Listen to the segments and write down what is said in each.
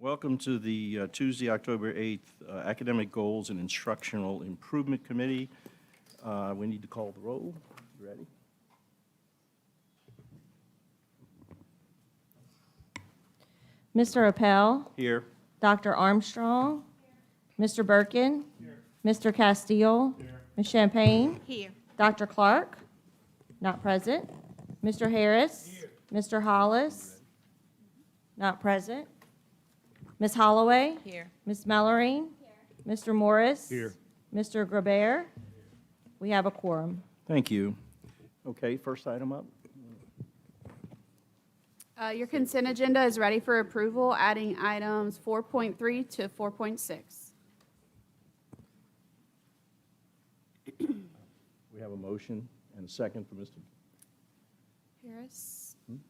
Welcome to the Tuesday, October 8th Academic Goals and Instructional Improvement Committee. We need to call the roll. You ready? Mr. Appel. Here. Dr. Armstrong. Here. Mr. Birkin. Here. Mr. Castile. Here. Ms. Champagne. Here. Dr. Clark. Not present. Mr. Harris. Here. Mr. Hollis. Not present. Ms. Holloway. Here. Ms. Mellorine. Here. Mr. Morris. Here. Mr. Grabert. We have a quorum. Thank you. Okay, first item up. Your consent agenda is ready for approval, adding items 4.3 to 4.6. We have a motion and a second for Mr. Harris? Birkin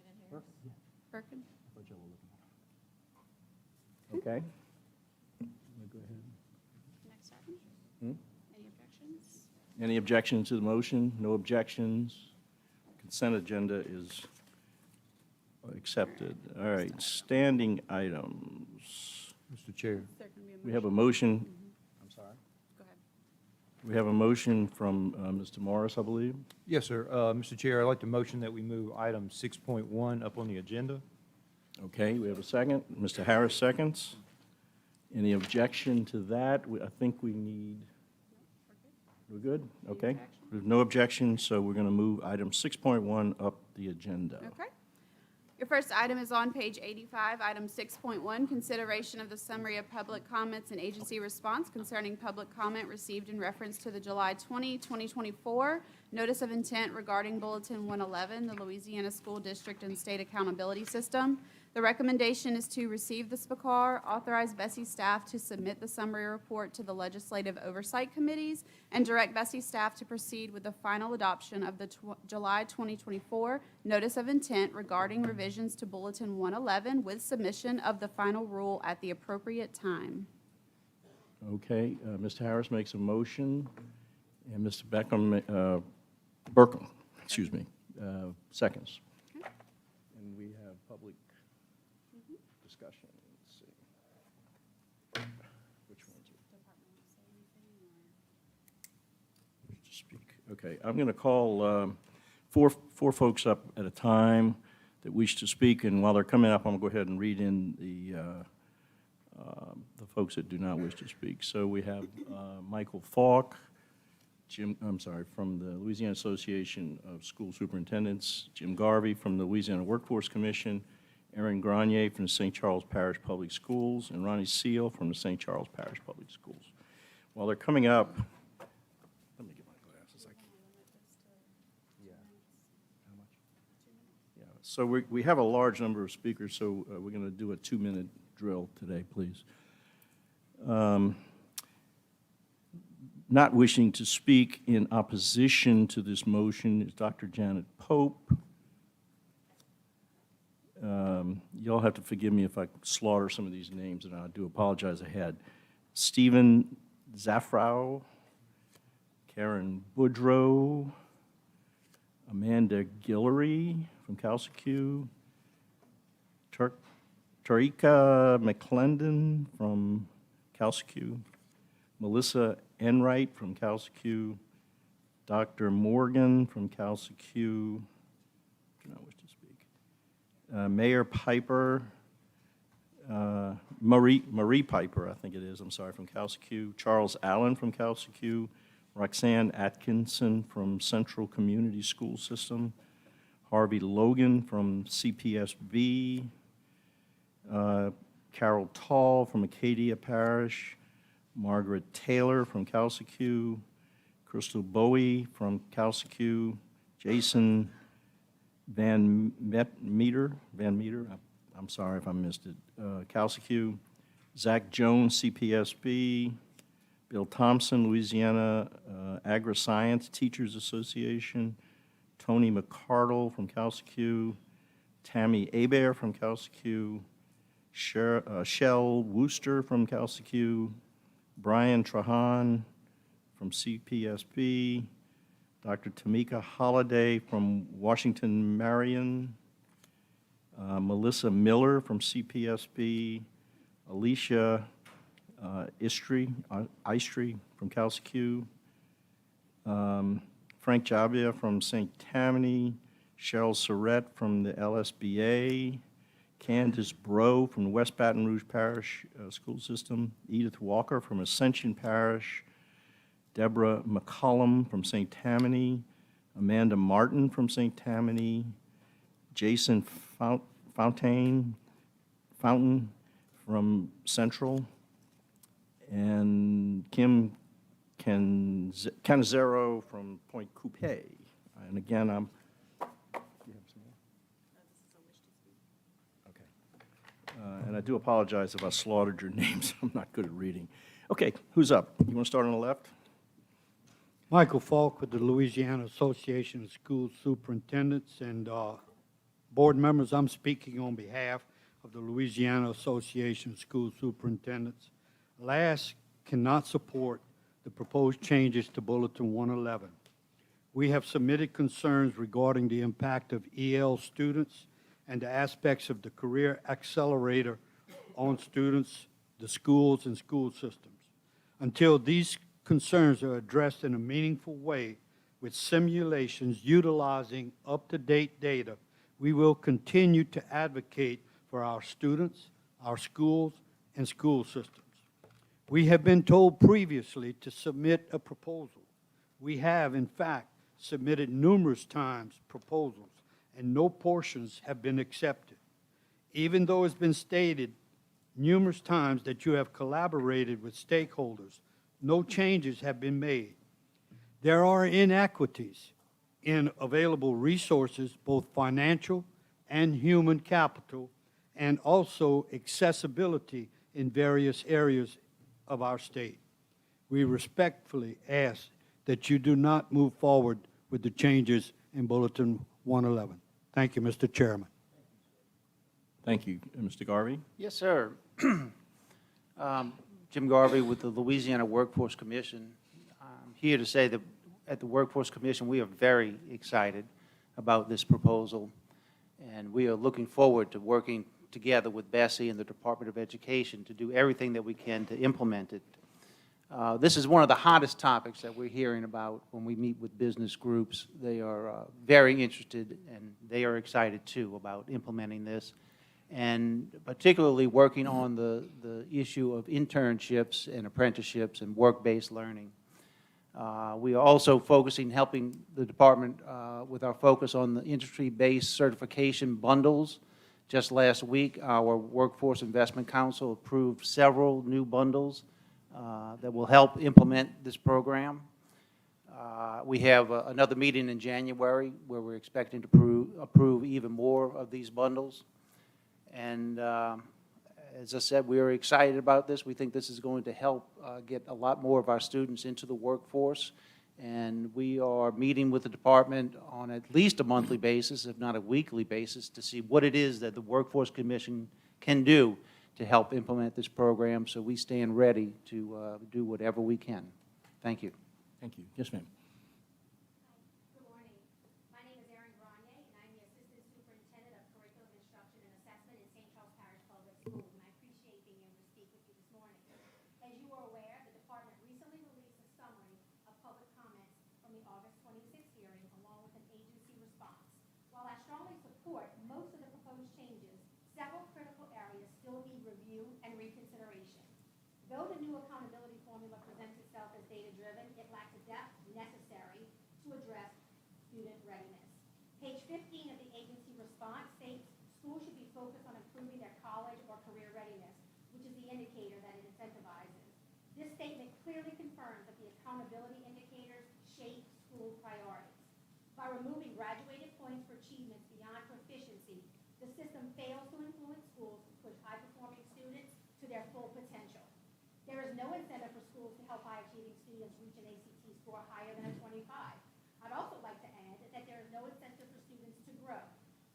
and Harris? Birkin? Okay. Go ahead. Next item? Hmm? Any objections? Any objections to the motion? No objections. Consent agenda is accepted. All right, standing items. Mr. Chair. Is there going to be a We have a motion? motion. I'm sorry. Go ahead. We have a motion from Mr. Morris, I believe. Yes, sir. Mr. Chair, I'd like to motion that we move item 6.1 up on the agenda. Okay, we have a second. Mr. Harris seconds. Any objection to that? I think we need, we're good? Okay. There's no objection, so we're going to move item 6.1 up the agenda. Okay. Your first item is on page 85, item 6.1, consideration of the summary of public comments and agency response concerning public comment received in reference to the July 20, 2024 Notice of Intent regarding Bulletin 111, the Louisiana School District and State Accountability System. The recommendation is to receive the SPCAR, authorize Bessie staff to submit the summary report to the Legislative Oversight Committees, and direct Bessie staff to proceed with the final adoption of the July 2024 Notice of Intent regarding revisions to Bulletin 111 with submission of the final rule at the appropriate time. Okay, Mr. Harris makes a motion, and Mr. Burkham, excuse me, seconds. Okay. And we have public discussion. Let's see. Which one's it? To speak. Okay, I'm going to call four folks up at a time that wish to speak, and while they're coming up, I'm going to go ahead and read in the folks that do not wish to speak. So we have Michael Falk, from the Louisiana Association of School Superintendents, Jim Garvey from the Louisiana Workforce Commission, Aaron Grenier from the St. Charles Parish Public Schools, and Ronnie Seal from the St. Charles Parish Public Schools. While they're coming up, let me get my glasses. Yeah. How much? Yeah. So we have a large number of speakers, so we're going to do a 2-minute drill today, please. Not wishing to speak in opposition to this motion is Dr. Janet Pope. You'll have to forgive me if I slaughter some of these names, and I do apologize ahead. Stephen Zaffrow, Karen Boudreau, Amanda Guillory from Calsecue, Tarika McClendon from Calsecue, Melissa Enright from Calsecue, Dr. Morgan from Calsecue, do not wish to speak, Mayor Piper, Marie Piper, I think it is, I'm sorry, from Calsecue, Charles Allen from Calsecue, Roxanne Atkinson from Central Community School System, Harvey Logan from CPSB, Carol Tall from Acadia Parish, Margaret Taylor from Calsecue, Crystal Bowie from Calsecue, Jason Van Meter, I'm sorry if I missed it, Calsecue, Zach Jones, CPSB, Bill Thompson, Louisiana Agri-Science Teachers Association, Tony McCardle from Calsecue, Tammy Hebert from Calsecue, Shell Wooster from Calsecue, Brian Trahan from CPSB, Dr. Tamika Holliday from Washington Marion, Melissa Miller from CPSB, Alicia Istri from Calsecue, Frank Javia from St. Tammany, Cheryl Surratt from the LSBA, Candace Bro from the West Baton Rouge Parish School System, Edith Walker from Ascension Parish, Deborah McCollum from St. Tammany, Amanda Martin from St. Tammany, Jason Fountain from Central, and Kim Canizero from Point Coupe. And again, I'm, do you have some more? Okay. And I do apologize if I slaughtered your names. I'm not good at reading. Okay, who's up? You want to start on the left? Michael Falk with the Louisiana Association of School Superintendents and board members. I'm speaking on behalf of the Louisiana Association of School Superintendents. LAS cannot support the proposed changes to Bulletin 111. We have submitted concerns regarding the impact of EL students and the aspects of the Career Accelerator on students, the schools, and school systems. Until these concerns are addressed in a meaningful way with simulations utilizing up-to-date data, we will continue to advocate for our students, our schools, and school systems. We have been told previously to submit a proposal. We have, in fact, submitted numerous times proposals, and no portions have been accepted. Even though it's been stated numerous times that you have collaborated with stakeholders, no changes have been made. There are inequities in available resources, both financial and human capital, and also accessibility in various areas of our state. We respectfully ask that you do not move forward with the changes in Bulletin 111. Thank you, Mr. Chairman. Thank you. Mr. Garvey? Yes, sir. Jim Garvey with the Louisiana Workforce Commission. I'm here to say that at the Workforce Commission, we are very excited about this proposal, and we are looking forward to working together with Bessie and the Department of Education to do everything that we can to implement it. This is one of the hottest topics that we're hearing about when we meet with business groups. They are very interested, and they are excited, too, about implementing this, and particularly working on the issue of internships and apprenticeships and work-based learning. We are also helping the department with our focus on the industry-based certification bundles. Just last week, our Workforce Investment Council approved several new bundles that will help implement this program. We have another meeting in January where we're expecting to approve even more of these bundles. And as I said, we are excited about this. We think this is going to help get a lot more of our students into the workforce. And we are meeting with the department on at least a monthly basis, if not a weekly basis, to see what it is that the Workforce Commission can do to help implement this program. So we stand ready to do whatever we can. Thank you. Thank you. Yes, ma'am. Good morning. My name is Erin Granier, and I'm the Assistant Superintendent of Curriculum Instruction and Assessment in St. Charles Parish Public Schools, and I appreciate being able to speak with you this morning. As you are aware, the department recently released a summary of public comments from the August 26th hearing, along with an agency response. While I strongly support most of the proposed changes, several critical areas still need review and reconsideration. Though the new accountability formula presents itself as data-driven, it lacks the depth necessary to address student readiness. Page 15 of the agency response states schools should be focused on improving their college or career readiness, which is the indicator that it incentivizes. This statement clearly confirms that the accountability indicators shape school priorities. By removing graduated points for achievements beyond proficiency, the system fails to influence schools to push high-performing students to their full potential. There is no incentive for schools to help high-achieving students reach an ACT score higher than a 25. I'd also like to add that there is no incentive for students to grow.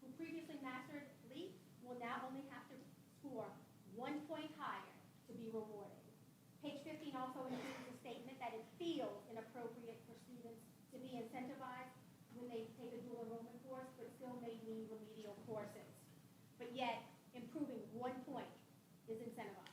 Who previously mastered LEAP will now only have to score 1 point higher to be rewarded. Page 15 also includes a statement that it feels inappropriate for students to be incentivized when they take a dual enrollment course, but still may need remedial courses. But yet, improving 1 point is incentivized.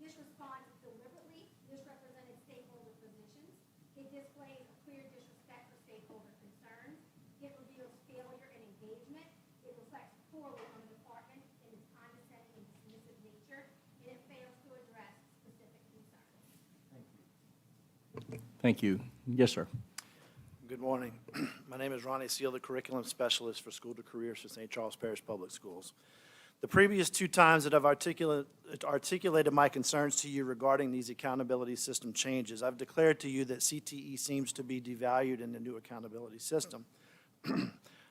This response deliberately misrepresented stakeholder positions. It displays a clear disrespect for stakeholder concerns. It reveals failure in engagement. It reflects poorly on the department in its condescending and dismissive nature, and it fails to address specific concerns. Thank you. Yes, sir. Good morning. My name is Ronnie Seal, the Curriculum Specialist for School to Careers for St. Charles Parish Public Schools. The previous two times that I've articulated my concerns to you regarding these accountability system changes, I've declared to you that CTE seems to be devalued in the new accountability system.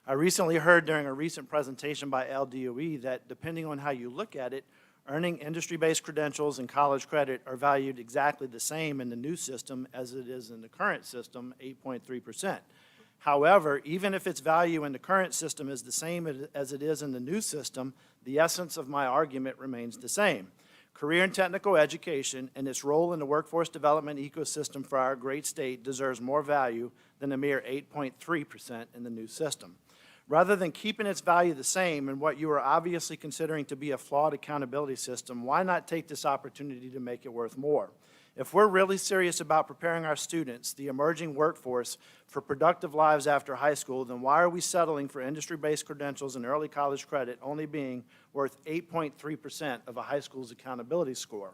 I recently heard during a recent presentation by LDOE that depending on how you look at it, earning industry-based credentials and college credit are valued exactly the same in the new system as it is in the current system, 8.3%. However, even if its value in the current system is the same as it is in the new system, the essence of my argument remains the same. Career and technical education and its role in the workforce development ecosystem for our great state deserves more value than a mere 8.3% in the new system. Rather than keeping its value the same in what you are obviously considering to be a flawed accountability system, why not take this opportunity to make it worth more? If we're really serious about preparing our students, the emerging workforce, for productive lives after high school, then why are we settling for industry-based credentials and early college credit only being worth 8.3% of a high school's accountability score?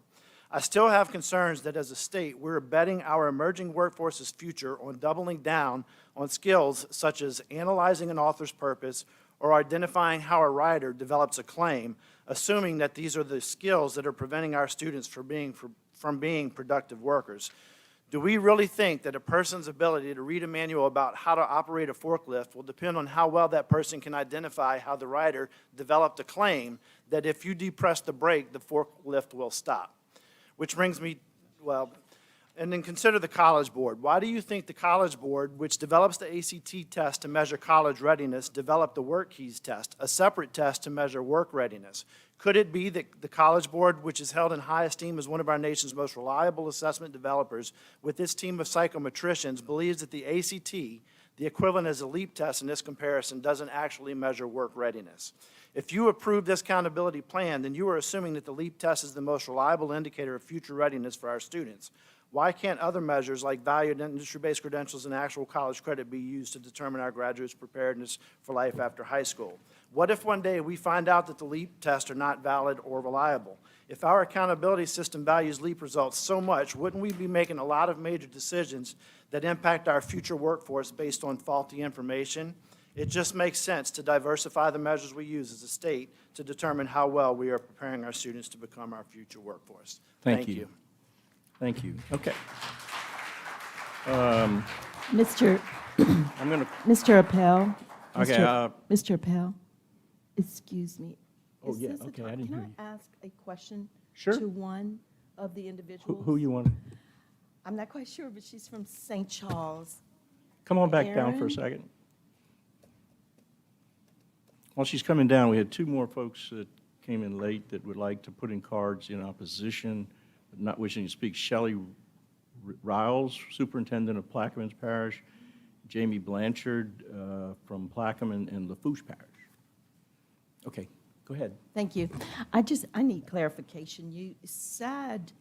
I still have concerns that as a state, we're betting our emerging workforce's future on doubling down on skills such as analyzing an author's purpose or identifying how a writer develops a claim, assuming that these are the skills that are preventing our students from being productive workers. Do we really think that a person's ability to read a manual about how to operate a forklift will depend on how well that person can identify how the writer developed a claim that if you depress the brake, the forklift will stop? Which brings me, well, and then consider the College Board. Why do you think the College Board, which develops the ACT test to measure college readiness, developed the Work Keys test, a separate test to measure work readiness? Could it be that the College Board, which is held in high esteem as one of our nation's most reliable assessment developers, with its team of psychometricians, believes that the ACT, the equivalent as a LEAP test in this comparison, doesn't actually measure work readiness? If you approve this accountability plan, then you are assuming that the LEAP test is the most reliable indicator of future readiness for our students. Why can't other measures like valued industry-based credentials and actual college credit be used to determine our graduates' preparedness for life after high school? What if one day we find out that the LEAP tests are not valid or reliable? If our accountability system values LEAP results so much, wouldn't we be making a lot of major decisions that impact our future workforce based on faulty information? It just makes sense to diversify the measures we use as a state to determine how well we are preparing our students to become our future workforce. Thank you. Thank you. Okay. Mr. I'm going to, Mr. Appel. okay, Mr. Appel, excuse me. Oh, Is yeah, this a okay, time- I didn't hear you. Can I ask a question? Sure. To one of the individuals? who you want? I'm not quite sure, but she's from St. Charles. Come on back down for a Aaron? second. While she's coming down, we had two more folks that came in late that would like to put in cards in opposition, but not wishing to speak. Shelley Riles, Superintendent of Plaquemines Parish, Jamie Blanchard from Plaquemine and Lafourche Parish. Okay, go ahead. Thank you. I need clarification. You said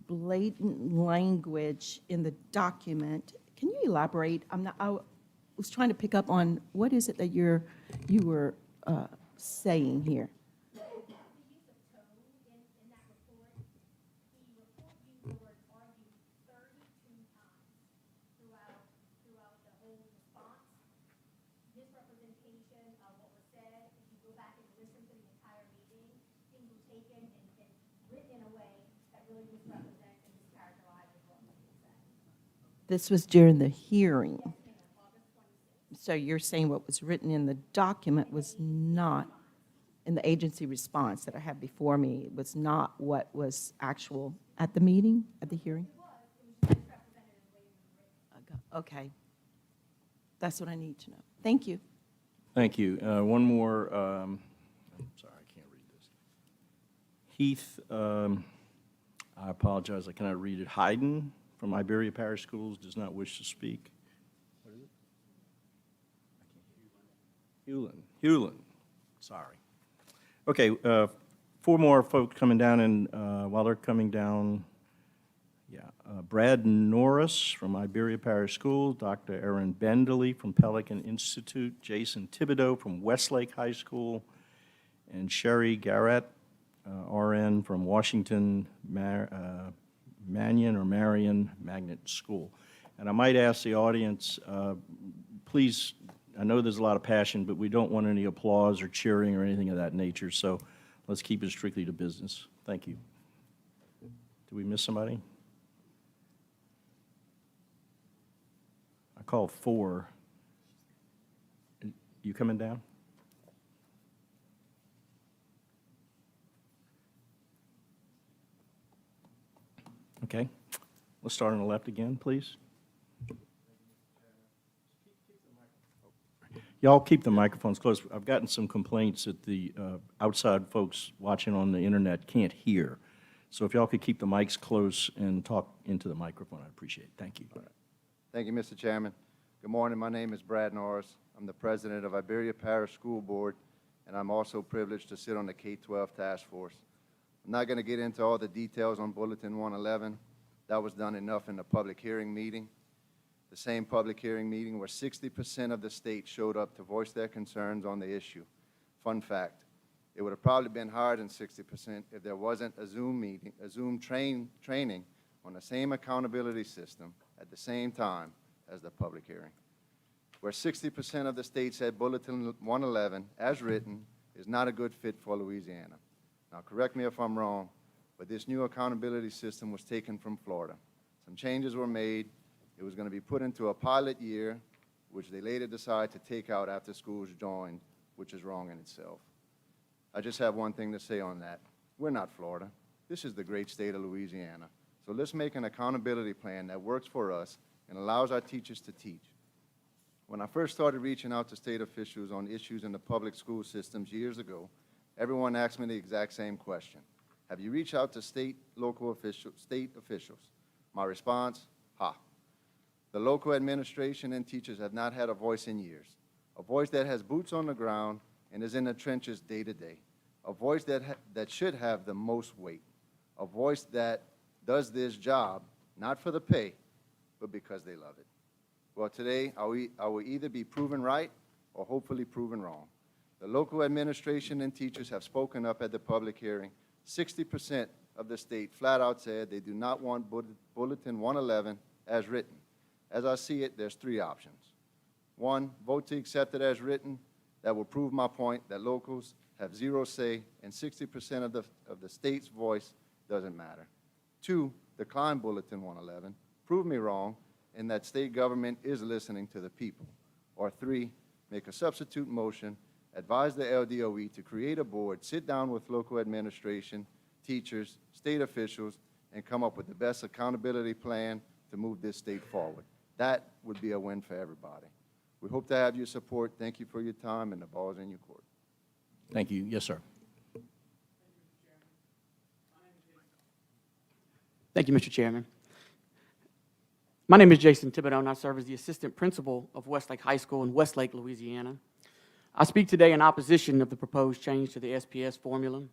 blatant language in the document. Can you elaborate? I was trying to pick up on what is it that you were saying here? The use of tone in that report, the report used the word argue 32 times throughout the whole response. Misrepresentation of what was said, if you go back and listen to the entire meeting, things were taken and written in a way that really misrepresents and mischaracterizes what was being said. This was during the hearing. So you're saying what was written in the document was not, in the agency response that I have before me, was not what was actual at the meeting, at the hearing? Okay. That's what I need to know. Thank you. Thank you. One more, I'm sorry, I can't read this. Heath, I apologize, I cannot read it. Hayden from Iberia Parish Schools does not wish to speak. What is it? Hewlin, sorry. Okay, Four more folks coming down, and while they're coming down, Brad Norris from Iberia Parish Schools, Dr. Erin Bendeley from Pelican Institute, Jason Thibodeau from Westlake High School, and Sherry Garrett, RN from Washington Marion Magnet School. And I might ask the audience, please, I know there's a lot of passion, but we don't want any applause or cheering or anything of that nature, so let's keep it strictly to business. Thank you. Did we miss somebody? I called 4. You coming down? Okay. Let's start on the left again, please. Y'all keep the microphones close. I've gotten some complaints that the outside folks watching on the internet can't hear. So if y'all could keep the mics close and talk into the microphone, I'd appreciate it. Thank you. Thank you, Mr. Chairman. Good morning. My name is Brad Norris. I'm the president of Iberia Parish School Board, and I'm also privileged to sit on the K-12 Task Force. I'm not going to get into all the details on Bulletin 111. That was done enough in the public hearing meeting. The same public hearing meeting where 60% of the state showed up to voice their concerns on the issue. Fun fact, it would have probably been higher than 60% if there wasn't a Zoom meeting, a Zoom training on the same accountability system at the same time as the public hearing, where 60% of the state said Bulletin 111, as written, is not a good fit for Louisiana. Now, correct me if I'm wrong, but this new accountability system was taken from Florida. Some changes were made. It was going to be put into a pilot year, which they later decided to take out after schools joined, which is wrong in itself. I just have one thing to say on that. We're not Florida. This is the great state of Louisiana. So let's make an accountability plan that works for us and allows our teachers to teach. When I first started reaching out to state officials on issues in the public school systems years ago, everyone asked me the exact same question. Have you reached out to state officials? My response, ha. The local administration and teachers have not had a voice in years, a voice that has boots on the ground and is in the trenches day to day, a voice that should have the most weight, a voice that does this job not for the pay, but because they love it. Well, today, I will either be proven right or hopefully proven wrong. The local administration and teachers have spoken up at the public hearing. 60% of the state flat out said they do not want Bulletin 111 as written. As I see it, there's 3 options. 1, vote to accept it as written. That will prove my point that locals have 0 say and 60% of the state's voice doesn't matter. 2, decline Bulletin 111. Prove me wrong and that state government is listening to the people. Or 3, make a substitute motion, advise the LDOE to create a board, sit down with local administration, teachers, state officials, and come up with the best accountability plan to move this state forward. That would be a win for everybody. We hope to have your support. Thank you for your time, and the ball is in your court. Thank you. Yes, sir. Thank you, Mr. Chairman. My name is Jason Thibodeau, and I serve as the assistant principal of Westlake High School in Westlake, Louisiana. I speak today in opposition of the proposed change to the SPS formula.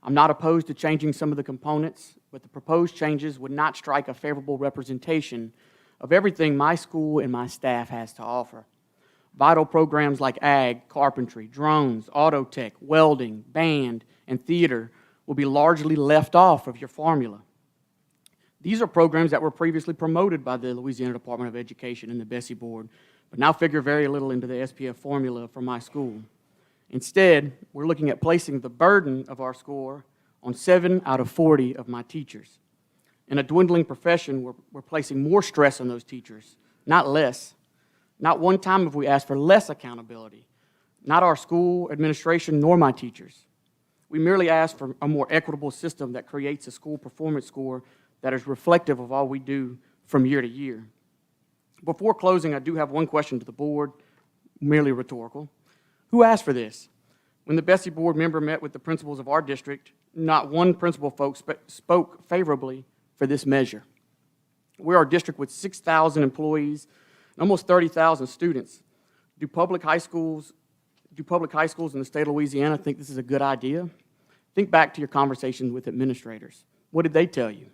I'm not opposed to changing some of the components, but the proposed changes would not strike a favorable representation of everything my school and my staff has to offer. Vital programs like ag, carpentry, drones, auto tech, welding, band, and theater will be largely left off of your formula. These are programs that were previously promoted by the Louisiana Department of Education and the Bessie Board, but now figure very little into the SPF formula for my school. Instead, we're looking at placing the burden of our score on 7 out of 40 of my teachers. In a dwindling profession, we're placing more stress on those teachers, not less. Not one time have we asked for less accountability, not our school administration nor my teachers. We merely ask for a more equitable system that creates a school performance score that is reflective of all we do from year to year. Before closing, I do have one question to the board, merely rhetorical. Who asked for this? When the Bessie Board member met with the principals of our district, not one principal spoke favorably for this measure. We're a district with 6,000 employees and almost 30,000 students. Do public high schools in the state of Louisiana think this is a good idea? Think back to your conversations with administrators. What did they tell you?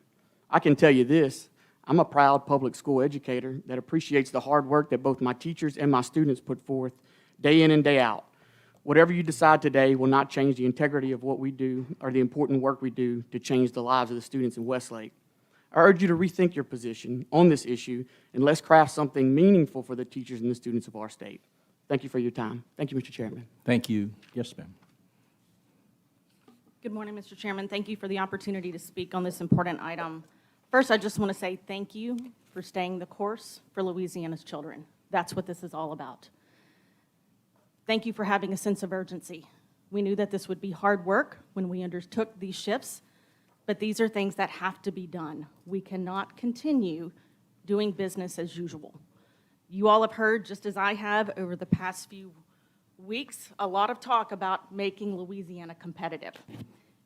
I can tell you this. I'm a proud public school educator that appreciates the hard work that both my teachers and my students put forth day in and day out. Whatever you decide today will not change the integrity of what we do or the important work we do to change the lives of the students in Westlake. I urge you to rethink your position on this issue and let's craft something meaningful for the teachers and the students of our state. Thank you for your time. Thank you, Mr. Chairman. Thank you. Yes, ma'am. Good morning, Mr. Chairman. Thank you for the opportunity to speak on this important item. First, I just want to say thank you for staying the course for Louisiana's children. That's what this is all about. Thank you for having a sense of urgency. We knew that this would be hard work when we undertook these shifts, but these are things that have to be done. We cannot continue doing business as usual. You all have heard, just as I have over the past few weeks, a lot of talk about making Louisiana competitive.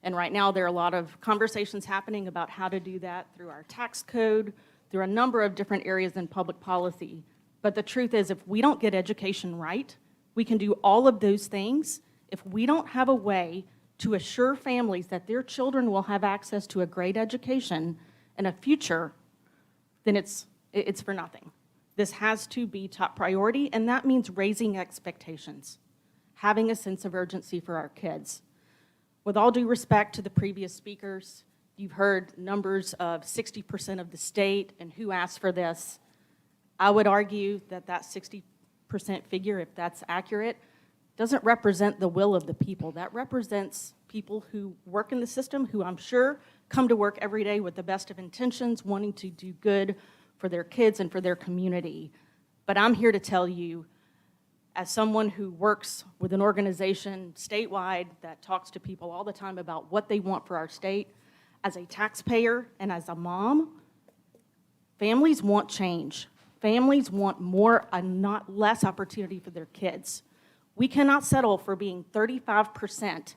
And right now, there are a lot of conversations happening about how to do that through our tax code, through a number of different areas in public policy. But the truth is, if we don't get education right, we can do all of those things. If we don't have a way to assure families that their children will have access to a great education and a future, then it's for nothing. This has to be top priority, and that means raising expectations, having a sense of urgency for our kids. With all due respect to the previous speakers, you've heard numbers of 60% of the state and who asked for this. I would argue that that 60% figure, if that's accurate, doesn't represent the will of the people. That represents people who work in the system, who I'm sure come to work every day with the best of intentions, wanting to do good for their kids and for their community. But I'm here to tell you, as someone who works with an organization statewide that talks to people all the time about what they want for our state, as a taxpayer and as a mom, families want change. Families want more and not less opportunity for their kids. We cannot settle for being 35%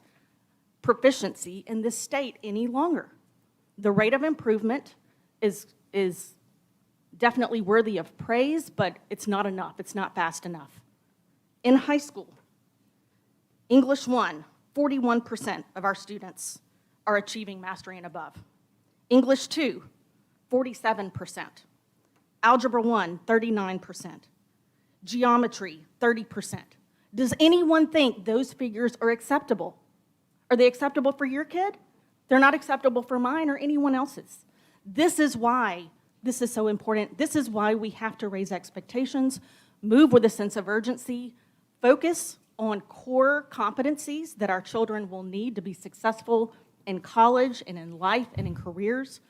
proficiency in this state any longer. The rate of improvement is definitely worthy of praise, but it's not enough. It's not fast enough. In high school, English 1, 41% of our students are achieving mastery and above. English 2, 47%. Algebra 1, 39%. Geometry, 30%. Does anyone think those figures are acceptable? Are they acceptable for your kid? They're not acceptable for mine or anyone else's. This is why this is so important. This is why we have to raise expectations, move with a sense of urgency, focus on core competencies that our children will need to be successful in college and in life and in careers,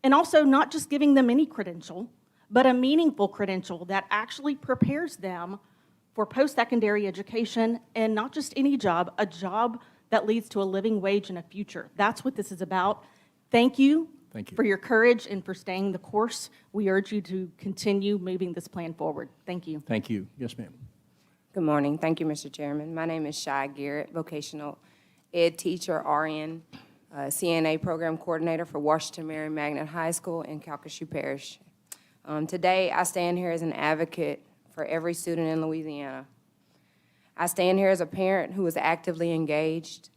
and also not just giving them any credential, but a meaningful credential that actually prepares them for post-secondary education and not just any job, a job that leads to a living wage and a future. That's what this is about. Thank you. Thank you. For your courage and for staying the course. We urge you to continue moving this plan forward. Thank you. Thank you. Yes, ma'am. Good morning. Thank you, Mr. Chairman. My name is Shy Garrett, vocational ed teacher, RN, CNA program coordinator for Washington Mary Magnet High School in Calcasieu Parish. Today, I stand here as an advocate for every student in Louisiana. I stand here as a parent who is actively engaged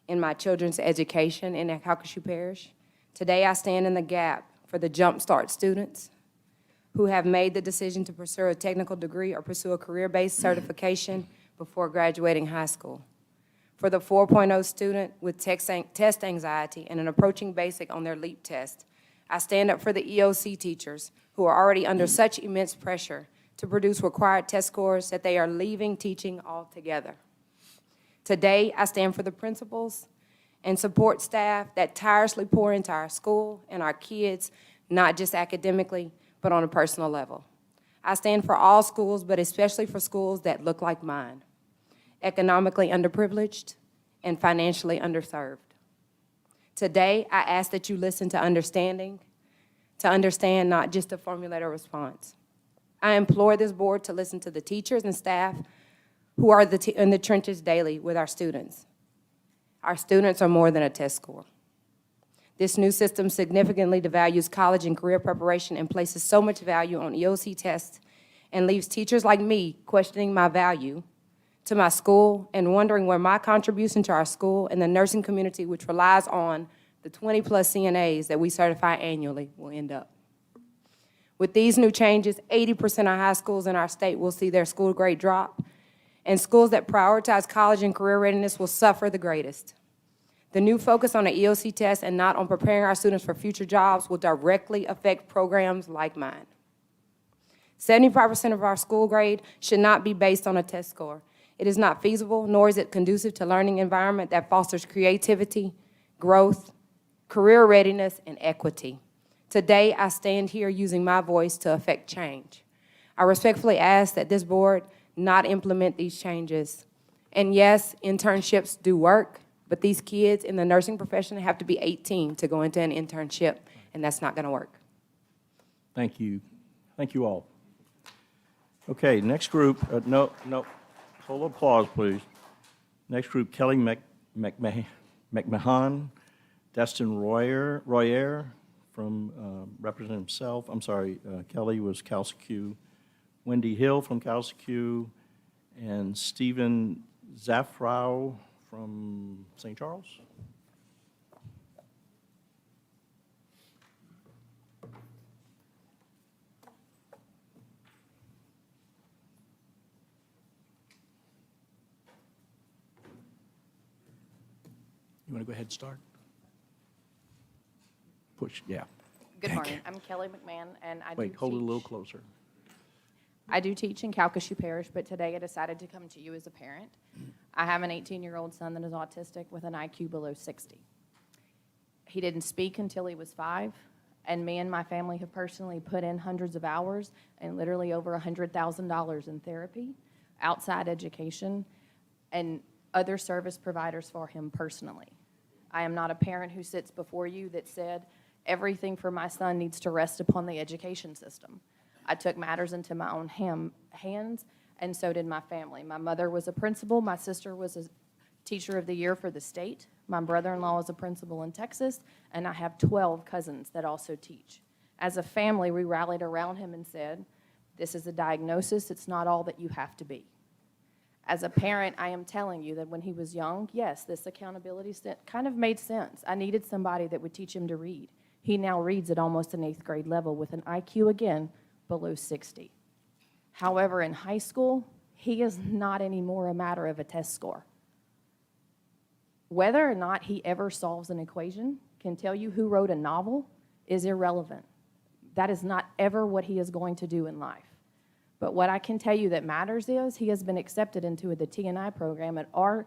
in my children's education in Calcasieu Parish. Today, I stand in the gap for the Jump Start students who have made the decision to pursue a technical degree or pursue a career-based certification before graduating high school. For the 4.0 student with test anxiety and an approaching basic on their LEAP test, I stand up for the EOC teachers who are already under such immense pressure to produce required test scores that they are leaving teaching altogether. Today, I stand for the principals and support staff that tirelessly pour into our school and our kids, not just academically, but on a personal level. I stand for all schools, but especially for schools that look like mine, economically underprivileged and financially underserved. Today, I ask that you listen to understand not just to formulate a response. I implore this board to listen to the teachers and staff who are in the trenches daily with our students. Our students are more than a test score. This new system significantly devalues college and career preparation and places so much value on EOC tests and leaves teachers like me questioning my value to my school and wondering where my contribution to our school and the nursing community, which relies on the 20-plus CNAs that we certify annually, will end up. With these new changes, 80% of high schools in our state will see their school grade drop, and schools that prioritize college and career readiness will suffer the greatest. The new focus on the EOC test and not on preparing our students for future jobs will directly affect programs like mine. 75% of our school grade should not be based on a test score. It is not feasible, nor is it conducive to learning environment that fosters creativity, growth, career readiness, and equity. Today, I stand here using my voice to affect change. I respectfully ask that this board not implement these changes. And yes, internships do work, but these kids in the nursing profession have to be 18 to go into an internship, and that's not going to work. Thank you. Thank you all. Okay, next group, no, hold applause, please. Next group, Kelly McMahon, Destin Royer from represent himself. I'm sorry, Kelly was Calsecue. Wendy Hill from Calsecue, and Stephen Zaffrow from St. Charles. You want to go ahead and start? Push, yeah. Good Thank morning. you. I'm Kelly McMahon, and I Wait, hold it a little closer. I do teach in Calcasieu Parish, but today I decided to come to you as a parent. I have an 18-year-old son that is autistic with an IQ below 60. He didn't speak until he was 5, and me and my family have personally put in hundreds of hours and literally over $100,000 in therapy, outside education, and other service providers for him personally. I am not a parent who sits before you that said, everything for my son needs to rest upon the education system. I took matters into my own hands, and so did my family. My mother was a principal. My sister was a teacher of the year for the state. My brother-in-law is a principal in Texas, and I have 12 cousins that also teach. As a family, we rallied around him and said, this is a diagnosis. It's not all that you have to be. As a parent, I am telling you that when he was young, yes, this accountability kind of made sense. I needed somebody that would teach him to read. He now reads at almost an 8th grade level with an IQ, again, below 60. However, in high school, he is not anymore a matter of a test score. Whether or not he ever solves an equation, can tell you who wrote a novel, is irrelevant. That is not ever what he is going to do in life. But what I can tell you that matters is he has been accepted into the T&I program at our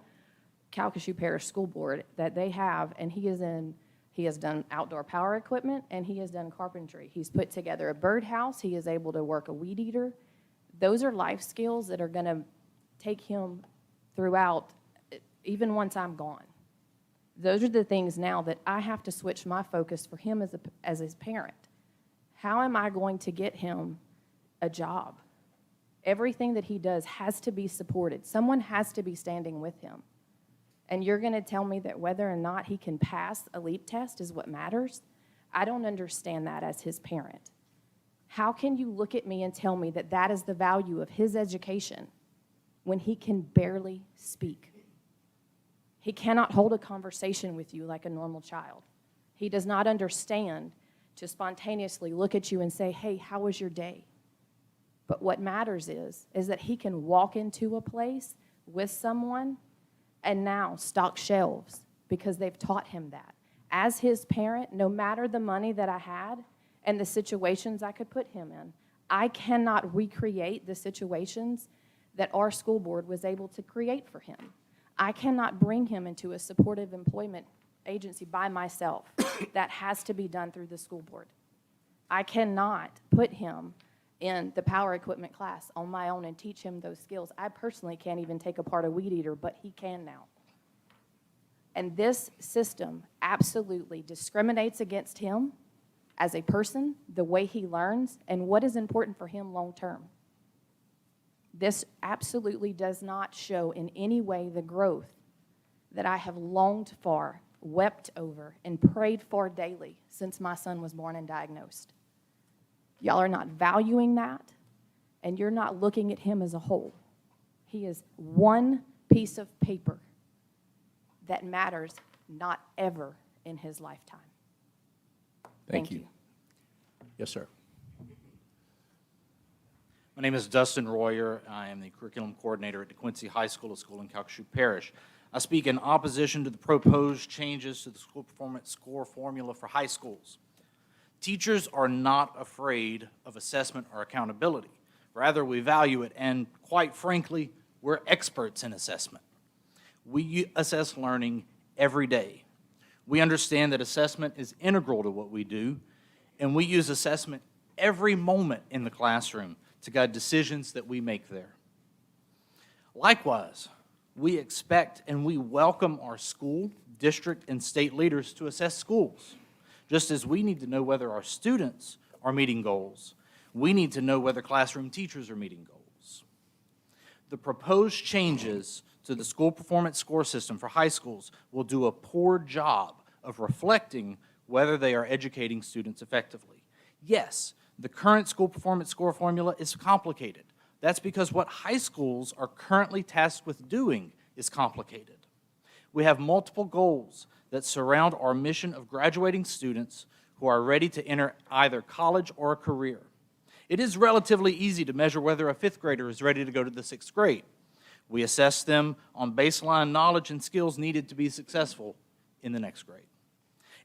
Calcasieu Parish School Board that they have, and he has done outdoor power equipment, and he has done carpentry. He's put together a birdhouse. He is able to work a weed eater. Those are life skills that are going to take him throughout, even once I'm gone. Those are the things now that I have to switch my focus for him as his parent. How am I going to get him a job? Everything that he does has to be supported. Someone has to be standing with him. And you're going to tell me that whether or not he can pass a LEAP test is what matters? I don't understand that as his parent. How can you look at me and tell me that that is the value of his education when he can barely speak? He cannot hold a conversation with you like a normal child. He does not understand to spontaneously look at you and say, hey, how was your day? But what matters is that he can walk into a place with someone and now stock shelves because they've taught him that. As his parent, no matter the money that I had and the situations I could put him in, I cannot recreate the situations that our school board was able to create for him. I cannot bring him into a supportive employment agency by myself. That has to be done through the school board. I cannot put him in the power equipment class on my own and teach him those skills. I personally can't even take apart a weed eater, but he can now. And this system absolutely discriminates against him as a person, the way he learns, and what is important for him long term. This absolutely does not show in any way the growth that I have longed for, wept over, and prayed for daily since my son was born and diagnosed. Y'all are not valuing that, and you're not looking at him as a whole. He is one piece of paper that matters not ever in his lifetime. Thank you. Yes, sir. My name is Dustin Royer. I am the curriculum coordinator at DeQuincy High School, a school in Calcasieu Parish. I speak in opposition to the proposed changes to the school performance score formula for high schools. Teachers are not afraid of assessment or accountability. Rather, we value it, and quite frankly, we're experts in assessment. We assess learning every day. We understand that assessment is integral to what we do, and we use assessment every moment in the classroom to guide decisions that we make there. Likewise, we expect and we welcome our school, district, and state leaders to assess schools. Just as we need to know whether our students are meeting goals, we need to know whether classroom teachers are meeting goals. The proposed changes to the school performance score system for high schools will do a poor job of reflecting whether they are educating students effectively. Yes, the current school performance score formula is complicated. That's because what high schools are currently tasked with doing is complicated. We have multiple goals that surround our mission of graduating students who are ready to enter either college or a career. It is relatively easy to measure whether a fifth grader is ready to go to the sixth grade. We assess them on baseline knowledge and skills needed to be successful in the next grade.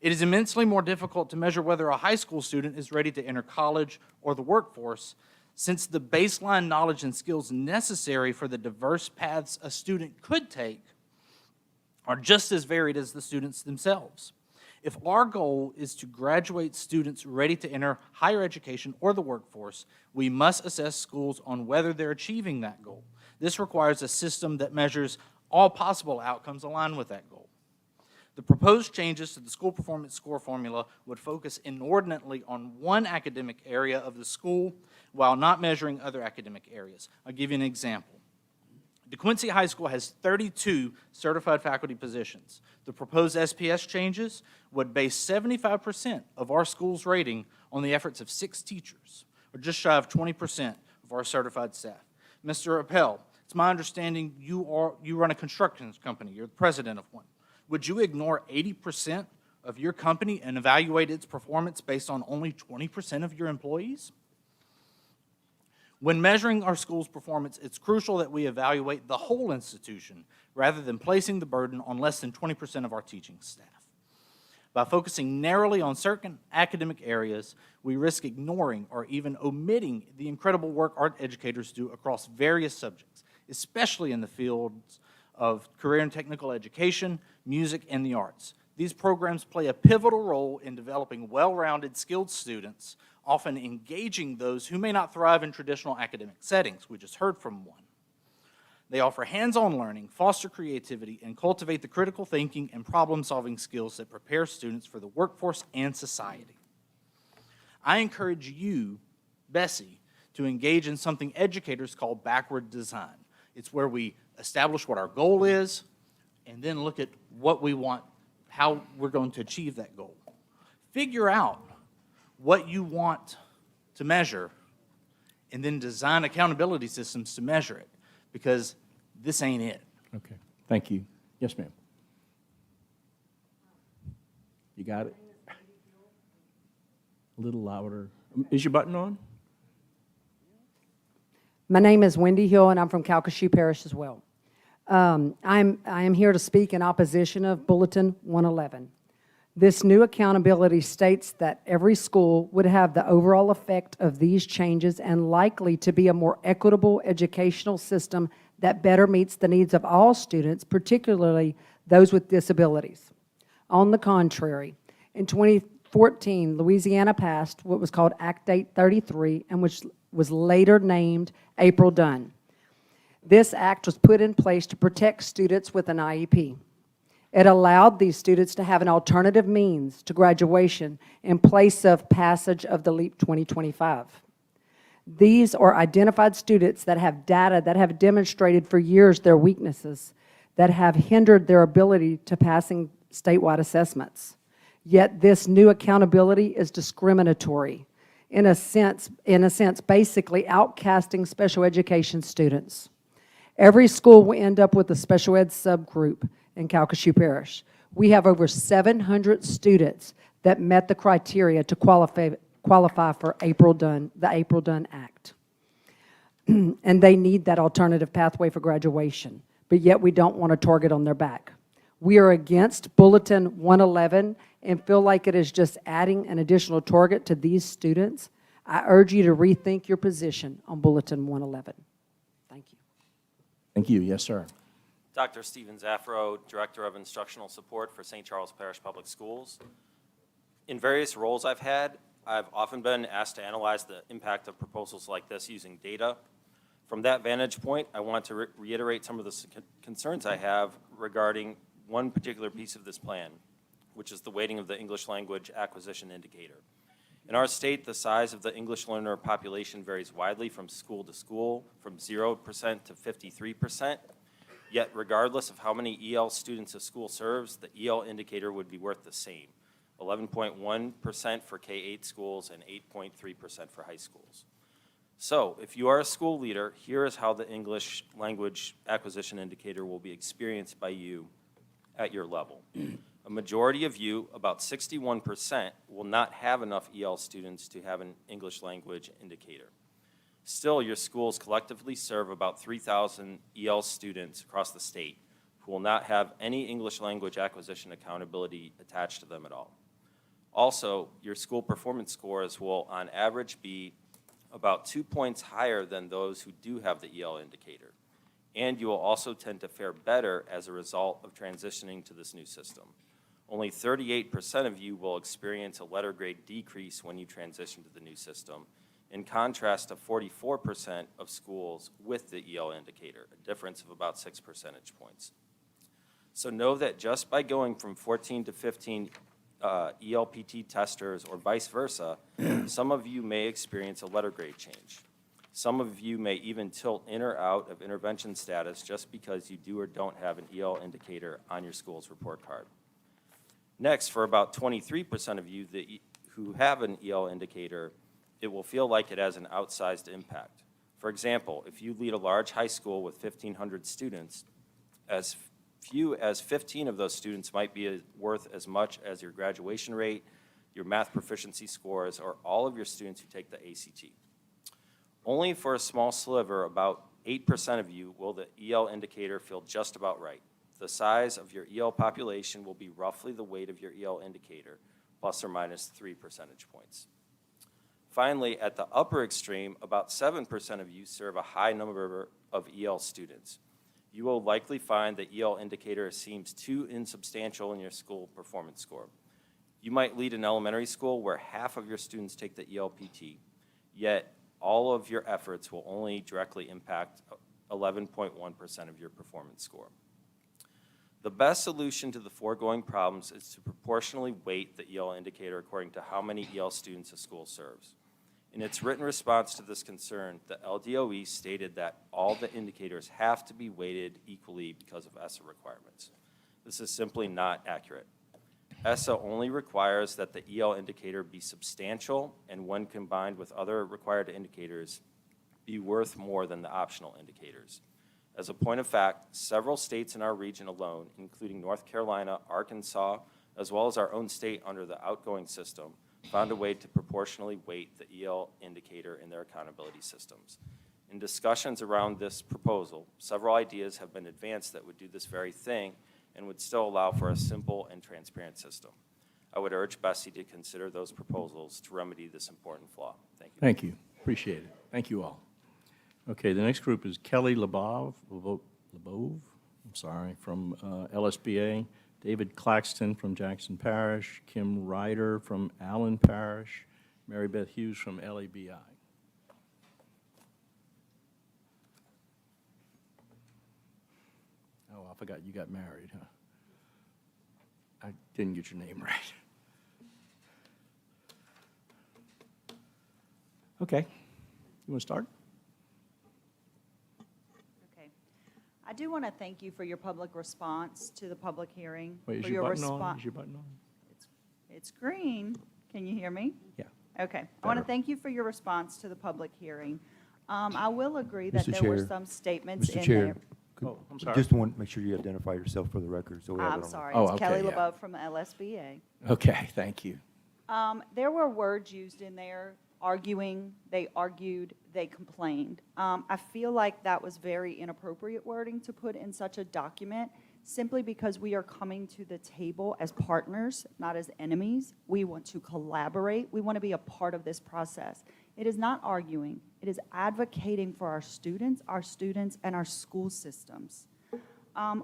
It is immensely more difficult to measure whether a high school student is ready to enter college or the workforce, since the baseline knowledge and skills necessary for the diverse paths a student could take are just as varied as the students themselves. If our goal is to graduate students ready to enter higher education or the workforce, we must assess schools on whether they're achieving that goal. This requires a system that measures all possible outcomes aligned with that goal. The proposed changes to the school performance score formula would focus inordinately on one academic area of the school while not measuring other academic areas. I'll give you an example. DeQuincy High School has 32 certified faculty positions. The proposed SPS changes would base 75% of our school's rating on the efforts of 6 teachers, or just shy of 20% of our certified staff. Mr. Appel, it's my understanding you run a construction company. You're the president of one. Would you ignore 80% of your company and evaluate its performance based on only 20% of your employees? When measuring our school's performance, it's crucial that we evaluate the whole institution rather than placing the burden on less than 20% of our teaching staff. By focusing narrowly on certain academic areas, we risk ignoring or even omitting the incredible work our educators do across various subjects, especially in the fields of career and technical education, music, and the arts. These programs play a pivotal role in developing well-rounded, skilled students, often engaging those who may not thrive in traditional academic settings. We just heard from one. They offer hands-on learning, foster creativity, and cultivate the critical thinking and problem-solving skills that prepare students for the workforce and society. I encourage you, Bessie, to engage in something educators call backward design. It's where we establish what our goal is and then look at what we want, how we're going to achieve that goal. Figure out what you want to measure and then design accountability systems to measure it, because this ain't it. Okay, thank you. Yes, ma'am. You got it? A little louder. Is your button on? My name is Wendy Hill, and I'm from Calcasieu Parish as well. I am here to speak in opposition of Bulletin 111. This new accountability states that every school would have the overall effect of these changes and likely to be a more equitable educational system that better meets the needs of all students, particularly those with disabilities. On the contrary, in 2014, Louisiana passed what was called Act 833, and which was later named April Dunn. This act was put in place to protect students with an IEP. It allowed these students to have an alternative means to graduation in place of passage of the LEAP 2025. These are identified students that have data that have demonstrated for years their weaknesses that have hindered their ability to passing statewide assessments. Yet this new accountability is discriminatory, in a sense basically outcasting special education students. Every school will end up with a special ed subgroup in Calcasieu Parish. We have over 700 students that met the criteria to qualify for the April Dunn Act. And they need that alternative pathway for graduation, but yet we don't want a target on their back. We are against Bulletin 111 and feel like it is just adding an additional target to these students. I urge you to rethink your position on Bulletin 111. Thank you. Thank you. Yes, sir. Dr. Stephen Zaffro, Director of Instructional Support for St. Charles Parish Public Schools. In various roles I've had, I've often been asked to analyze the impact of proposals like this using data. From that vantage point, I want to reiterate some of the concerns I have regarding one particular piece of this plan, which is the weighting of the English language acquisition indicator. In our state, the size of the English learner population varies widely from school to school, from 0% to 53%. Yet regardless of how many EL students a school serves, the EL indicator would be worth the same, 11.1% for K-8 schools and 8.3% for high schools. So if you are a school leader, here is how the English language acquisition indicator will be experienced by you at your level. A majority of you, about 61%, will not have enough EL students to have an English language indicator. Still, your schools collectively serve about 3,000 EL students across the state who will not have any English language acquisition accountability attached to them at all. Also, your school performance scores will on average be about 2 points higher than those who do have the EL indicator. And you will also tend to fare better as a result of transitioning to this new system. Only 38% of you will experience a letter grade decrease when you transition to the new system, in contrast to 44% of schools with the EL indicator, a difference of about 6 percentage points. So know that just by going from 14 to 15 ELPT testers or vice versa, some of you may experience a letter grade change. Some of you may even tilt in or out of intervention status just because you do or don't have an EL indicator on your school's report card. Next, for about 23% of you who have an EL indicator, it will feel like it has an outsized impact. For example, if you lead a large high school with 1,500 students, as few as 15 of those students might be worth as much as your graduation rate, your math proficiency scores, or all of your students who take the ACT. Only for a small sliver, about 8% of you, will the EL indicator feel just about right. The size of your EL population will be roughly the weight of your EL indicator, plus or minus 3 percentage points. Finally, at the upper extreme, about 7% of you serve a high number of EL students. You will likely find the EL indicator seems too insubstantial in your school performance score. You might lead an elementary school where half of your students take the ELPT, yet all of your efforts will only directly impact 11.1% of your performance score. The best solution to the foregoing problems is to proportionally weight the EL indicator according to how many EL students a school serves. In its written response to this concern, the LDOE stated that all the indicators have to be weighted equally because of ESSA requirements. This is simply not accurate. ESSA only requires that the EL indicator be substantial and when combined with other required indicators, be worth more than the optional indicators. As a point of fact, several states in our region alone, including North Carolina, Arkansas, as well as our own state under the outgoing system, found a way to proportionally weight the EL indicator in their accountability systems. In discussions around this proposal, several ideas have been advanced that would do this very thing and would still allow for a simple and transparent system. I would urge Bessie to consider those proposals to remedy this important flaw. Thank you. Thank you. Appreciate it. Thank you all. Okay, the next group is Kelly Lebov, I'm sorry, from LSBA, David Claxton from Jackson Parish, Kim Ryder from Allen Parish, Mary Beth Hughes from LABI. Oh, I forgot you got married, huh? I didn't get your name right. Okay, you want to start? I do want to thank you for your public response to the public hearing. Wait, is for your button on? Is your button on? It's green. Can you hear me? Yeah. Okay. I want to Better. thank you for your response to the public hearing. I will agree that Mr. there were Chair. some statements Mr. in Chair, there. Oh, I'm sorry. just want to make sure you identify yourself for the record, so we have it I'm on. sorry, Oh, it's okay, Kelly yeah. LeBeau from LSBA. Okay, thank you. There were words used in there, arguing, they argued, they complained. I feel like that was very inappropriate wording to put in such a document, simply because we are coming to the table as partners, not as enemies. We want to collaborate. We want to be a part of this process. It is not arguing. It is advocating for our students, and our school systems.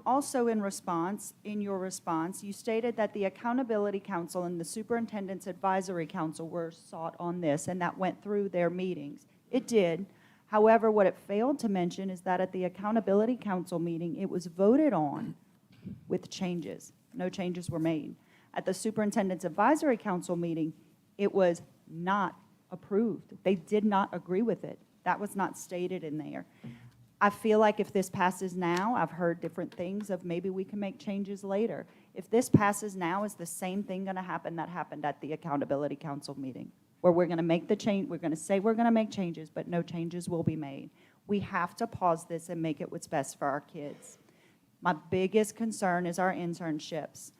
Also in your response, you stated that the Accountability Council and the Superintendent's Advisory Council were sought on this, and that went through their meetings. It did. However, what it failed to mention is that at the Accountability Council meeting, it was voted on with changes. No changes were made. At the Superintendent's Advisory Council meeting, it was not approved. They did not agree with it. That was not stated in there. I feel like if this passes now, I've heard different things of maybe we can make changes later. If this passes now, is the same thing going to happen that happened at the Accountability Council meeting, where we're going to make the change, we're going to say we're going to make changes, but no changes will be made. We have to pause this and make it what's best for our kids. My biggest concern is our internships.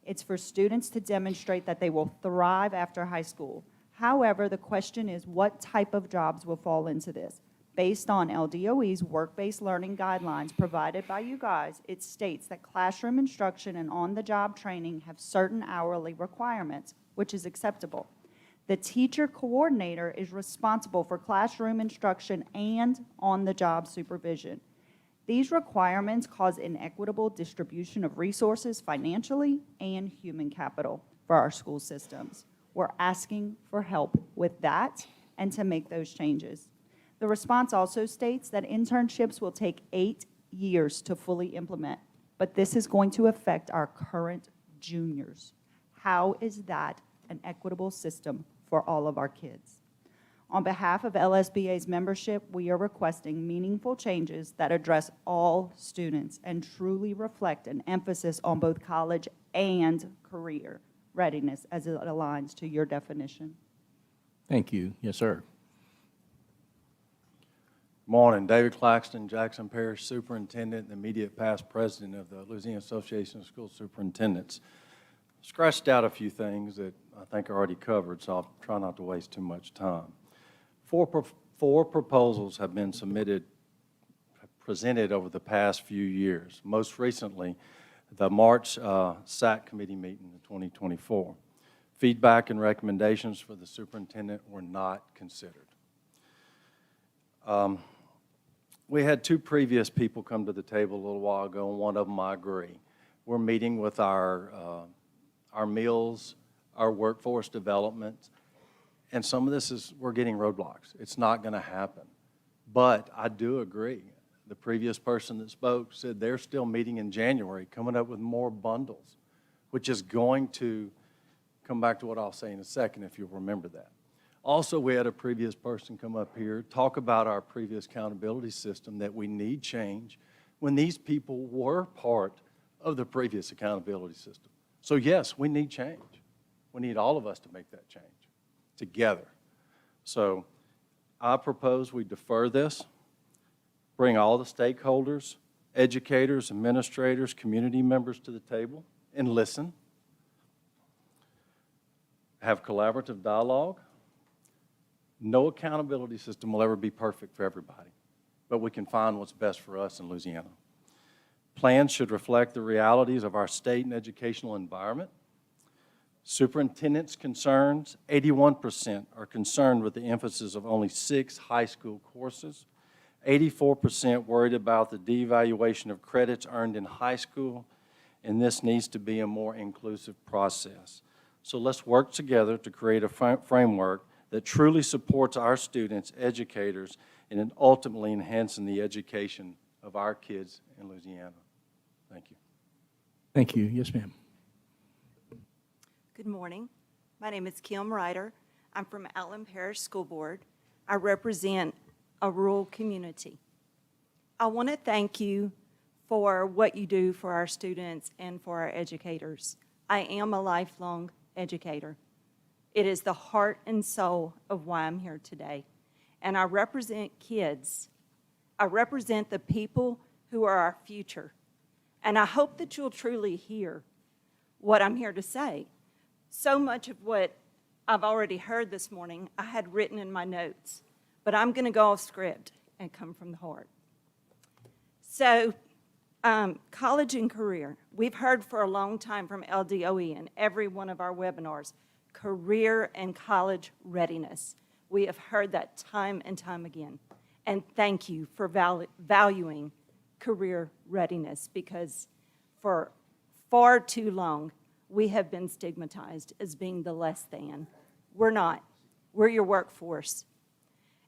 It's for students to demonstrate that they will thrive after high school. However, the question is, what type of jobs will fall into this? Based on LDOE's work-based learning guidelines provided by you guys, it states that classroom instruction and on-the-job training have certain hourly requirements, which is acceptable. The teacher coordinator is responsible for classroom instruction and on-the-job supervision. These requirements cause inequitable distribution of resources financially and human capital for our school systems. We're asking for help with that and to make those changes. The response also states that internships will take 8 years to fully implement, but this is going to affect our current juniors. How is that an equitable system for all of our kids? On behalf of LSBA's membership, we are requesting meaningful changes that address all students and truly reflect an emphasis on both college and career readiness as it aligns to your definition. Thank you. Yes, sir. Morning, David Claxton, Jackson Parish Superintendent and immediate past president of the Louisiana Association of School Superintendents. Scratched out a few things that I think are already covered, so I'll try not to waste too much time. Four proposals have been presented over the past few years. Most recently, the March SAC committee meeting in 2024. Feedback and recommendations for the superintendent were not considered. We had two previous people come to the table a little while ago, and one of them I agree. We're meeting with our meals, our workforce development, and some of this is, we're getting roadblocks. It's not going to happen. But I do agree. The previous person that spoke said they're still meeting in January, coming up with more bundles, which is going to come back to what I'll say in a second if you'll remember that. Also, we had a previous person come up here, talk about our previous accountability system, that we need change when these people were part of the previous accountability system. So yes, we need change. We need all of us to make that change together. So I propose we defer this, bring all the stakeholders, educators, administrators, community members to the table, and listen. Have collaborative dialogue. No accountability system will ever be perfect for everybody, but we can find what's best for us in Louisiana. Plans should reflect the realities of our state and educational environment. Superintendent's concerns, 81% are concerned with the emphasis of only 6 high school courses. 84% worried about the devaluation of credits earned in high school, and this needs to be a more inclusive process. So let's work together to create a framework that truly supports our students, educators, and ultimately enhancing the education of our kids in Louisiana. Thank you. Thank you. Yes, ma'am. Good morning. My name is Kim Ryder. I'm from Allen Parish School Board. I represent a rural community. I want to thank you for what you do for our students and for our educators. I am a lifelong educator. It is the heart and soul of why I'm here today. and I represent kids. I represent the people who are our future. And I hope that you'll truly hear what I'm here to say. So much of what I've already heard this morning, I had written in my notes, but I'm going to go off script and come from the heart. So, college and career. We've heard for a long time from LDOE in every one of our webinars, career and college readiness. We have heard that time and time again. And thank you for valuing career readiness, because for far too long, we have been stigmatized as being the less than. We're not. We're your workforce.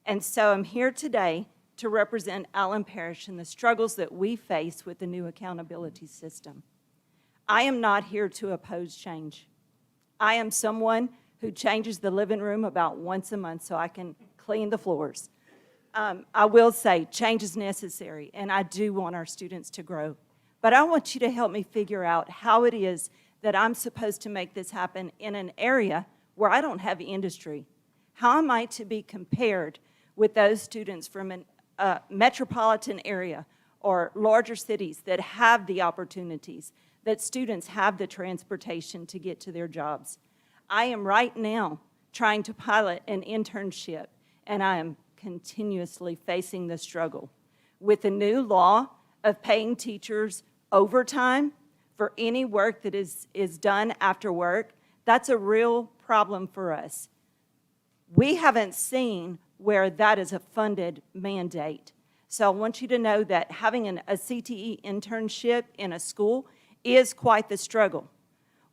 And so I'm here today to represent Allen Parish and the struggles that we face with the new accountability system. I am not here to oppose change. I am someone who changes the living room about once a month so I can clean the floors. I will say change is necessary, and I do want our students to grow. But I want you to help me figure out how it is that I'm supposed to make this happen in an area where I don't have industry. How am I to be compared with those students from a metropolitan area or larger cities that have the opportunities, that students have the transportation to get to their jobs? I am right now trying to pilot an internship, and I am continuously facing the struggle with the new law of paying teachers overtime for any work that is done after work. That's a real problem for us. We haven't seen where that is a funded mandate. So I want you to know that having a CTE internship in a school is quite the struggle.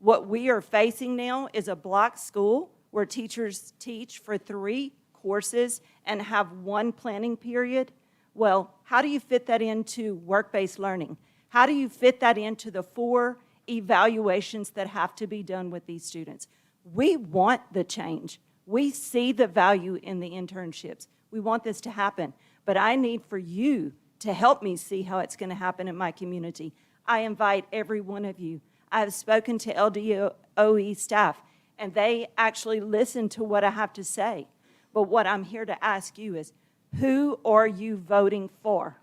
What we are facing now is a block school where teachers teach for 3 courses and have 1 planning period. Well, how do you fit that into work-based learning? How do you fit that into the 4 evaluations that have to be done with these students? We want the change. We see the value in the internships. We want this to happen, but I need for you to help me see how it's going to happen in my community. I invite every one of you. I have spoken to LDOE staff, and they actually listen to what I have to say. But what I'm here to ask you is, who are you voting for?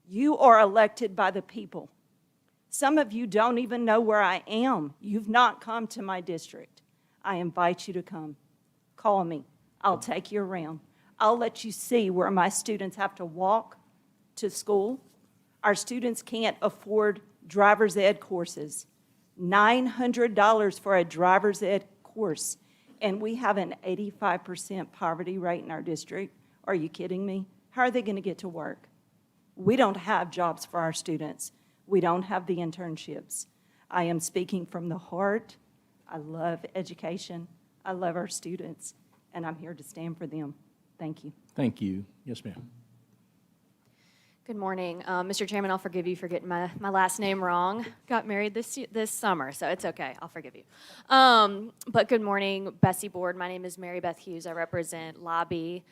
You are elected by the people. Some of you don't even know where I am. You've not come to my district. I invite you to come. Call me. I'll take you around. I'll let you see where my students have to walk to school. Our students can't afford driver's ed courses. $900 for a driver's ed course, and we have an 85% poverty rate in our district. Are you kidding me? How are they going to get to work? We don't have jobs for our students. We don't have the internships. I am speaking from the heart. I love education. I love our students, and I'm here to stand for them. Thank you. Thank you. Yes, ma'am. Good morning. Mr. Chairman, I'll forgive you for getting my last name wrong. Got married this summer, so it's okay. I'll forgive you. But good morning, Bessie Board. My name is Mary Beth Hughes. I represent Lobby.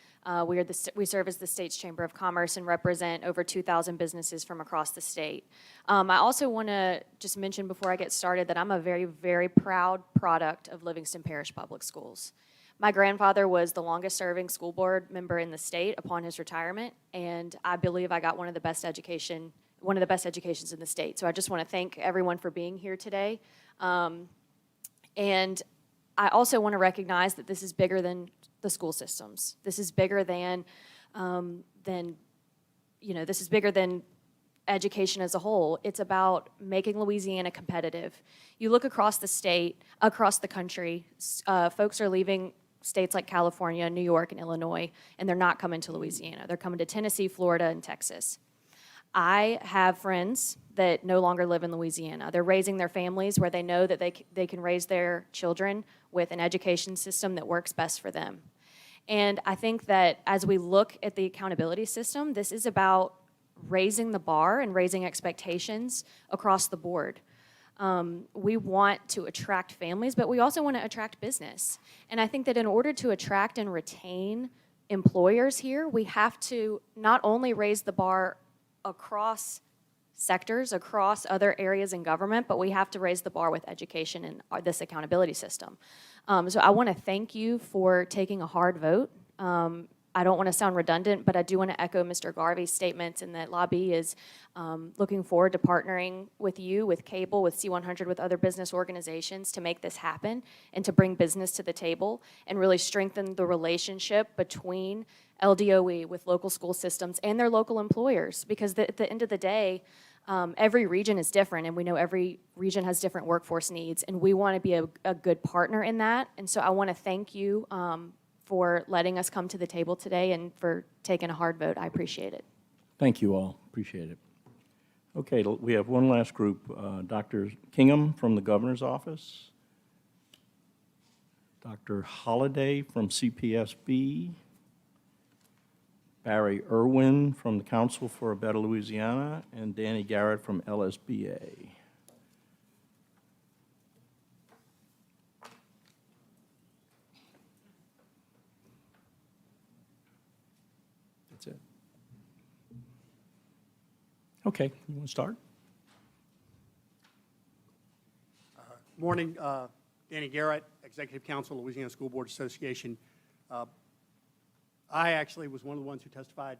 We serve as the state's Chamber of Commerce and represent over 2,000 businesses from across the state. I also want to just mention before I get started that I'm a very, very proud product of Livingston Parish Public Schools. My grandfather was the longest-serving school board member in the state upon his retirement, and I believe I got one of the best educations in the state. So I just want to thank everyone for being here today. And I also want to recognize that this is bigger than the school systems. This is bigger than education as a whole. It's about making Louisiana competitive. You look across the state, across the country, folks are leaving states like California, New York, and Illinois, and they're not coming to Louisiana. They're coming to Tennessee, Florida, and Texas. I have friends that no longer live in Louisiana. They're raising their families where they know that they can raise their children with an education system that works best for them. And I think that as we look at the accountability system, this is about raising the bar and raising expectations across the board. We want to attract families, but we also want to attract business. And I think that in order to attract and retain employers here, we have to not only raise the bar across sectors, across other areas in government, but we have to raise the bar with education and this accountability system. So I want to thank you for taking a hard vote. I don't want to sound redundant, but I do want to echo Mr. Garvey's statements in that Lobby is looking forward to partnering with you, with Cable, with C100, with other business organizations to make this happen and to bring business to the table and really strengthen the relationship between LDOE with local school systems and their local employers. Because at the end of the day, every region is different, and we know every region has different workforce needs, and we want to be a good partner in that. And so I want to thank you for letting us come to the table today and for taking a hard vote. I appreciate it. Thank you all. Appreciate it. Okay, we have one last group. Dr. Kingham from the Governor's Office. Dr. Holliday from CPSB. Barry Irwin from the Council for a Better Louisiana, and Danny Garrett from LSBA. That's it. Okay, you want to start? Morning, Danny Garrett, Executive Council, Louisiana School Board Association. I actually was one of the ones who testified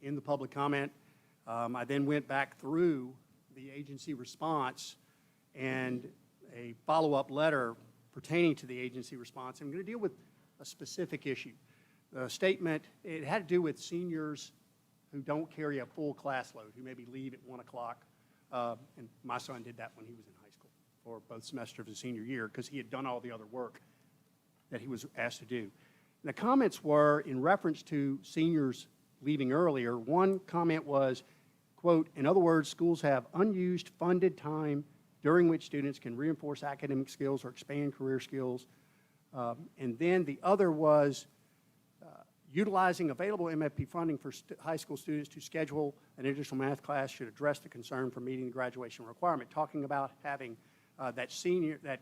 in the public comment. I then went back through the agency response and a follow-up letter pertaining to the agency response. I'm going to deal with a specific issue. The statement, it had to do with seniors who don't carry a full class load, who maybe leave at 1 o'clock. And my son did that when he was in high school for both semesters of his senior year because he had done all the other work that he was asked to do. And the comments were in reference to seniors leaving earlier. One comment was, quote, in other words, schools have unused funded time during which students can reinforce academic skills or expand career skills. And then the other was utilizing available MFP funding for high school students to schedule an additional math class should address the concern for meeting the graduation requirement, talking about having that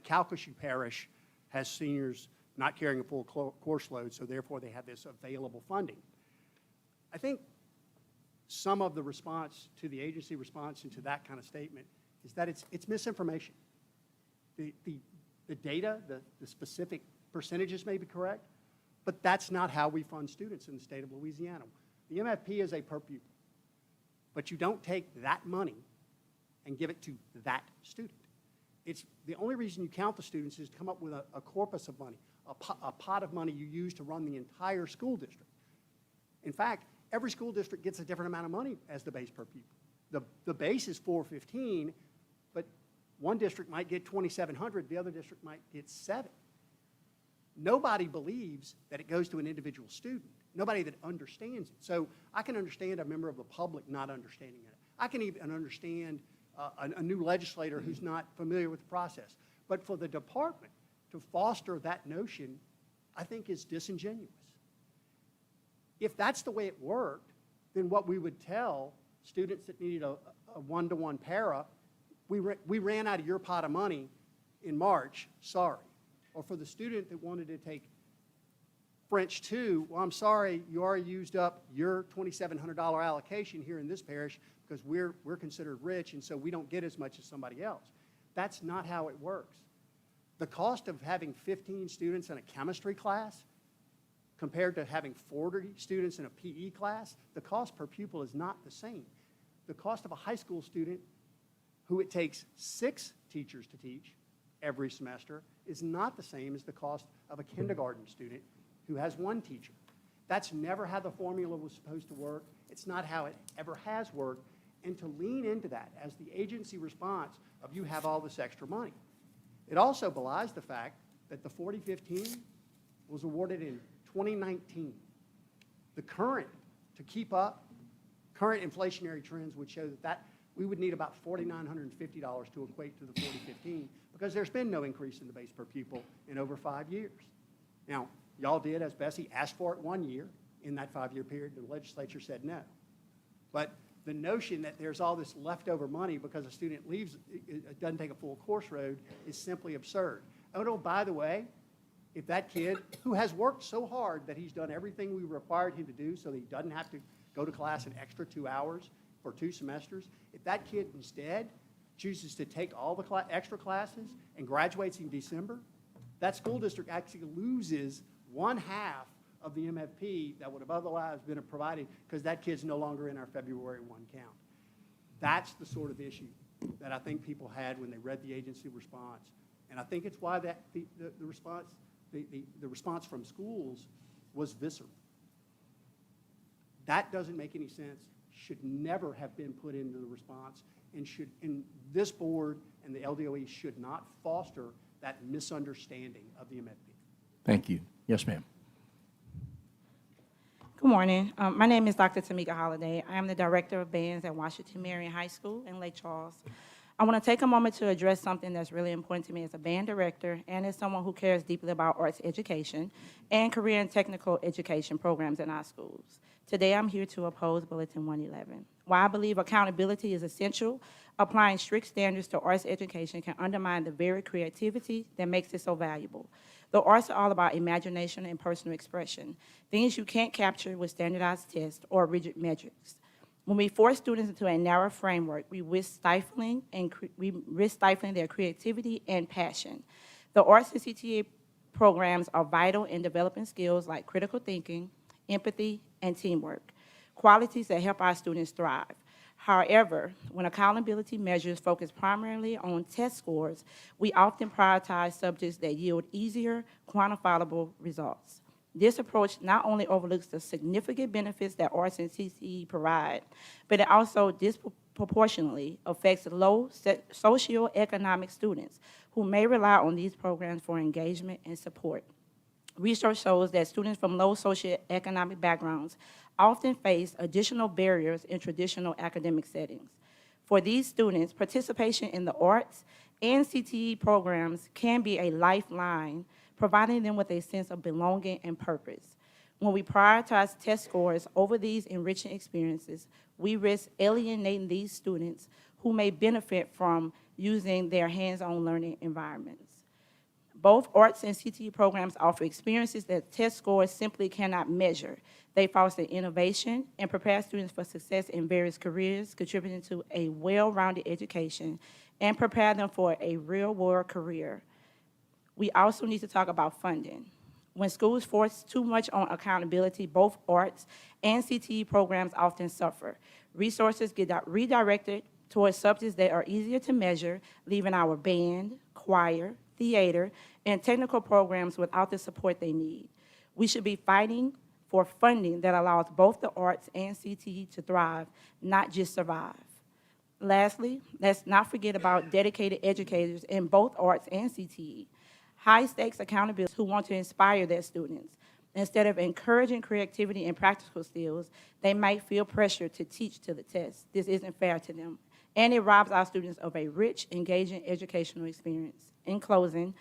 Calcasieu Parish has seniors not carrying a full course load, so therefore they have this available funding. I think some of the response to the agency response and to that kind of statement is that it's misinformation. The data, the specific percentages may be correct, but that's not how we fund students in the state of Louisiana. The MFP is a per pupil, but you don't take that money and give it to that student. It's the only reason you count the students is to come up with a corpus of money, a pot of money you use to run the entire school district. In fact, every school district gets a different amount of money as the base per pupil. The base is $415, but one district might get $2,700, the other district might get $7. Nobody believes that it goes to an individual student. Nobody that understands it. So I can understand a member of the public not understanding it. I can even understand a new legislator who's not familiar with the process. But for the department to foster that notion, I think is disingenuous. If that's the way it worked, then what we would tell students that needed a one-to-one para, we ran out of your pot of money in March, sorry. Or for the student that wanted to take French 2, well, I'm sorry, you already used up your $2,700 allocation here in this parish because we're considered rich, and so we don't get as much as somebody else. That's not how it works. The cost of having 15 students in a chemistry class compared to having 40 students in a PE class, the cost per pupil is not the same. The cost of a high school student who it takes 6 teachers to teach every semester is not the same as the cost of a kindergarten student who has 1 teacher. That's never how the formula was supposed to work. It's not how it ever has worked. And to lean into that as the agency response of you have all this extra money. It also belies the fact that the 4015 was awarded in 2019. The current, to keep up, current inflationary trends would show that we would need about $4,950 to equate to the 4015 because there's been no increase in the base per pupil in over 5 years. Now, y'all did, as Bessie asked for it 1 year in that 5-year period. The legislature said no. But the notion that there's all this leftover money because a student leaves, it doesn't take a full course load is simply absurd. Oh, no, by the way, if that kid who has worked so hard that he's done everything we required him to do so that he doesn't have to go to class an extra 2 hours for 2 semesters, if that kid instead chooses to take all the extra classes and graduates in December, that school district actually loses 1/2 of the MFP that would have otherwise been provided because that kid's no longer in our February 1 count. That's the sort of issue that I think people had when they read the agency response. And I think it's why that the response from schools was visceral. That doesn't make any sense, should never have been put into the response, and this board and the LDOE should not foster that misunderstanding of the MFP. Thank you. Yes, ma'am. Good morning. My name is Dr. Tamika Holliday. I am the Director of Bands at Washington Marion High School in Lake Charles. I want to take a moment to address something that's really important to me as a band director and as someone who cares deeply about arts education and career and technical education programs in our schools. Today, I'm here to oppose Bulletin 111. While I believe accountability is essential, applying strict standards to arts education can undermine the very creativity that makes it so valuable. The arts are all about imagination and personal expression, things you can't capture with standardized tests or rigid metrics. When we force students into a narrow framework, we risk stifling their creativity and passion. The arts and CTA programs are vital in developing skills like critical thinking, empathy, and teamwork, qualities that help our students thrive. However, when accountability measures focus primarily on test scores, we often prioritize subjects that yield easier, quantifiable results. This approach not only overlooks the significant benefits that arts and CTE provide, but it also disproportionately affects low socioeconomic students who may rely on these programs for engagement and support. Research shows that students from low socioeconomic backgrounds often face additional barriers in traditional academic settings. For these students, participation in the arts and CTE programs can be a lifeline, providing them with a sense of belonging and purpose. When we prioritize test scores over these enriching experiences, we risk alienating these students who may benefit from using their hands-on learning environments. Both arts and CTE programs offer experiences that test scores simply cannot measure. They foster innovation and prepare students for success in various careers, contributing to a well-rounded education and prepare them for a real-world career. We also need to talk about funding. When schools force too much on accountability, both arts and CTE programs often suffer. Resources get redirected towards subjects that are easier to measure, leaving our band, choir, theater, and technical programs without the support they need. We should be fighting for funding that allows both the arts and CTE to thrive, not just survive. Lastly, let's not forget about dedicated educators in both arts and CTE. High-stakes accountability who want to inspire their students. Instead of encouraging creativity and practical skills, they might feel pressure to teach to the test. This isn't fair to them, and it robs our students of a rich, engaging educational experience. In closing,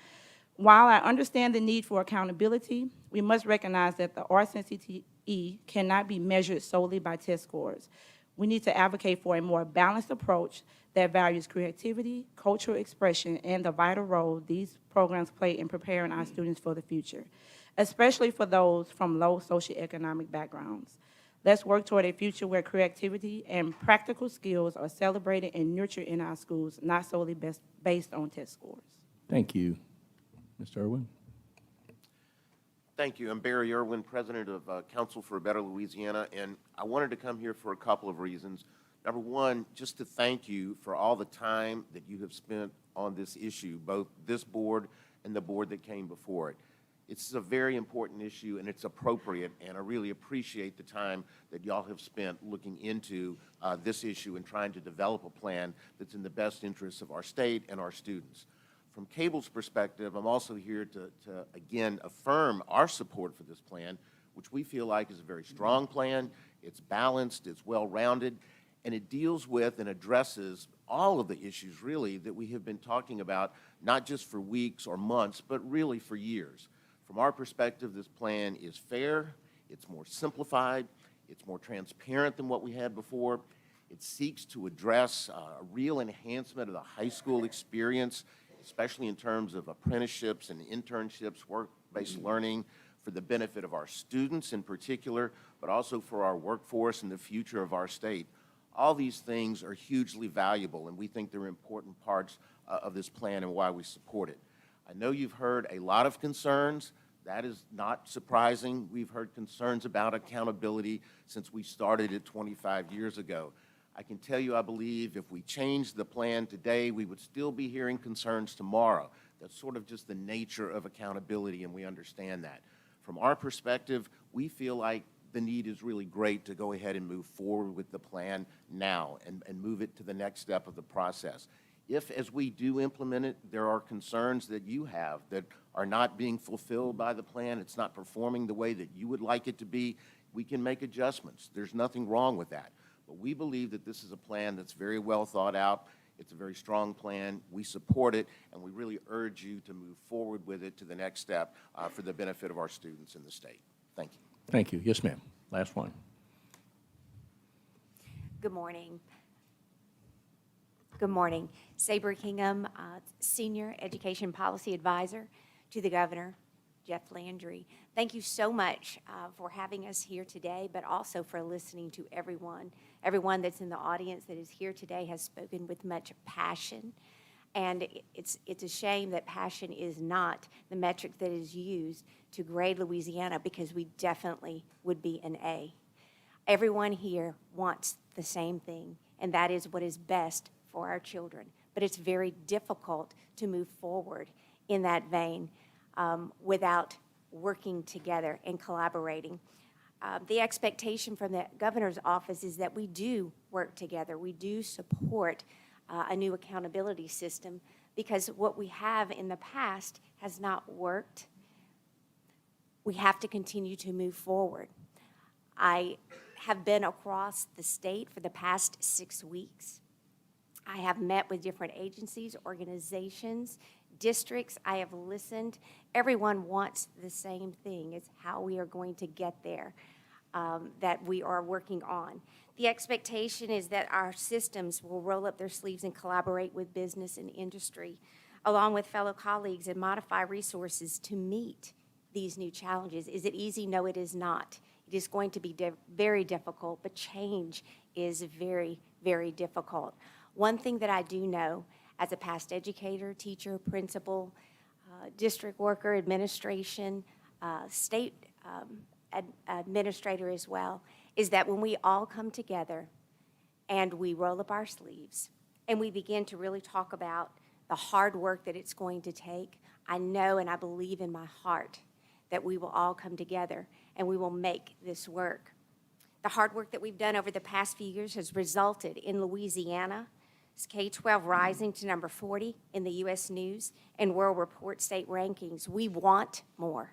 while I understand the need for accountability, we must recognize that the arts and CTE cannot be measured solely by test scores. We need to advocate for a more balanced approach that values creativity, cultural expression, and the vital role these programs play in preparing our students for the future, especially for those from low socioeconomic backgrounds. Let's work toward a future where creativity and practical skills are celebrated and nurtured in our schools, not solely based on test scores. Thank you. Mr. Irwin. Thank you. I'm Barry Irwin, president of Council for a Better Louisiana, and I wanted to come here for a couple of reasons. Number one, just to thank you for all the time that you have spent on this issue, both this board and the board that came before it. It's a very important issue, and it's appropriate, and I really appreciate the time that y'all have spent looking into this issue and trying to develop a plan that's in the best interests of our state and our students. From Cable's perspective, I'm also here to again, affirm our support for this plan, which we feel like is a very strong plan. It's balanced, it's well-rounded, and it deals with and addresses all of the issues, really, that we have been talking about, not just for weeks or months, but really for years. From our perspective, this plan is fair, it's more simplified, it's more transparent than what we had before. It seeks to address a real enhancement of the high school experience, especially in terms of apprenticeships and internships, work-based learning, for the benefit of our students in particular, but also for our workforce and the future of our state. All these things are hugely valuable, and we think they're important parts of this plan and why we support it. I know you've heard a lot of concerns. That is not surprising. We've heard concerns about accountability since we started it 25 years ago. I can tell you, I believe if we changed the plan today, we would still be hearing concerns tomorrow. That's sort of just the nature of accountability, and we understand that. From our perspective, we feel like the need is really great to go ahead and move forward with the plan now and move it to the next step of the process. If, as we do implement it, there are concerns that you have that are not being fulfilled by the plan, it's not performing the way that you would like it to be, we can make adjustments. There's nothing wrong with that. But we believe that this is a plan that's very well thought out. It's a very strong plan. We support it, and we really urge you to move forward with it to the next step for the benefit of our students in the state. Thank you. Thank you. Yes, ma'am. Last one. Good morning. Good morning. Sabre Kingham, Senior Education Policy Advisor to the Governor, Jeff Landry. Thank you so much for having us here today, but also for listening to everyone. Everyone that's in the audience that is here today has spoken with much passion. And it's a shame that passion is not the metric that is used to grade Louisiana, because we definitely would be an A. Everyone here wants the same thing, and that is what is best for our children. But it's very difficult to move forward in that vein without working together and collaborating. The expectation from the governor's office is that we do work together. We do support a new accountability system, because what we have in the past has not worked. We have to continue to move forward. I have been across the state for the past 6 weeks. I have met with different agencies, organizations, districts. I have listened. Everyone wants the same thing. It's how we are going to get there that we are working on. The expectation is that our systems will roll up their sleeves and collaborate with business and industry, along with fellow colleagues, and modify resources to meet these new challenges. Is it easy? No, it is not. It is going to be very difficult, but change is very, very difficult. One thing that I do know as a past educator, teacher, principal, district worker, administration, state administrator as well, is that when we all come together and we roll up our sleeves and we begin to really talk about the hard work that it's going to take, I know and I believe in my heart that we will all come together and we will make this work. The hard work that we've done over the past few years has resulted in Louisiana's K-12 rising to number 40 in the U.S. News and World Report state rankings. We want more.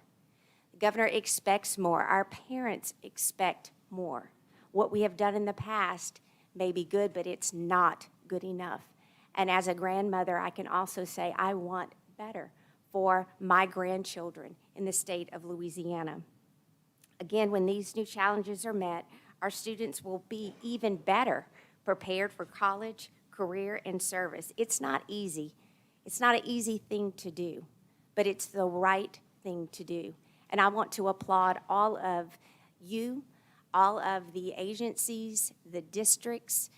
The governor expects more. Our parents expect more. What we have done in the past may be good, but it's not good enough. And as a grandmother, I can also say I want better for my grandchildren in the state of Louisiana. Again, when these new challenges are met, our students will be even better prepared for college, career, and service. It's not easy. It's not an easy thing to do, but it's the right thing to do. And I want to applaud all of you, all of the agencies, the districts,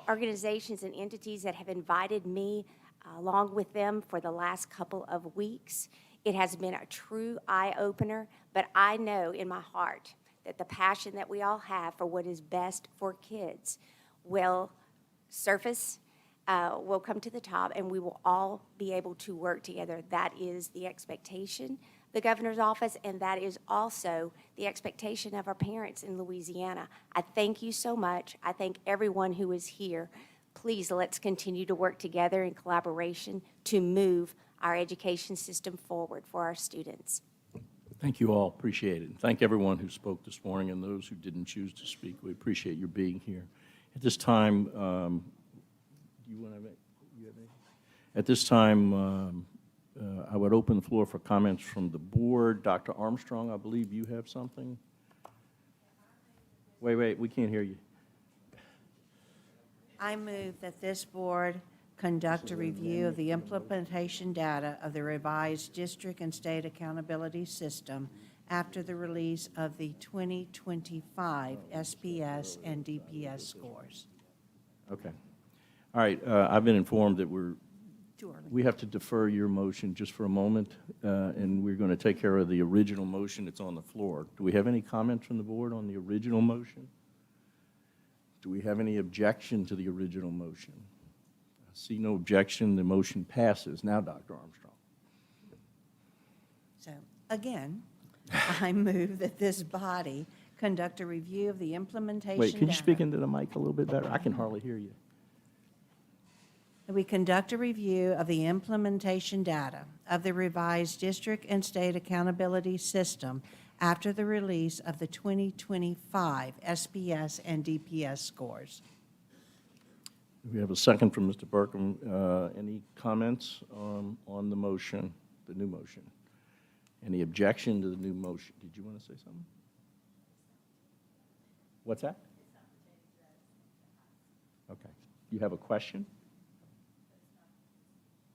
organizations and entities that have invited me along with them for the last couple of weeks. It has been a true eye-opener, but I know in my heart that the passion that we all have for what is best for kids will surface, will come to the top, and we will all be able to work together. That is the expectation, the governor's office, and that is also the expectation of our parents in Louisiana. I thank you so much. I thank everyone who is here. Please, let's continue to work together in collaboration to move our education system forward for our students. Thank you all. Appreciate it. Thank everyone who spoke this morning and those who didn't choose to speak. We appreciate your being here. At this time, do you want to make, you have anything? At this time, I would open the floor for comments from the board. Dr. Armstrong, I believe you have something. Wait, we can't hear you. I move that this board conduct a review of the implementation data of the revised district and state accountability system after the release of the 2025 SPS and DPS scores. Okay. All right. I've been informed that Too early. We have to defer your motion just for a moment, and we're going to take care of the original motion that's on the floor. Do we have any comments from the board on the original motion? Do we have any objection to the original motion? I see no objection. The motion passes. Now, Dr. Armstrong. So, again, I move that this body conduct a review of the implementation Wait, can you data. speak into the mic a little bit better? I can hardly hear you. That we conduct a review of the implementation data of the revised district and state accountability system after the release of the 2025 SPS and DPS scores. We have a second from Mr. Burkham. Any comments on the motion, the new motion? Any objection to the new motion? Did you want to say something? What's that? Okay. You have a question?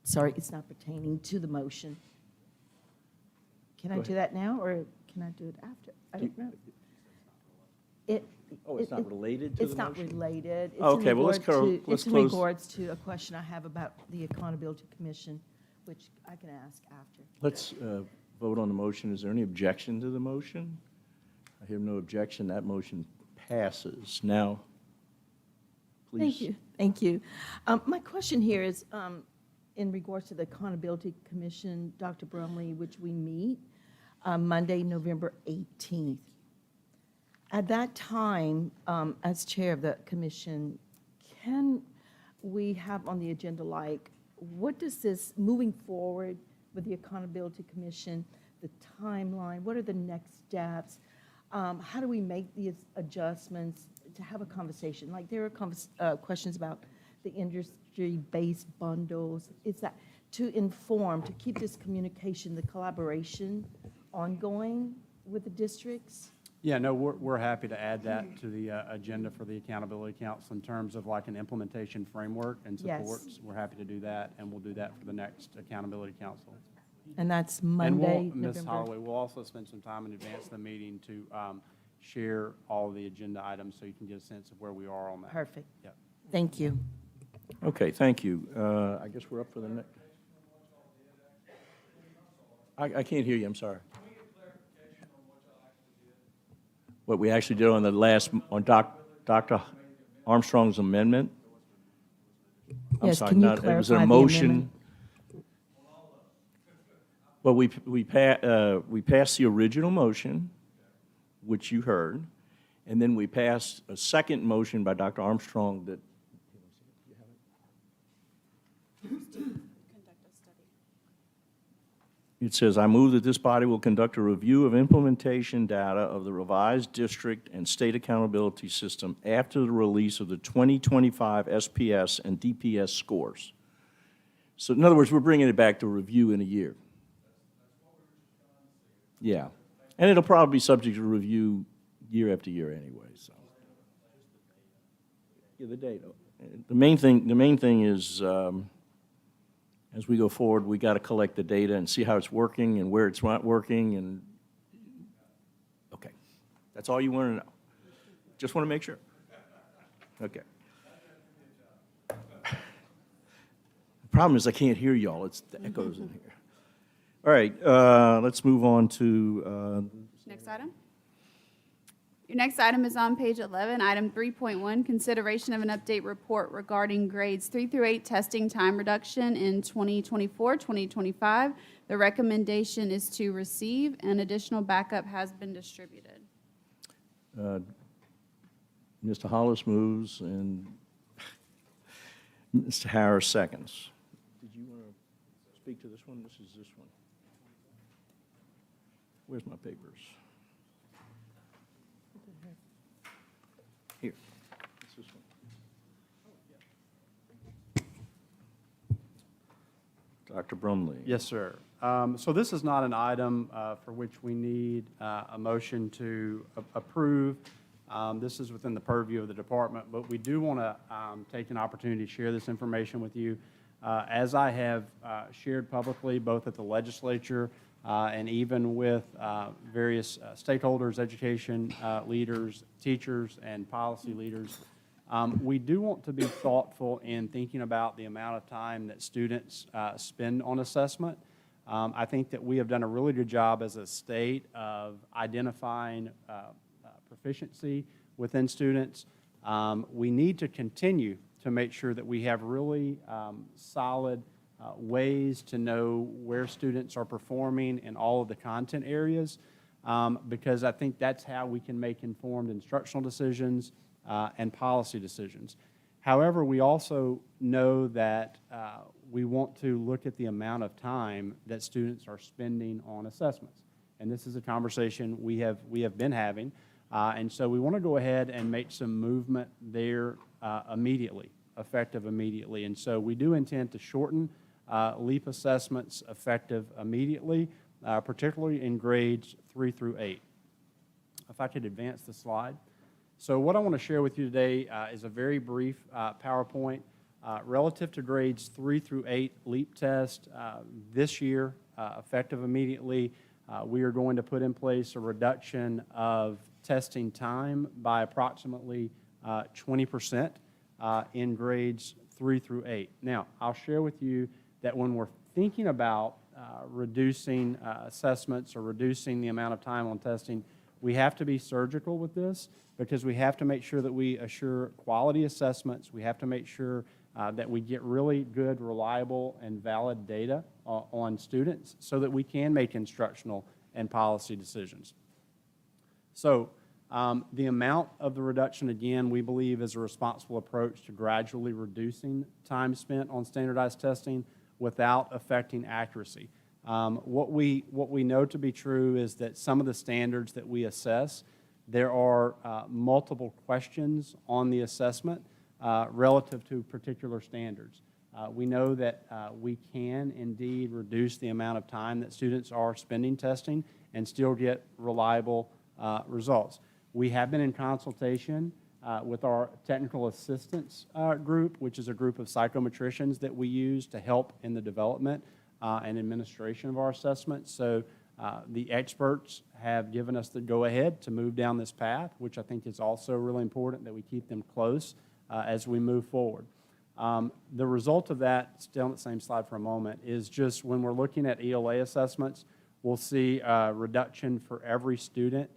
Sorry, it's not pertaining to the motion. Can I Go do ahead. that now, or can I do it after? I don't know. Oh, it's not related to the It's not motion? related. It's in Okay, well, let's It's in close. regards to a question I have about the Accountability Commission, which I can ask after. Let's vote on the motion. Is there any objection to the motion? I hear no objection. That motion passes. Now, please. Thank you, thank you. My question here is in regards to the Accountability Commission, Dr. Brumley, which we meet Monday, November 18th. At that time, as chair of the commission, can we have on the agenda, like, what does this, moving forward with the Accountability Commission, the timeline, what are the next steps? How do we make these adjustments to have a conversation? Like, there are questions about the industry-based bundles. Is that to inform, to keep this communication, the collaboration ongoing with the districts? Yeah, no, we're happy to add that to the agenda for the Accountability Council in terms of like an implementation framework and Yes. supports. We're happy to do that, and we'll do that for the next Accountability Council. And that's And Monday, we'll, Ms. November? Holloway, we'll also spend some time in advance of the meeting to share all of the agenda items so you can get a sense of where we are on that. Perfect. Yep. Thank you. Okay, thank you. I guess we're up for the next. I can't hear you, I'm sorry. What we actually did on the last, on Dr. Armstrong's amendment? I'm Yes, sorry, can you not- It was clarify a the motion. amendment? Well, we passed the original motion, which you heard, and then we passed a second motion by Dr. Armstrong that it says, "I move that this body will conduct a review of implementation data of the revised district and state accountability system after the release of the 2025 SPS and DPS scores." So in other words, we're bringing it back to review in a year. Yeah. And it'll probably be subject to review year after year anyway, so. Yeah, the data. The main thing is, as we go forward, we got to collect the data and see how it's working and where it's not working, and, okay. That's all you want to know. Just want to make sure. Okay. The problem is I can't hear y'all. It's the echoes in here. All right, let's move on to, Next item. Your next item is on page 11, item 3.1, consideration of an update report regarding grades 3 through 8 testing time reduction in 2024, 2025. The recommendation is to receive, and additional backup has been distributed. Mr. Hollis moves and Mr. Harris seconds. Did you want to speak to this one? This is this one. Where's my papers? Here. It's this one. Dr. Brumley. Yes, sir. So this is not an item for which we need a motion to approve. This is within the purview of the department, but we do want to take an opportunity to share this information with you. As I have shared publicly, both at the legislature and even with various stakeholders, education leaders, teachers, and policy leaders, We do want to be thoughtful in thinking about the amount of time that students spend on assessment. I think that we have done a really good job as a state of identifying proficiency within students. We need to continue to make sure that we have really solid ways to know where students are performing in all of the content areas, because I think that's how we can make informed instructional decisions and policy decisions. However, we also know that we want to look at the amount of time that students are spending on assessments. And this is a conversation we have been having. And so we want to go ahead and make some movement there immediately, effective immediately. And so we do intend to shorten LEAP assessments effective immediately, particularly in grades 3 through 8. If I could advance the slide. So what I want to share with you today is a very brief PowerPoint relative to grades 3 through 8 LEAP test this year, effective immediately. We are going to put in place a reduction of testing time by approximately 20% in grades 3 through 8. Now, I'll share with you that when we're thinking about reducing assessments or reducing the amount of time on testing, we have to be surgical with this because we have to make sure that we assure quality assessments. We have to make sure that we get really good, reliable, and valid data on students so that we can make instructional and policy decisions. So the amount of the reduction, again, we believe is a responsible approach to gradually reducing time spent on standardized testing without affecting accuracy. What we know to be true is that some of the standards that we assess, there are multiple questions on the assessment relative to particular standards. We know that we can indeed reduce the amount of time that students are spending testing and still get reliable results. We have been in consultation with our technical assistance group, which is a group of psychometricians that we use to help in the development and administration of our assessments. So the experts have given us the go-ahead to move down this path, which I think is also really important that we keep them close as we move forward. The result of that, stay on the same slide for a moment, is just when we're looking at ELA assessments, we'll see a reduction for every student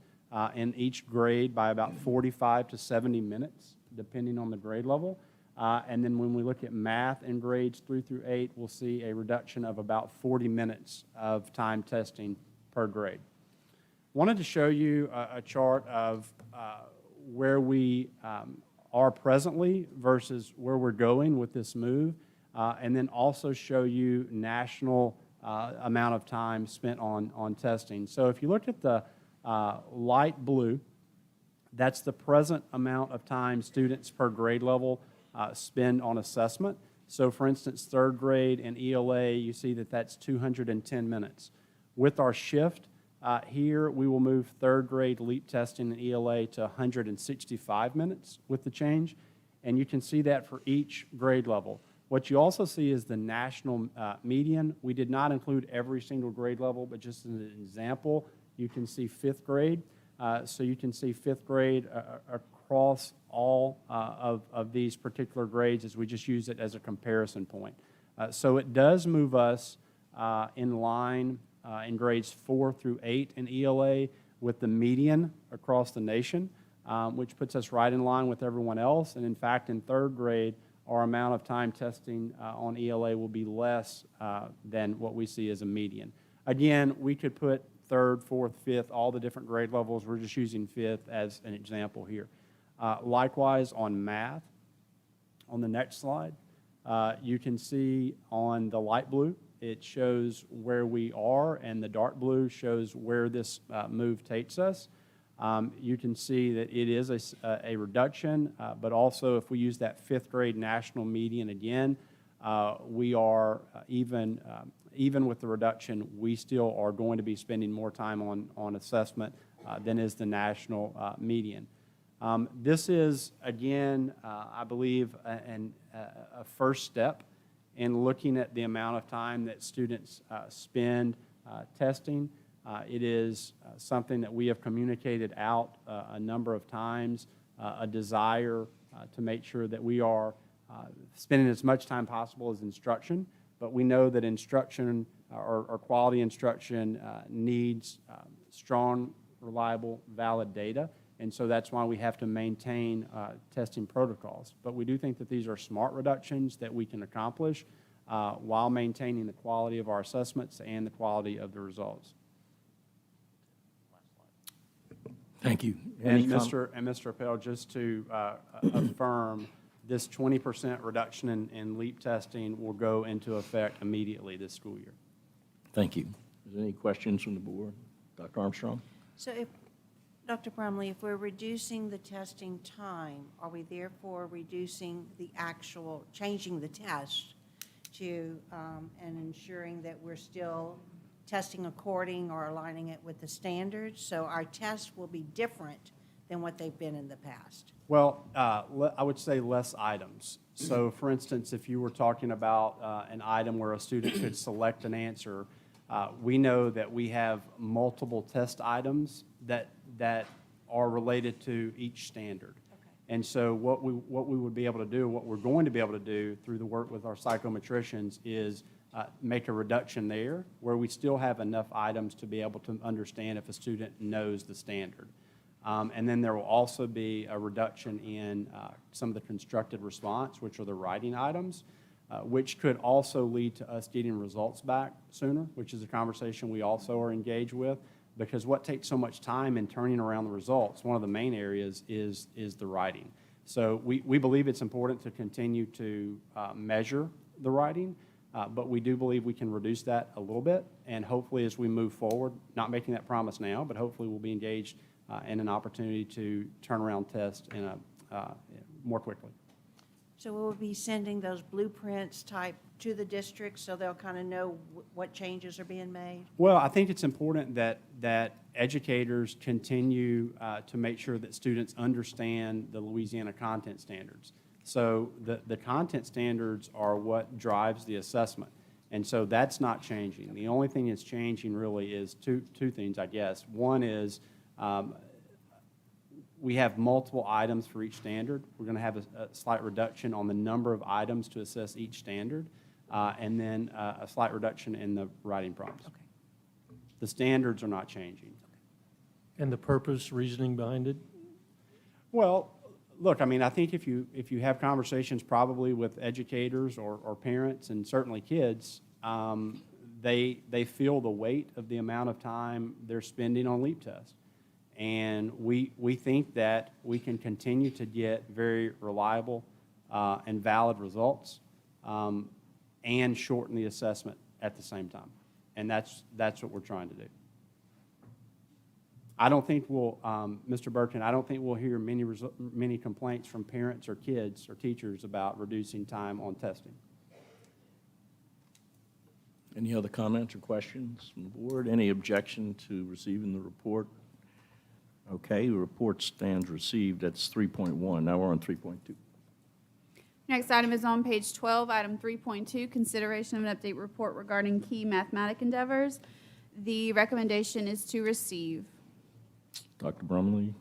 in each grade by about 45 to 70 minutes, depending on the grade level. And then when we look at math in grades 3 through 8, we'll see a reduction of about 40 minutes of time testing per grade. Wanted to show you a chart of where we are presently versus where we're going with this move, and then also show you national amount of time spent on testing. So if you look at the light blue, that's the present amount of time students per grade level spend on assessment. So for instance, third grade and ELA, you see that that's 210 minutes. With our shift here, we will move third grade LEAP testing and ELA to 165 minutes with the change. And you can see that for each grade level. What you also see is the national median. We did not include every single grade level, but just as an example, you can see fifth grade. So you can see fifth grade across all of these particular grades as we just use it as a comparison point. So it does move us in line in grades 4 through 8 in ELA with the median across the nation, which puts us right in line with everyone else. And in fact, in third grade, our amount of time testing on ELA will be less than what we see as a median. Again, we could put third, fourth, fifth, all the different grade levels. We're just using fifth as an example here. Likewise, on math, on the next slide, you can see on the light blue, it shows where we are, and the dark blue shows where this move takes us. You can see that it is a reduction, but also if we use that fifth grade national median again, we are even with the reduction, we still are going to be spending more time on assessment than is the national median. This is, again, I believe, a first step in looking at the amount of time that students spend testing. It is something that we have communicated out a number of times, a desire to make sure that we are spending as much time possible as instruction, but we know that instruction or quality instruction needs strong, reliable, valid data, and so that's why we have to maintain testing protocols. But we do think that these are smart reductions that we can accomplish while maintaining the quality of our assessments and the quality of the results. Thank you. And Mr. Appel, just to affirm, this 20% reduction in LEAP testing will go into effect immediately this school year. Thank you. Is there any questions from the board? Dr. Armstrong? So if, Dr. Brumley, if we're reducing the testing time, are we therefore reducing the actual, changing the test to, and ensuring that we're still testing according or aligning it with the standards? So our tests will be different than what they've been in the past. Well, I would say less items. So for instance, if you were talking about an item where a student could select an answer, we know that we have multiple test items that are related to each standard. And so what we would be able to do, what we're going to be able to do through the work with our psychometricians is make a reduction there where we still have enough items to be able to understand if a student knows the standard. And then there will also be a reduction in some of the constructed response, which are the writing items, which could also lead to us getting results back sooner, which is a conversation we also are engaged with, because what takes so much time in turning around the results, one of the main areas is the writing. So we believe it's important to continue to measure the writing, but we do believe we can reduce that a little bit, and hopefully as we move forward, not making that promise now, but hopefully we'll be engaged in an opportunity to turn around tests in more quickly. So we'll be sending those blueprints type to the district so they'll kind of know what changes are being made? Well, I think it's important that educators continue to make sure that students understand the Louisiana content standards. So the content standards are what drives the assessment. And so that's not changing. The only thing that's changing really is two things, I guess. One is we have multiple items for each standard. We're going to have a slight reduction on the number of items to assess each standard, and then a slight reduction in the writing prompts. Okay. The standards are not changing. And the purpose, reasoning behind it? Well, look, I mean, I think if you have conversations probably with educators or parents and certainly kids, they feel the weight of the amount of time they're spending on LEAP tests. And we think that we can continue to get very reliable and valid results and shorten the assessment at the same time. And that's what we're trying to do. I don't think we'll, Mr. Burton, I don't think we'll hear many complaints from parents or kids or teachers about reducing time on testing. Any other comments or questions from the board? Any objection to receiving the report? Okay, the report stands received. That's 3.1. Now we're on 3.2. Next item is on page 12, item 3.2, consideration of an update report regarding key mathematic endeavors. The recommendation is to receive. Dr. Brumley?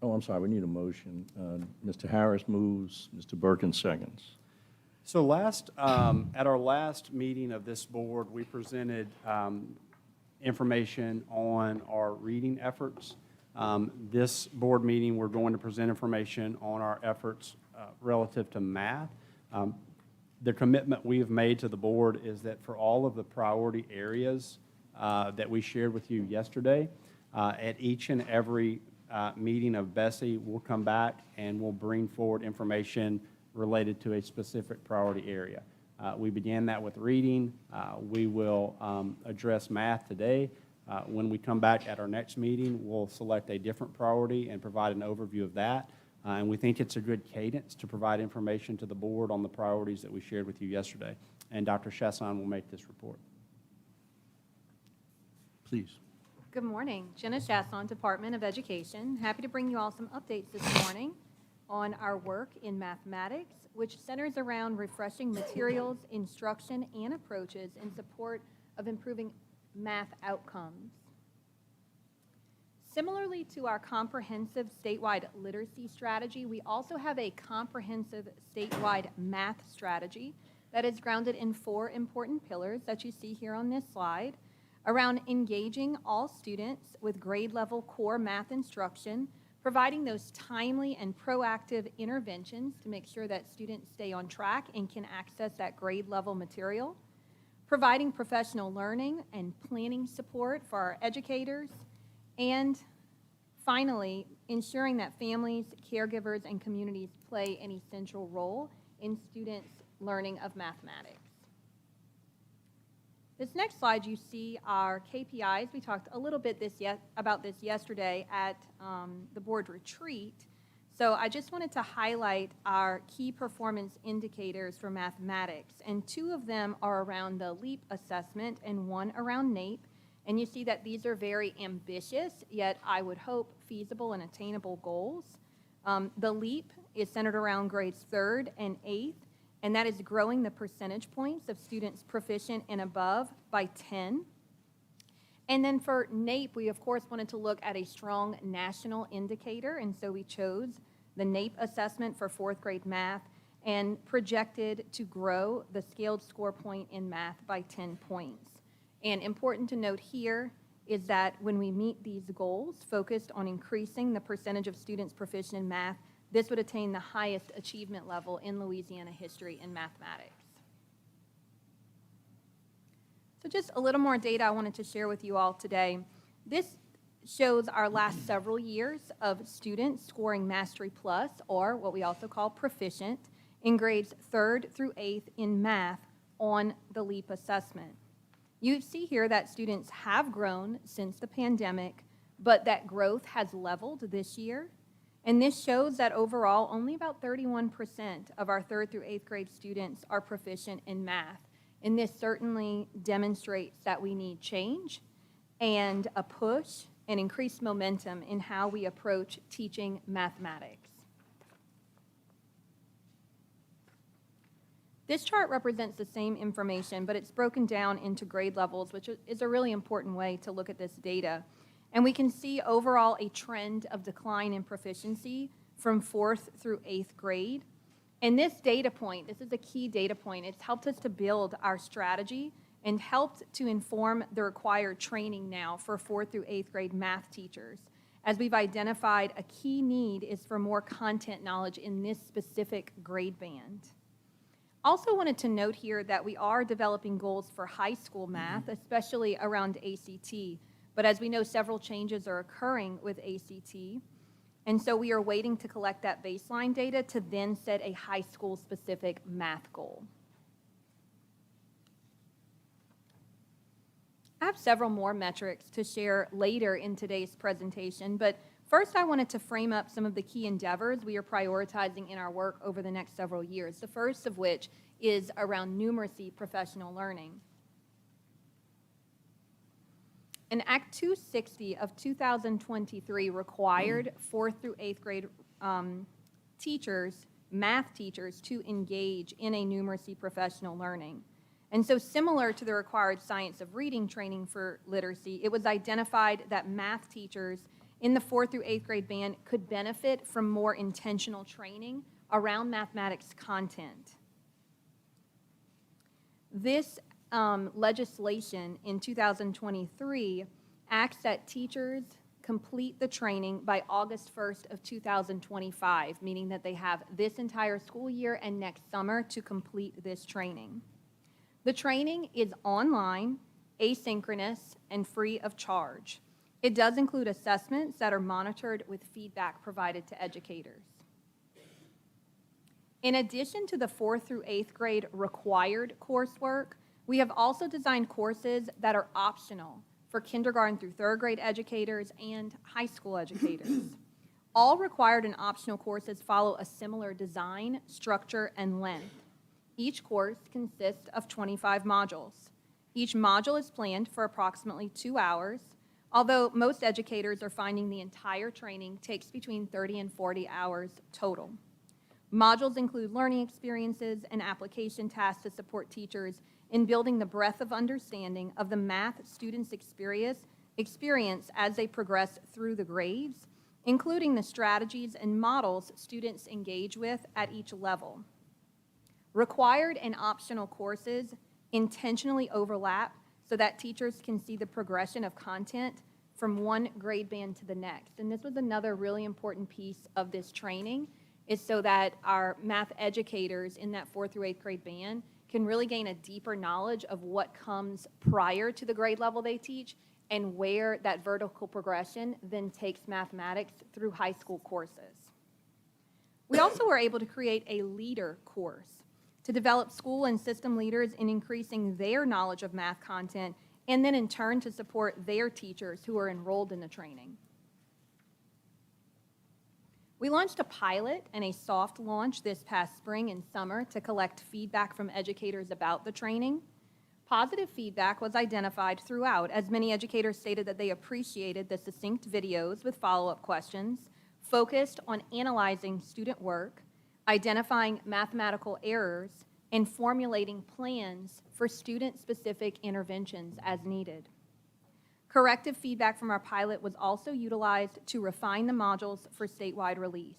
Oh, I'm sorry, we need a motion. Mr. Harris moves, Mr. Birkin seconds. So at our last meeting of this board, we presented information on our reading efforts. This board meeting, we're going to present information on our efforts relative to math. The commitment we have made to the board is that for all of the priority areas that we shared with you yesterday, at each and every meeting of Bessie, we'll come back and we'll bring forward information related to a specific priority area. We began that with reading. We will address math today. When we come back at our next meeting, we'll select a different priority and provide an overview of that. And we think it's a good cadence to provide information to the board on the priorities that we shared with you yesterday. And Dr. Chasson will make this report. Please. Good morning. Jenna Chasson, Department of Education. Happy to bring you all some updates this morning on our work in mathematics, which centers around refreshing materials, instruction, and approaches in support of improving math outcomes. Similarly to our comprehensive statewide literacy strategy, we also have a comprehensive statewide math strategy that is grounded in 4 important pillars that you see here on this slide around engaging all students with grade level core math instruction, providing those timely and proactive interventions to make sure that students stay on track and can access that grade level material, providing professional learning and planning support for our educators, and finally, ensuring that families, caregivers, and communities play an essential role in students' learning of mathematics. This next slide, you see our KPIs. We talked a little bit about this yesterday at the board retreat. So I just wanted to highlight our key performance indicators for mathematics, and 2 of them are around the LEAP assessment and 1 around NAEP. And you see that these are very ambitious, yet I would hope feasible and attainable goals. The LEAP is centered around grades 3rd and 8th, and that is growing the percentage points of students proficient and above by 10. And then for NAEP, we of course wanted to look at a strong national indicator, and so we chose the NAEP assessment for 4th grade math and projected to grow the scaled score point in math by 10 points. And important to note here is that when we meet these goals focused on increasing the percentage of students proficient in math, this would attain the highest achievement level in Louisiana history in mathematics. So just a little more data I wanted to share with you all today. This shows our last several years of students scoring Mastery Plus, or what we also call proficient, in grades 3rd through 8th in math on the LEAP assessment. You see here that students have grown since the pandemic, but that growth has leveled this year. And this shows that overall, only about 31% of our 3rd through 8th grade students are proficient in math. And this certainly demonstrates that we need change and a push and increased momentum in how we approach teaching mathematics. This chart represents the same information, but it's broken down into grade levels, which is a really important way to look at this data. And we can see overall a trend of decline in proficiency from 4th through 8th grade. And this data point, this is a key data point, it's helped us to build our strategy and helped to inform the required training now for 4th through 8th grade math teachers. As we've identified, a key need is for more content knowledge in this specific grade band. Also wanted to note here that we are developing goals for high school math, especially around ACT. But as we know, several changes are occurring with ACT. And so we are waiting to collect that baseline data to then set a high school specific math goal. I have several more metrics to share later in today's presentation, but first I wanted to frame up some of the key endeavors we are prioritizing in our work over the next several years, the first of which is around numeracy professional learning. And Act 260 of 2023 required 4th through 8th grade teachers, math teachers, to engage in a numeracy professional learning. And so similar to the required science of reading training for literacy, it was identified that math teachers in the 4th through 8th grade band could benefit from more intentional training around mathematics content. This legislation in 2023 acts that teachers complete the training by August 1st of 2025, meaning that they have this entire school year and next summer to complete this training. The training is online, asynchronous, and free of charge. It does include assessments that are monitored with feedback provided to educators. In addition to the 4th through 8th grade required coursework, we have also designed courses that are optional for kindergarten through 3rd grade educators and high school educators. All required and optional courses follow a similar design, structure, and length. Each course consists of 25 modules. Each module is planned for approximately 2 hours, although most educators are finding the entire training takes between 30 and 40 hours total. Modules include learning experiences and application tasks to support teachers in building the breadth of understanding of the math students experience experience as they progress through the grades, including the strategies and models students engage with at each level. Required and optional courses intentionally overlap so that teachers can see the progression of content from one grade band to the next. And this was another really important piece of this training, is so that our math educators in that 4th through 8th grade band can really gain a deeper knowledge of what comes prior to the grade level they teach and where that vertical progression then takes mathematics through high school courses. We also were able to create a leader course to develop school and system leaders in increasing their knowledge of math content, and then in turn to support their teachers who are enrolled in the training. We launched a pilot and a soft launch this past spring and summer to collect feedback from educators about the training. Positive feedback was identified throughout, as many educators stated that they appreciated the succinct videos with follow-up questions, focused on analyzing student work, identifying mathematical errors, and formulating plans for student-specific interventions as needed. Corrective feedback from our pilot was also utilized to refine the modules for statewide release.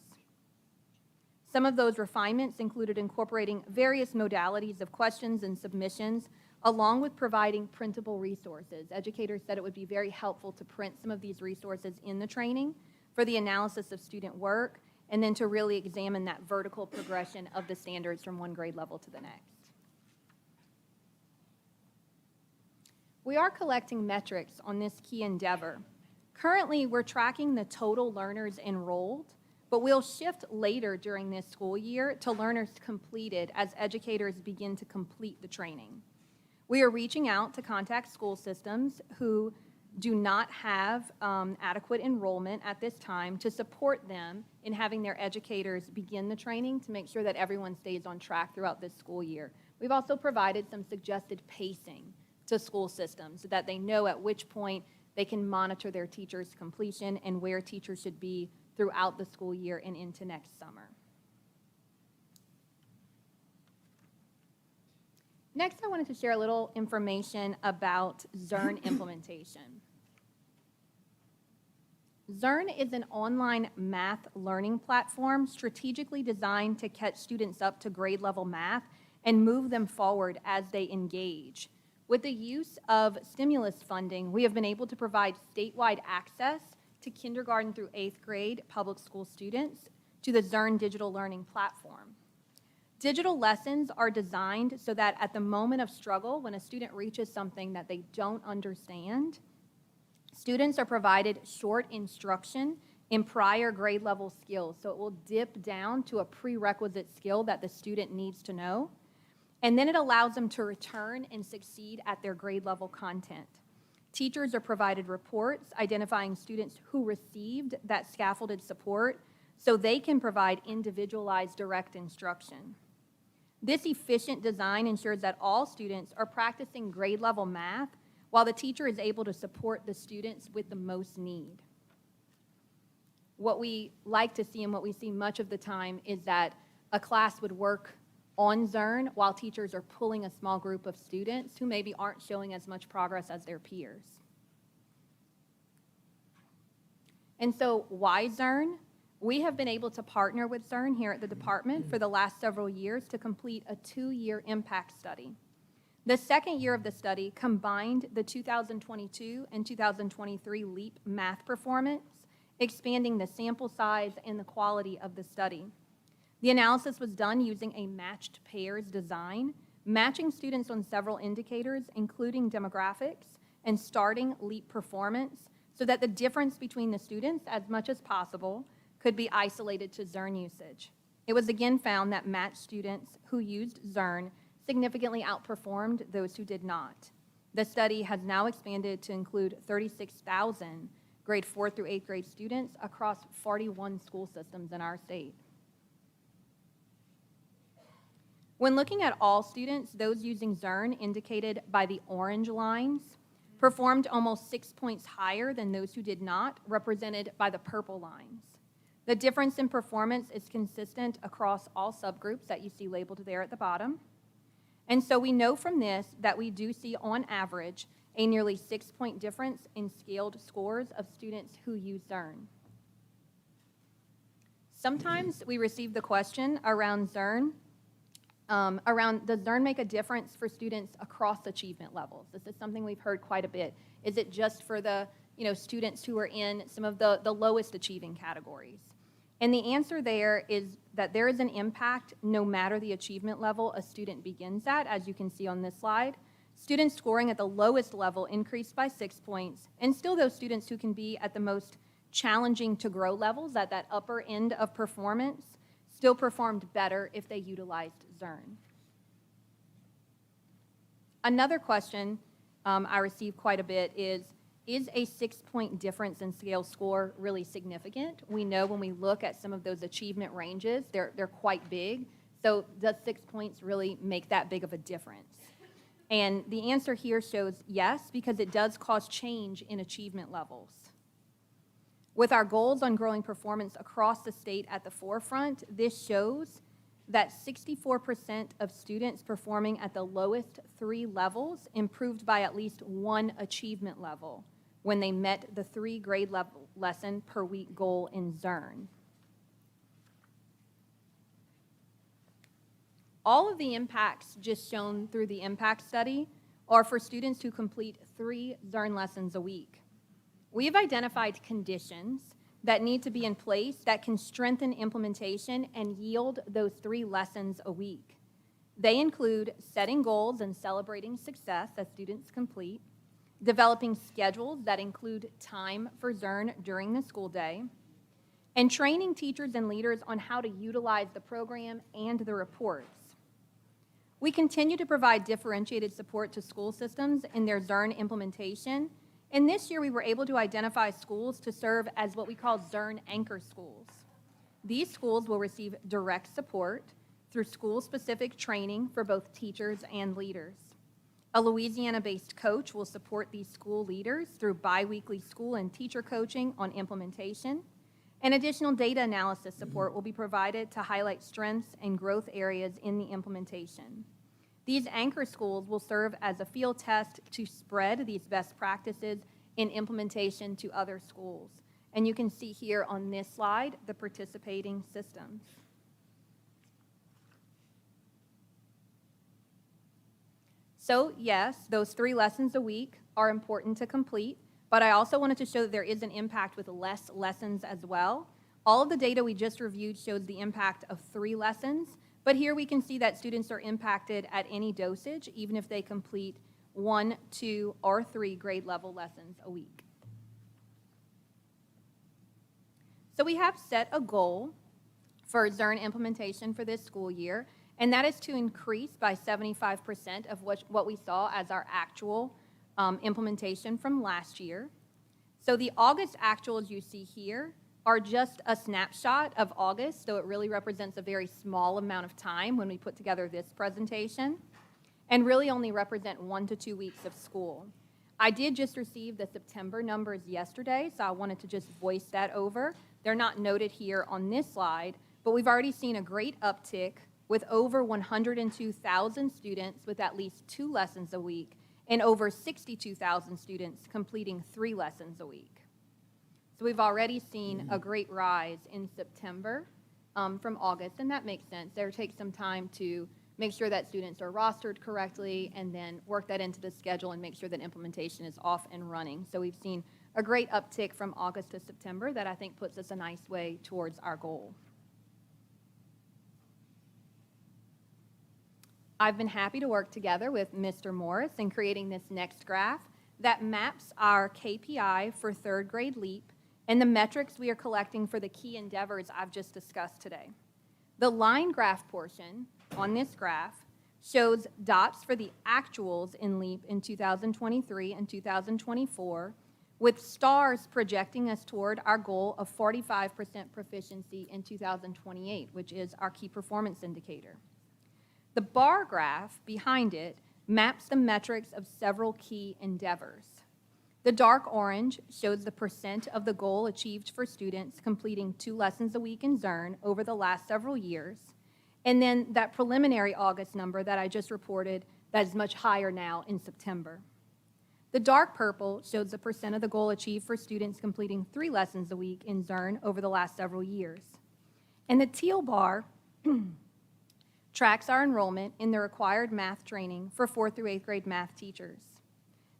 Some of those refinements included incorporating various modalities of questions and submissions, along with providing printable resources. Educators said it would be very helpful to print some of these resources in the training for the analysis of student work, and then to really examine that vertical progression of the standards from one grade level to the next. We are collecting metrics on this key endeavor. Currently, we're tracking the total learners enrolled, but we'll shift later during this school year to learners completed as educators begin to complete the training. We are reaching out to contact school systems who do not have adequate enrollment at this time to support them in having their educators begin the training to make sure that everyone stays on track throughout this school year. We've also provided some suggested pacing to school systems so that they know at which point they can monitor their teachers' completion and where teachers should be throughout the school year and into next summer. Next, I wanted to share a little information about Zern implementation. Zern is an online math learning platform strategically designed to catch students up to grade level math and move them forward as they engage. With the use of stimulus funding, we have been able to provide statewide access to kindergarten through 8th grade public school students to the Zern digital learning platform. Digital lessons are designed so that at the moment of struggle, when a student reaches something that they don't understand, students are provided short instruction in prior grade level skills. So it will dip down to a prerequisite skill that the student needs to know. And then it allows them to return and succeed at their grade level content. Teachers are provided reports identifying students who received that scaffolded support so they can provide individualized direct instruction. This efficient design ensures that all students are practicing grade level math while the teacher is able to support the students with the most need. What we like to see and what we see much of the time is that a class would work on Zern while teachers are pulling a small group of students who maybe aren't showing as much progress as their peers. And so why Zern? We have been able to partner with Zern here at the department for the last several years to complete a 2-year impact study. The second year of the study combined the 2022 and 2023 LEAP math performance, expanding the sample size and the quality of the study. The analysis was done using a matched pairs design, matching students on several indicators, including demographics, and starting LEAP performance, so that the difference between the students, as much as possible, could be isolated to Zern usage. It was again found that matched students who used Zern significantly outperformed those who did not. The study has now expanded to include 36,000 grade 4 through 8th grade students across 41 school systems in our state. When looking at all students, those using Zern, indicated by the orange lines, performed almost 6 points higher than those who did not, represented by the purple lines. The difference in performance is consistent across all subgroups that you see labeled there at the bottom. And so we know from this that we do see, on average, a nearly 6-point difference in scaled scores of students who use Zern. Sometimes we receive the question around Zern, does Zern make a difference for students across achievement levels? This is something we've heard quite a bit. Is it just for the students who are in some of the lowest achieving categories? And the answer there is that there is an impact no matter the achievement level a student begins at, as you can see on this slide. Students scoring at the lowest level increased by 6 points, and still those students who can be at the most challenging to grow levels, at that upper end of performance, still performed better if they utilized Zern. Another question I receive quite a bit is a 6-point difference in scale score really significant? We know when we look at some of those achievement ranges, they're quite big. So does 6 points really make that big of a difference? And the answer here shows yes, because it does cause change in achievement levels. With our goals on growing performance across the state at the forefront, this shows that 64% of students performing at the lowest 3 levels improved by at least 1 achievement level when they met the 3 grade level lesson per week goal in Zern. All of the impacts just shown through the impact study are for students who complete 3 Zern lessons a week. We have identified conditions that need to be in place that can strengthen implementation and yield those 3 lessons a week. They include setting goals and celebrating success as students complete, developing schedules that include time for Zern during the school day, and training teachers and leaders on how to utilize the program and the reports. We continue to provide differentiated support to school systems in their Zern implementation, and this year we were able to identify schools to serve as what we call Zern anchor schools. These schools will receive direct support through school-specific training for both teachers and leaders. A Louisiana-based coach will support these school leaders through biweekly school and teacher coaching on implementation, and additional data analysis support will be provided to highlight strengths and growth areas in the implementation. These anchor schools will serve as a field test to spread these best practices in implementation to other schools. And you can see here on this slide the participating systems. So yes, those 3 lessons a week are important to complete, but I also wanted to show that there is an impact with less lessons as well. All of the data we just reviewed shows the impact of 3 lessons, but here we can see that students are impacted at any dosage, even if they complete 1, 2, or 3 grade level lessons a week. So we have set a goal for Zern implementation for this school year, and that is to increase by 75% of what we saw as our actual implementation from last year. So the August actuals you see here are just a snapshot of August, so it really represents a very small amount of time when we put together this presentation, and really only represent 1 to 2 weeks of school. I did just receive the September numbers yesterday, so I wanted to just voice that over. They're not noted here on this slide, but we've already seen a great uptick with over 102,000 students with at least 2 lessons a week, and over 62,000 students completing 3 lessons a week. So we've already seen a great rise in September from August, and that makes sense. There takes some time to make sure that students are rostered correctly and then work that into the schedule and make sure that implementation is off and running. So we've seen a great uptick from August to September that I think puts us a nice way towards our goal. I've been happy to work together with Mr. Morris in creating this next graph that maps our KPI for 3rd grade LEAP and the metrics we are collecting for the key endeavors I've just discussed today. The line graph portion on this graph shows dots for the actuals in LEAP in 2023 and 2024, with stars projecting us toward our goal of 45% proficiency in 2028, which is our key performance indicator. The bar graph behind it maps the metrics of several key endeavors. The dark orange shows the percent of the goal achieved for students completing 2 lessons a week in Zern over the last several years. And then that preliminary August number that I just reported that is much higher now in September. The dark purple shows the percent of the goal achieved for students completing 3 lessons a week in Zern over the last several years. And the teal bar tracks our enrollment in the required math training for 4th through 8th grade math teachers.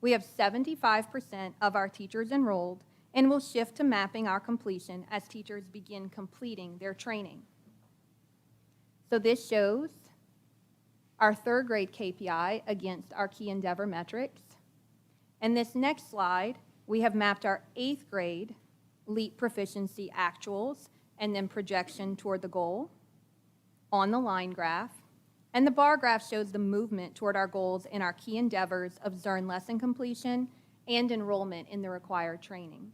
We have 75% of our teachers enrolled and will shift to mapping our completion as teachers begin completing their training. So this shows our 3rd grade KPI against our key endeavor metrics. And this next slide, we have mapped our 8th grade LEAP proficiency actuals and then projection toward the goal on the line graph. And the bar graph shows the movement toward our goals in our key endeavors of Zern lesson completion and enrollment in the required training.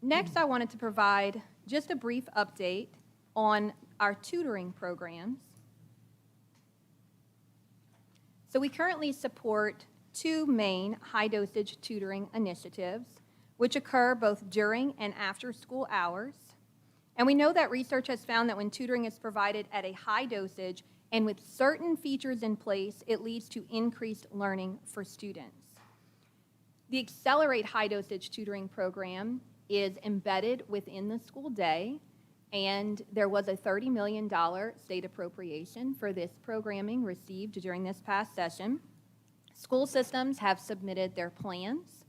Next, I wanted to provide just a brief update on our tutoring programs. So we currently support 2 main high-dosage tutoring initiatives, which occur both during and after school hours. And we know that research has found that when tutoring is provided at a high dosage and with certain features in place, it leads to increased learning for students. The Accelerate High Dosage Tutoring Program is embedded within the school day, and there was a $30 million state appropriation for this programming received during this past session. School systems have submitted their plans,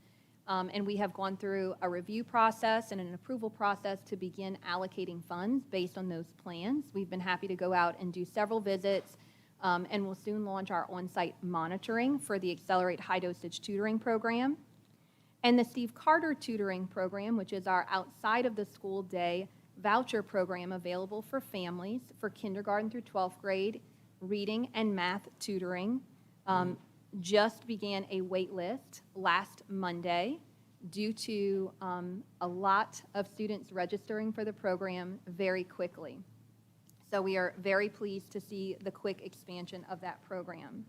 and we have gone through a review process and an approval process to begin allocating funds based on those plans. We've been happy to go out and do several visits, and we'll soon launch our on-site monitoring for the Accelerate High Dosage Tutoring Program. And the Steve Carter Tutoring Program, which is our outside of the school day voucher program available for families for kindergarten through 12th grade reading and math tutoring, just began a wait list last Monday due to a lot of students registering for the program very quickly. So we are very pleased to see the quick expansion of that program.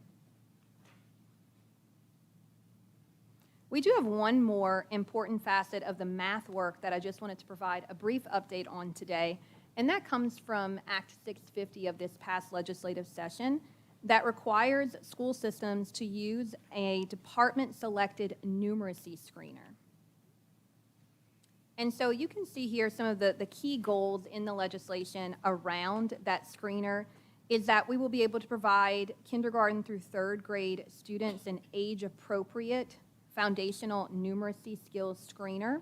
We do have one more important facet of the math work that I just wanted to provide a brief update on today, and that comes from Act 650 of this past legislative session that requires school systems to use a department-selected numeracy screener. And so you can see here some of the key goals in the legislation around that screener is that we will be able to provide kindergarten through 3rd grade students an age-appropriate foundational numeracy skills screener,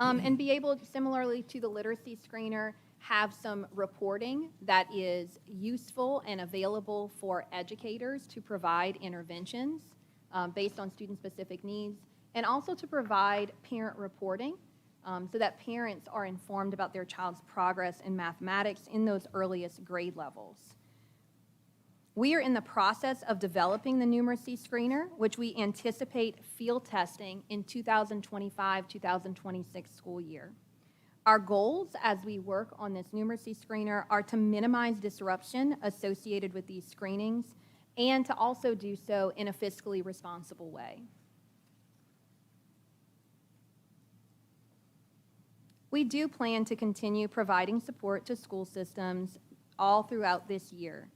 and be able, similarly to the literacy screener, have some reporting that is useful and available for educators to provide interventions based on student-specific needs, and also to provide parent reporting so that parents are informed about their child's progress in mathematics in those earliest grade levels. We are in the process of developing the numeracy screener, which we anticipate field testing in 2025-2026 school year. Our goals as we work on this numeracy screener are to minimize disruption associated with these screenings and to also do so in a fiscally responsible way. We do plan to continue providing support to school systems all throughout this year.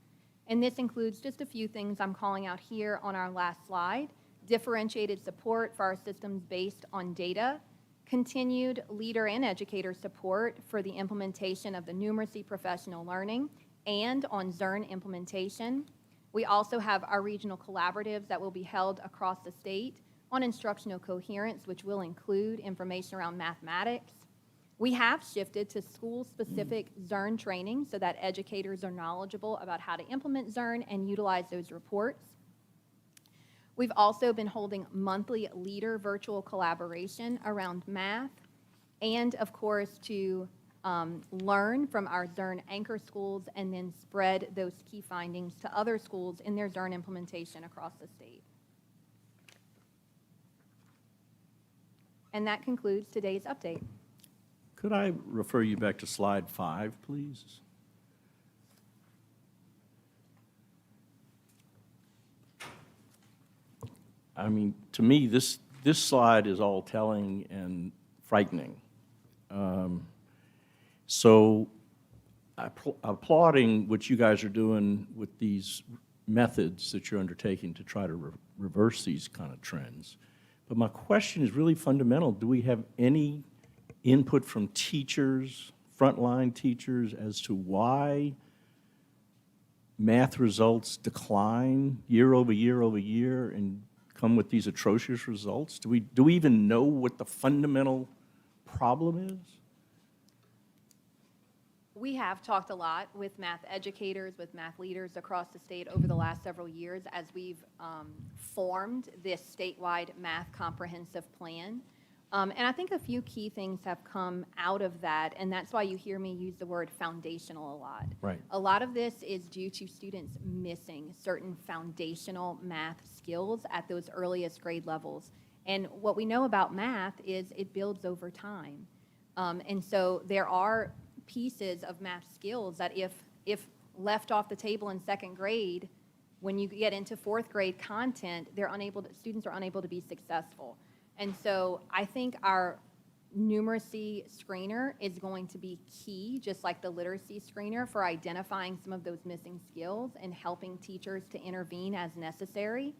And this includes just a few things I'm calling out here on our last slide: differentiated support for our systems based on data, continued leader and educator support for the implementation of the numeracy professional learning and on Zern implementation. We also have our regional collaboratives that will be held across the state on instructional coherence, which will include information around mathematics. We have shifted to school-specific Zern training so that educators are knowledgeable about how to implement Zern and utilize those reports. We've also been holding monthly leader virtual collaboration around math, and of course to learn from our Zern anchor schools and then spread those key findings to other schools in their Zern implementation across the state. And that concludes today's update. Could I refer you back to slide 5, please? I mean, to me, this slide is all telling and frightening. So applauding what you guys are doing with these methods that you're undertaking to try to reverse these kind of trends. But my question is really fundamental. Do we have any input from teachers, frontline teachers, as to why math results decline year over year over year and come with these atrocious results? Do we even know what the fundamental problem is? We have talked a lot with math educators, with math leaders across the state over the last several years as we've formed this statewide math comprehensive plan. And I think a few key things have come out of that, and that's why you hear me use the word foundational a lot. Right. A lot of this is due to students missing certain foundational math skills at those earliest grade levels. And what we know about math is it builds over time. And so there are pieces of math skills that if left off the table in second grade, when you get into fourth grade content, students are unable to be successful. And so I think our numeracy screener is going to be key, just like the literacy screener, for identifying some of those missing skills and helping teachers to intervene as necessary.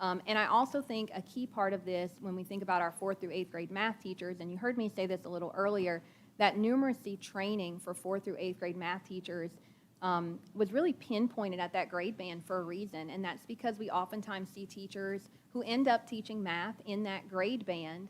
And I also think a key part of this, when we think about our 4th through 8th grade math teachers, and you heard me say this a little earlier, that numeracy training for 4th through 8th grade math teachers was really pinpointed at that grade band for a reason, and that's because we oftentimes see teachers who end up teaching math in that grade band,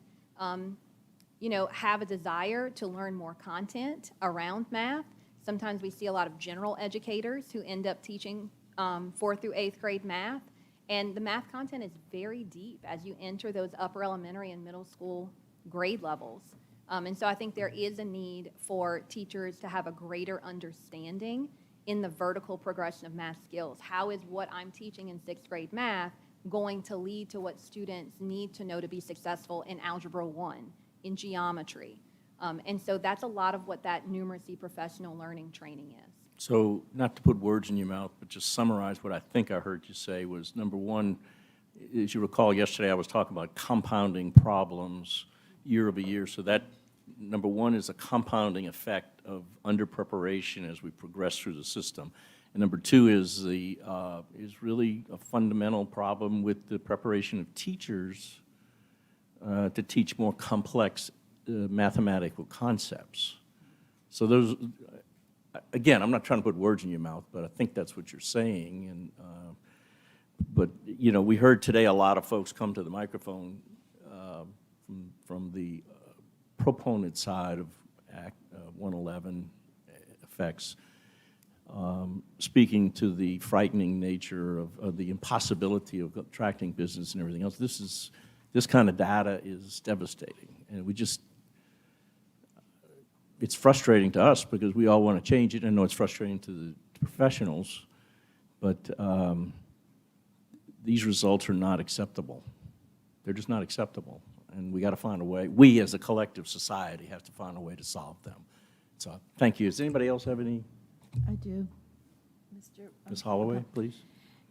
have a desire to learn more content around math. Sometimes we see a lot of general educators who end up teaching 4th through 8th grade math, and the math content is very deep as you enter those upper elementary and middle school grade levels. And so I think there is a need for teachers to have a greater understanding in the vertical progression of math skills. How is what I'm teaching in 6th grade math going to lead to what students need to know to be successful in Algebra 1, in geometry? And so that's a lot of what that numeracy professional learning training is. So, not to put words in your mouth, but just summarize what I think I heard you say was, number one, as you recall yesterday, I was talking about compounding problems year over year. So that, number one, is a compounding effect of under-preparation as we progress through the system. And number two is really a fundamental problem with the preparation of teachers to teach more complex mathematical concepts. So those, again, I'm not trying to put words in your mouth, but I think that's what you're saying. And but we heard today a lot of folks come to the microphone from the proponent side of Act 111 effects, speaking to the frightening nature of the impossibility of attracting business and everything else. This kind of data is devastating, and it's frustrating to us because we all want to change it. I know it's frustrating to the professionals, but these results are not acceptable. They're just not acceptable, and we got to find a way. We, as a collective society, have to find a way to solve them. So, thank you. Does anybody else have any? I do. Ms. Holloway, please.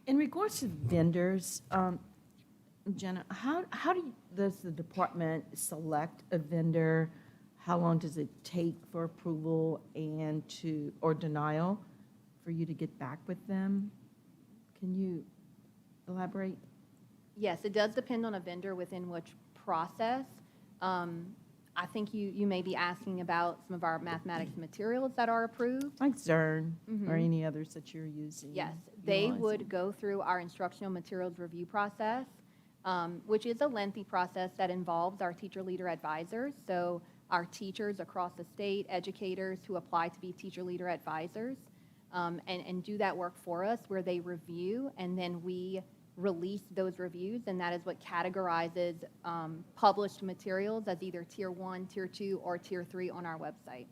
In regards to vendors, Jenna, how does the department select a vendor? How long does it take for approval or denial for you to get back with them? Can you elaborate? Yes, it does depend on a vendor within which process. I think you may be asking about some of our mathematics materials that are approved. Like CERN or any others that you're using? Yes, they would go through our instructional materials review process, which is a lengthy process that involves our teacher leader advisors. So our teachers across the state, educators who apply to be teacher leader advisors, and do that work for us where they review, and then we release those reviews, and that is what categorizes published materials as either Tier 1, Tier 2, or Tier 3 on our website.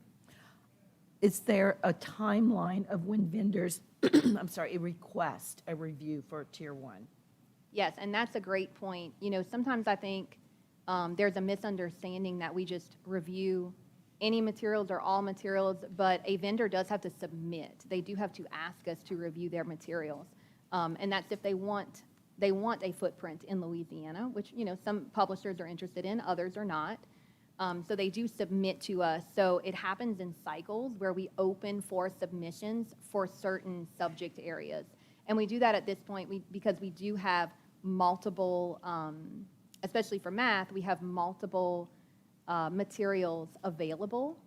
Is there a timeline of when vendors, request a review for Tier 1? Yes, and that's a great point. Sometimes I think there's a misunderstanding that we just review any materials or all materials, but a vendor does have to submit. They do have to ask us to review their materials. And that's if they want a footprint in Louisiana, which, some publishers are interested in, others are not. So they do submit to us. So it happens in cycles where we open for submissions for certain subject areas. And we do that at this point because we do have multiple, especially for math, we have multiple materials available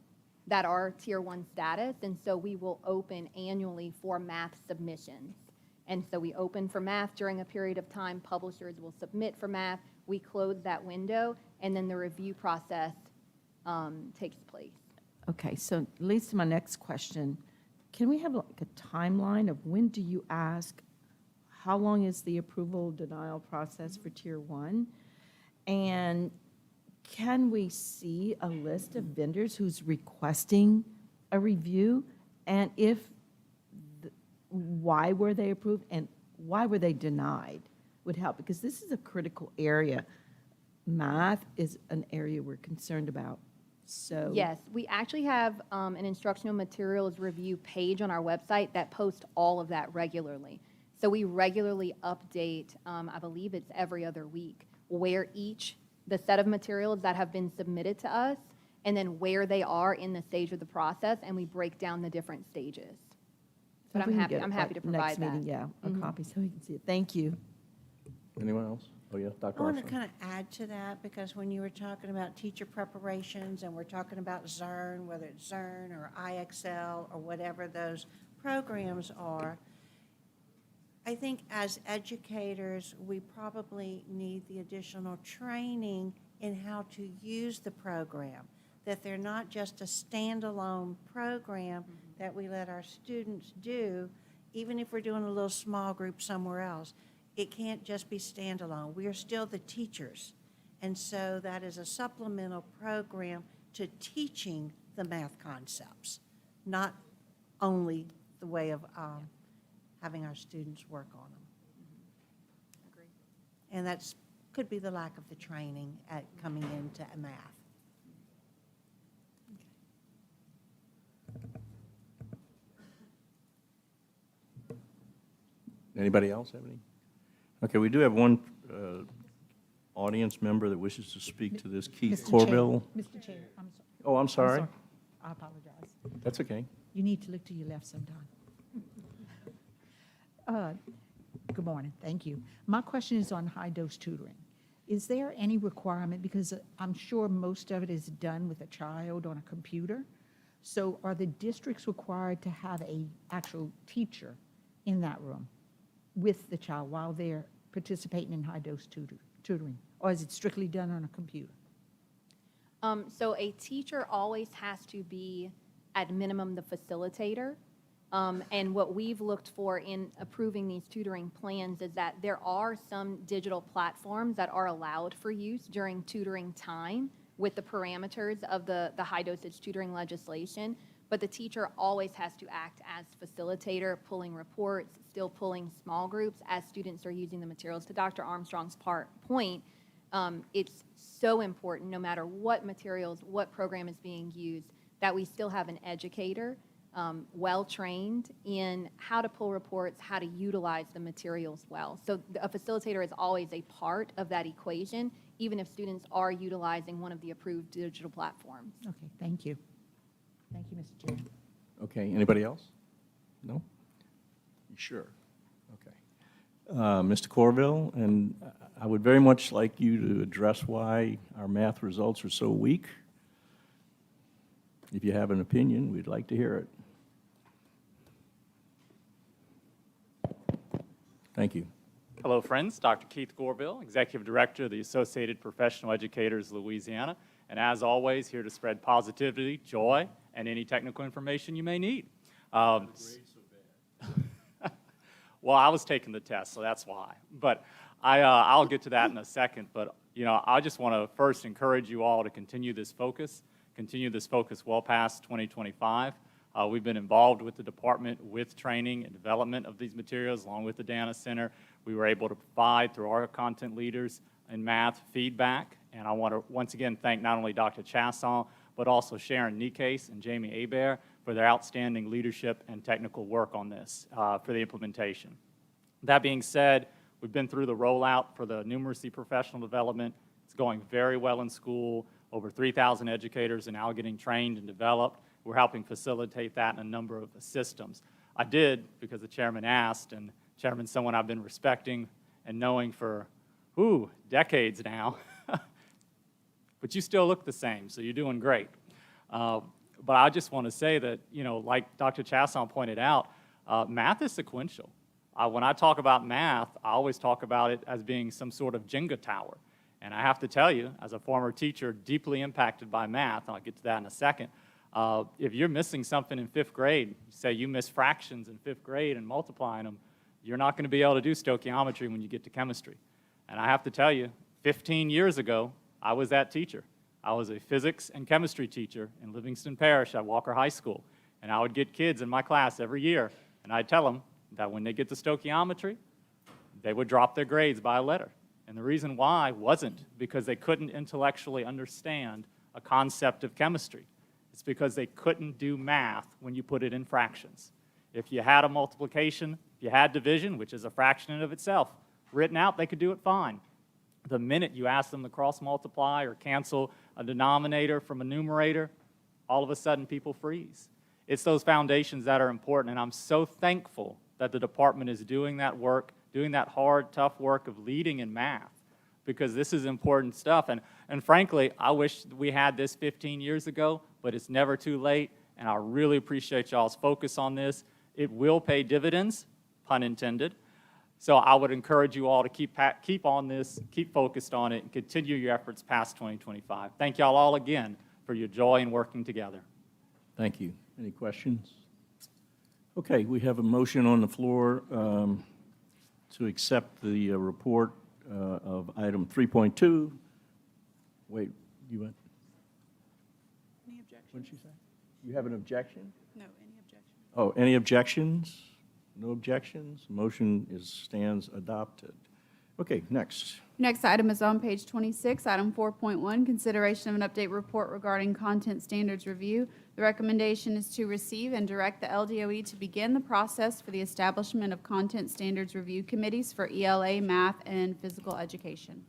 that are Tier 1 status, and so we will open annually for math submissions. And so we open for math during a period of time, publishers will submit for math, we close that window, and then the review process takes place. Okay, so leads to my next question. Can we have like a timeline of when do you ask, how long is the approval denial process for Tier 1? And can we see a list of vendors who's requesting a review? And if, why were they approved and why were they denied would help, because this is a critical area. Math is an area we're concerned about, so. Yes, we actually have an instructional materials review page on our website that posts all of that regularly. So we regularly update, I believe it's every other week, where the set of materials that have been submitted to us, and then where they are in the stage of the process, and we break down the different stages. But If we can I'm get it happy by to provide next that. meeting, yeah, a Mhm. copy so we can see it. Thank you. Anyone else? Oh, yeah, Dr. I want to Armstrong. kind of add to that, because when you were talking about teacher preparations, and we're talking about ZERN, whether it's ZERN or IXL or whatever those programs are, I think as educators, we probably need the additional training in how to use the program, that they're not just a standalone program that we let our students do, even if we're doing a little small group somewhere else. It can't just be standalone. We are still the teachers. And so that is a supplemental program to teaching the math concepts, not only the way of having our students work on them. Agree. And that's, could be the lack of the training at coming into math. Anybody else have any? Okay, we do have one audience member that wishes to speak to this, Keith Mr. Chair. Corville. Mr. Chair, I'm sorry. Oh, I'm sorry. I apologize. That's okay. You need to look to your left sometime. Good morning, thank you. My question is on high-dose tutoring. Is there any requirement, because I'm sure most of it is done with a child on a computer, so are the districts required to have a actual teacher in that room with the child while they're participating in high-dose tutoring? Or is it strictly done on a computer? So a teacher always has to be, at minimum, the facilitator. And what we've looked for in approving these tutoring plans is that there are some digital platforms that are allowed for use during tutoring time with the parameters of the high-dosage tutoring legislation, but the teacher always has to act as facilitator, pulling reports, still pulling small groups as students are using the materials. To Dr. Armstrong's point, it's so important, no matter what materials, what program is being used, that we still have an educator well-trained in how to pull reports, how to utilize the materials well. So a facilitator is always a part of that equation, even if students are utilizing one of the approved digital platforms. Okay, thank you. Thank you, Mr. Chair. Okay, anybody else? No? You sure? Okay. Mr. Corville, and I would very much like you to address why our math results are so weak. If you have an opinion, we'd like to hear it. Thank you. Hello, friends. Dr. Keith Gorville, Executive Director of the Associated Professional Educators, Louisiana. And as always, here to spread positivity, joy, and any technical information you may need. Well, I was taking the test, so that's why. But I'll get to that in a second. But, you know, I just want to first encourage you all to continue this focus well past 2025. We've been involved with the department with training and development of these materials, along with the Dana Center. We were able to provide, through our content leaders in math, feedback. And I want to once again thank not only Dr. Chasson, but also Sharon Nikase and Jamie Hebert for their outstanding leadership and technical work on this for the implementation. That being said, we've been through the rollout for the numeracy professional development. It's going very well in school. Over 3,000 educators are now getting trained and developed. We're helping facilitate that in a number of systems. I did, because the chairman asked, and Chairman's someone I've been respecting and knowing for, decades now. But you still look the same, so you're doing great. But I just want to say that, like Dr. Chasson pointed out, math is sequential. When I talk about math, I always talk about it as being some sort of Jenga tower. And I have to tell you, as a former teacher deeply impacted by math, and I'll get to that in a second, if you're missing something in 5th grade, say you miss fractions in 5th grade and multiplying them, you're not going to be able to do stoichiometry when you get to chemistry. And I have to tell you, 15 years ago, I was that teacher. I was a physics and chemistry teacher in Livingston Parish at Walker High School. And I would get kids in my class every year, and I'd tell them that when they get to stoichiometry, they would drop their grades by a letter. And the reason why wasn't because they couldn't intellectually understand a concept of chemistry. It's because they couldn't do math when you put it in fractions. If you had a multiplication, if you had division, which is a fraction in of itself, written out, they could do it fine. The minute you ask them to cross-multiply or cancel a denominator from a numerator, all of a sudden people freeze. It's those foundations that are important, and I'm so thankful that the department is doing that work, doing that hard, tough work of leading in math, because this is important stuff. And frankly, I wish we had this 15 years ago, but it's never too late, and I really appreciate y'all's focus on this. It will pay dividends, pun intended. So I would encourage you all to keep on this, keep focused on it, and continue your efforts past 2025. Thank y'all all again for your joy in working together. Thank you. Any questions? Okay, we have a motion on the floor to accept the report of item 3.2. Wait, you went? Any objections? What did you say? You have an objection? No, any objections? Oh, any objections? No objections? Motion stands adopted. Okay, next. Next item is on page 26, item 4.1, consideration of an update report regarding content standards review. The recommendation is to receive and direct the LDOE to begin the process for the establishment of content standards review committees for ELA, math, and physical education.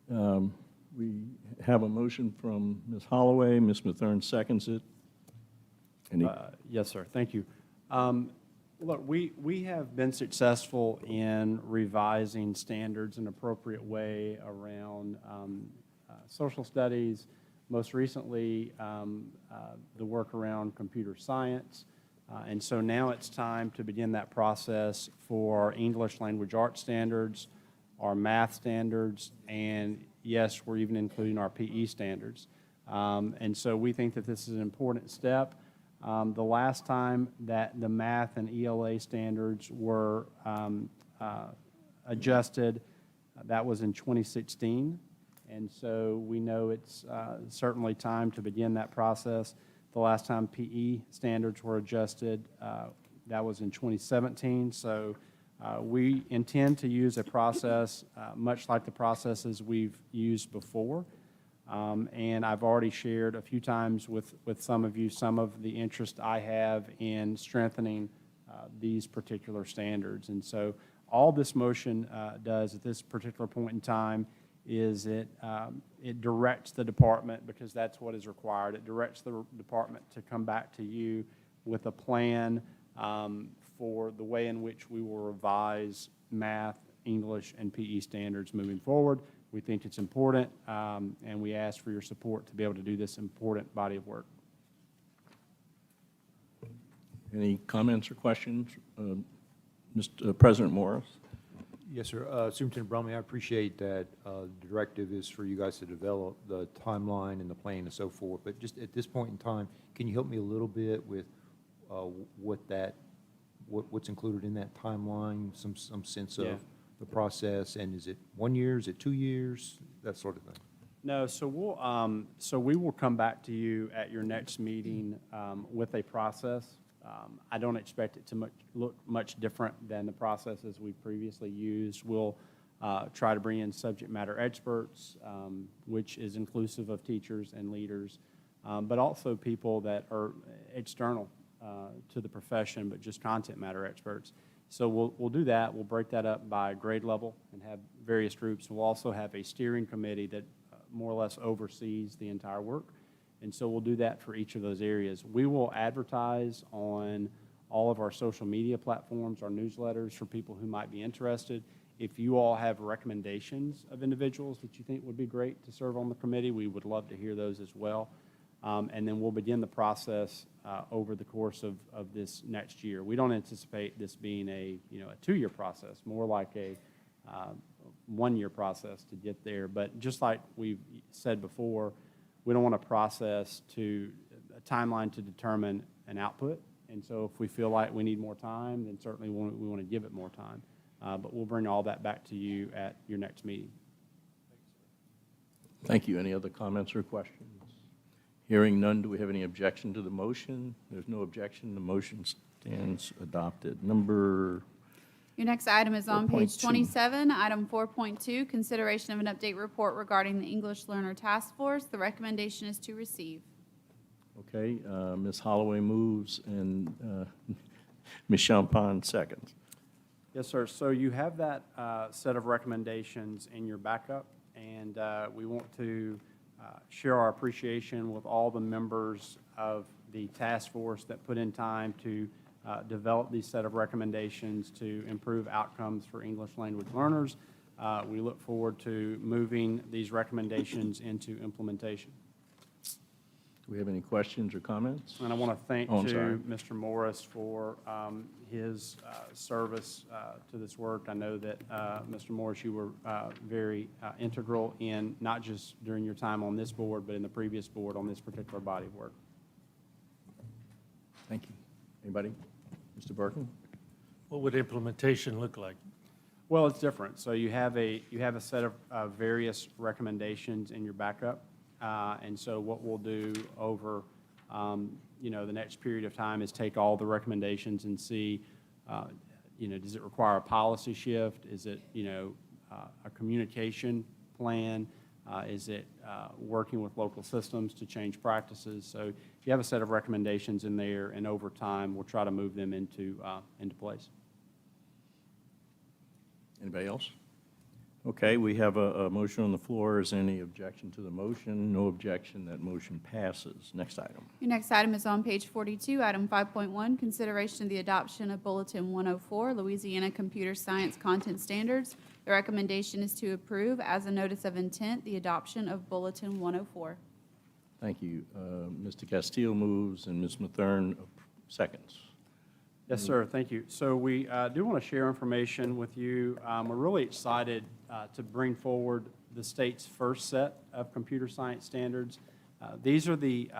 We have a motion from Ms. Holloway. Ms. Mathern seconds it. Yes, sir. Thank you. Look, we have been successful in revising standards in an appropriate way around social studies, most recently the work around computer science. And so now it's time to begin that process for English language arts standards, our math standards, and yes, we're even including our PE standards. And so we think that this is an important step. The last time that the math and ELA standards were adjusted, that was in 2016. And so we know it's certainly time to begin that process. The last time PE standards were adjusted, that was in 2017. So we intend to use a process much like the processes we've used before. And I've already shared a few times with some of you some of the interest I have in strengthening these particular standards. And so all this motion does at this particular point in time is it directs the department, because that's what is required. It directs the department to come back to you with a plan for the way in which we will revise math, English, and PE standards moving forward. We think it's important, and we ask for your support to be able to do this important body of work. Any comments or questions? Mr. President Morris? Yes, sir. Superintendent Brumley, I appreciate that the directive is for you guys to develop the timeline and the plan and so forth. But just at this point in time, can you help me a little bit with what's included in that timeline, some sense of the process, and is it 1 year, is it 2 years, that sort of thing? No, so we will come back to you at your next meeting with a process. I don't expect it to look much different than the processes we previously used. We'll try to bring in subject matter experts, which is inclusive of teachers and leaders, but also people that are external to the profession, but just content matter experts. So we'll do that. We'll break that up by grade level and have various groups. We'll also have a steering committee that more or less oversees the entire work. And so we'll do that for each of those areas. We will advertise on all of our social media platforms, our newsletters for people who might be interested. If you all have recommendations of individuals that you think would be great to serve on the committee, we would love to hear those as well. And then we'll begin the process over the course of this next year. We don't anticipate this being a 2-year process, more like a 1-year process to get there. But just like we've said before, we don't want a process a timeline to determine an output. And so if we feel like we need more time, then certainly we want to give it more time. But we'll bring all that back to you at your next meeting. Thank you. Any other comments or questions? Hearing none, do we have any objection to the motion? There's no objection. The motion stands adopted. Your next item is on page 4.2. 27, item 4.2, consideration of an update report regarding the English Learner Task Force. The recommendation is to receive. Okay, Ms. Holloway moves and Ms. Champagne seconds. Yes, sir. So you have that set of recommendations in your backup, and we want to share our appreciation with all the members of the task force that put in time to develop these set of recommendations to improve outcomes for English language learners. We look forward to moving these recommendations into implementation. Do we have any questions or comments? And I want to thank I'm sorry. Mr. Morris for his service to this work. I know that, Mr. Morris, you were very integral in not just during your time on this board, but in the previous board on this particular body of work. Thank you. Anybody? Mr. Birkin? What would implementation look like? Well, it's different. So you have a set of various recommendations in your backup. And so what we'll do over, the next period of time is take all the recommendations and see, does it require a policy shift? Is it, a communication plan? Is it working with local systems to change practices? So you have a set of recommendations in there, and over time, we'll try to move them into place. Anybody else? Okay, we have a motion on the floor. Is there any objection to the motion? No objection. That motion passes. Next item. Your next item is on page 42, item 5.1, consideration of the adoption of Bulletin 104, Louisiana Computer Science Content Standards. The recommendation is to approve as a notice of intent the adoption of Bulletin 104. Thank you. Mr. Castile moves and Ms. Mathern seconds. Yes, sir. Thank you. So we do want to share information with you. We're really excited to bring forward the state's first set of computer science standards. These are the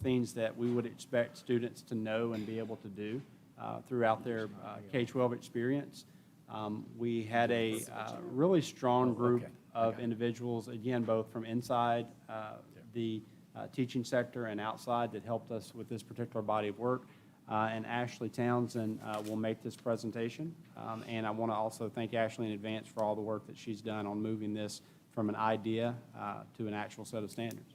things that we would expect students to know and be able to do throughout their K-12 experience. We had a really strong group of individuals, again, both from inside the teaching sector and outside, that helped us with this particular body of work. And Ashley Townsend will make this presentation. And I want to also thank Ashley in advance for all the work that she's done on moving this from an idea to an actual set of standards.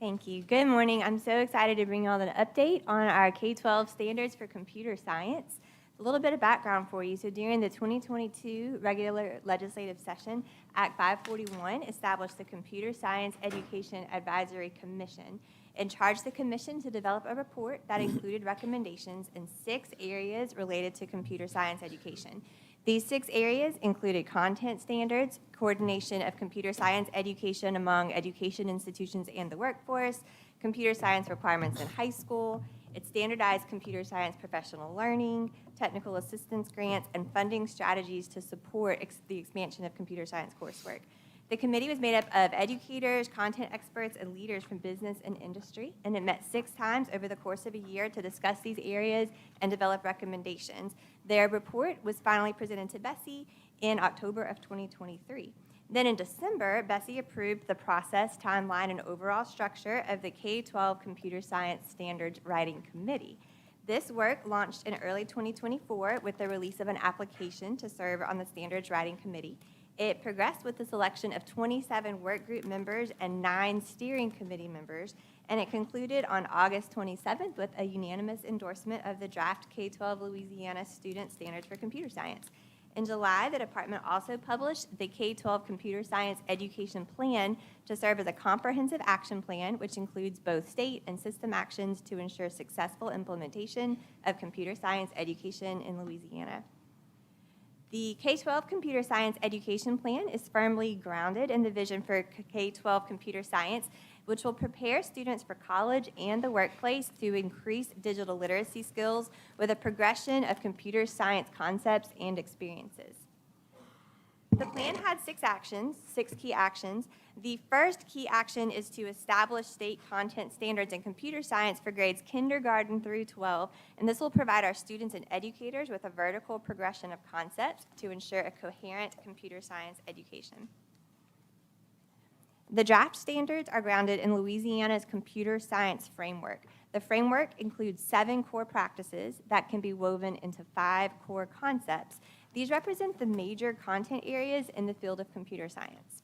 Thank you. Good morning. I'm so excited to bring you all an update on our K-12 standards for computer science. A little bit of background for you. So during the 2022 regular legislative session, Act 541 established the Computer Science Education Advisory Commission and charged the commission to develop a report that included recommendations in 6 areas related to computer science education. These 6 areas included content standards, coordination of computer science education among education institutions and the workforce, computer science requirements in high school, its standardized computer science professional learning, technical assistance grants, and funding strategies to support the expansion of computer science coursework. The committee was made up of educators, content experts, and leaders from business and industry, and it met 6 times over the course of a year to discuss these areas and develop recommendations. Their report was finally presented to Bessie in October of 2023. Then in December, Bessie approved the process, timeline, and overall structure of the K-12 Computer Science Standards Writing Committee. This work launched in early 2024 with the release of an application to serve on the Standards Writing Committee. It progressed with the selection of 27 work group members and 9 steering committee members, and it concluded on August 27th with a unanimous endorsement of the draft K-12 Louisiana Student Standards for Computer Science. In July, the department also published the K-12 Computer Science Education Plan to serve as a comprehensive action plan, which includes both state and system actions to ensure successful implementation of computer science education in Louisiana. The K-12 Computer Science Education Plan is firmly grounded in the vision for K-12 computer science, which will prepare students for college and the workplace through increased digital literacy skills with a progression of computer science concepts and experiences. The plan had six key actions. The first key action is to establish state content standards in computer science for grades kindergarten through 12, and this will provide our students and educators with a vertical progression of concepts to ensure a coherent computer science education. The draft standards are grounded in Louisiana's computer science framework. The framework includes 7 core practices that can be woven into 5 core concepts. These represent the major content areas in the field of computer science.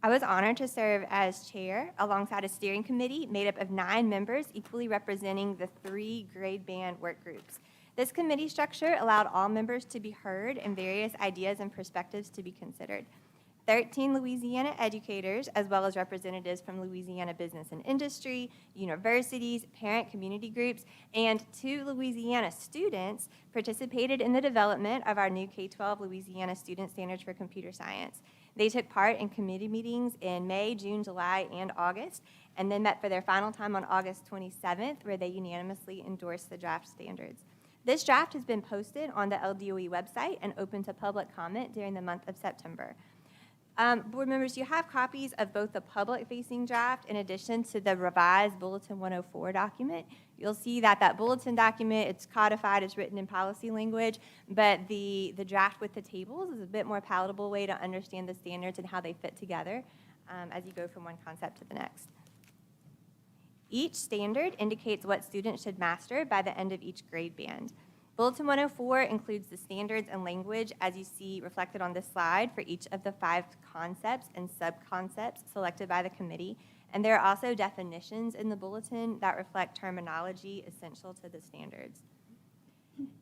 I was honored to serve as chair alongside a steering committee made up of 9 members, equally representing the 3 grade band work groups. This committee structure allowed all members to be heard and various ideas and perspectives to be considered. 13 Louisiana educators, as well as representatives from Louisiana business and industry, universities, parent community groups, and 2 Louisiana students participated in the development of our new K-12 Louisiana Student Standards for Computer Science. They took part in committee meetings in May, June, July, and August, and then met for their final time on August 27th, where they unanimously endorsed the draft standards. This draft has been posted on the LDOE website and open to public comment during the month of September. Board members, you have copies of both the public-facing draft in addition to the revised Bulletin 104 document. You'll see that that bulletin document, it's codified, it's written in policy language, but the draft with the tables is a bit more palatable way to understand the standards and how they fit together as you go from one concept to the next. Each standard indicates what students should master by the end of each grade band. Bulletin 104 includes the standards and language as you see reflected on this slide for each of the 5 concepts and sub-concepts selected by the committee. And there are also definitions in the bulletin that reflect terminology essential to the standards.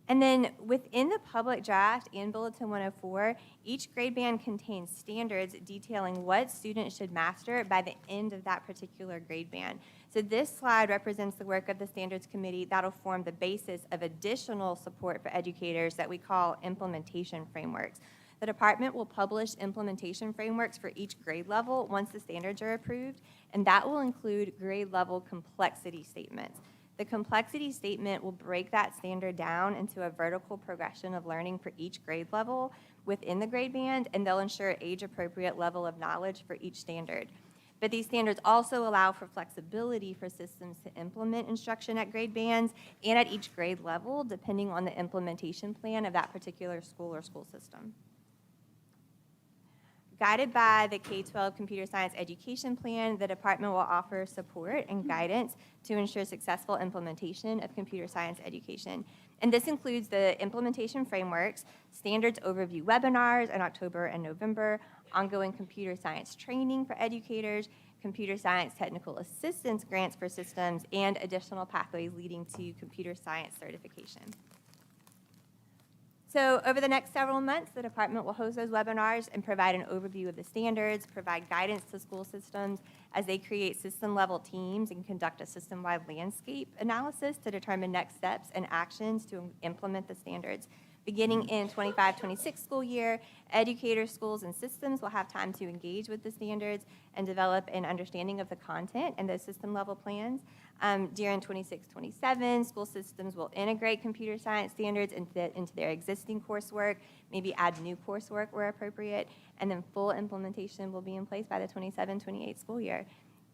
And then within the public draft and Bulletin 104, each grade band contains standards detailing what students should master by the end of that particular grade band. So this slide represents the work of the Standards Committee that'll form the basis of additional support for educators that we call implementation frameworks. The department will publish implementation frameworks for each grade level once the standards are approved, and that will include grade level complexity statements. The complexity statement will break that standard down into a vertical progression of learning for each grade level within the grade band, and they'll ensure age-appropriate level of knowledge for each standard. But these standards also allow for flexibility for systems to implement instruction at grade bands and at each grade level, depending on the implementation plan of that particular school or school system. Guided by the K-12 Computer Science Education Plan, the department will offer support and guidance to ensure successful implementation of computer science education. And this includes the implementation frameworks, standards overview webinars in October and November, ongoing computer science training for educators, computer science technical assistance grants for systems, and additional pathways leading to computer science certification. So over the next several months, the department will host those webinars and provide an overview of the standards, provide guidance to school systems as they create system-level teams and conduct a system-wide landscape analysis to determine next steps and actions to implement the standards. Beginning in 25-26 school year, educators, schools, and systems will have time to engage with the standards and develop an understanding of the content and those system-level plans. During 26-27, school systems will integrate computer science standards into their existing coursework, maybe add new coursework where appropriate, and then full implementation will be in place by the 27-28 school year.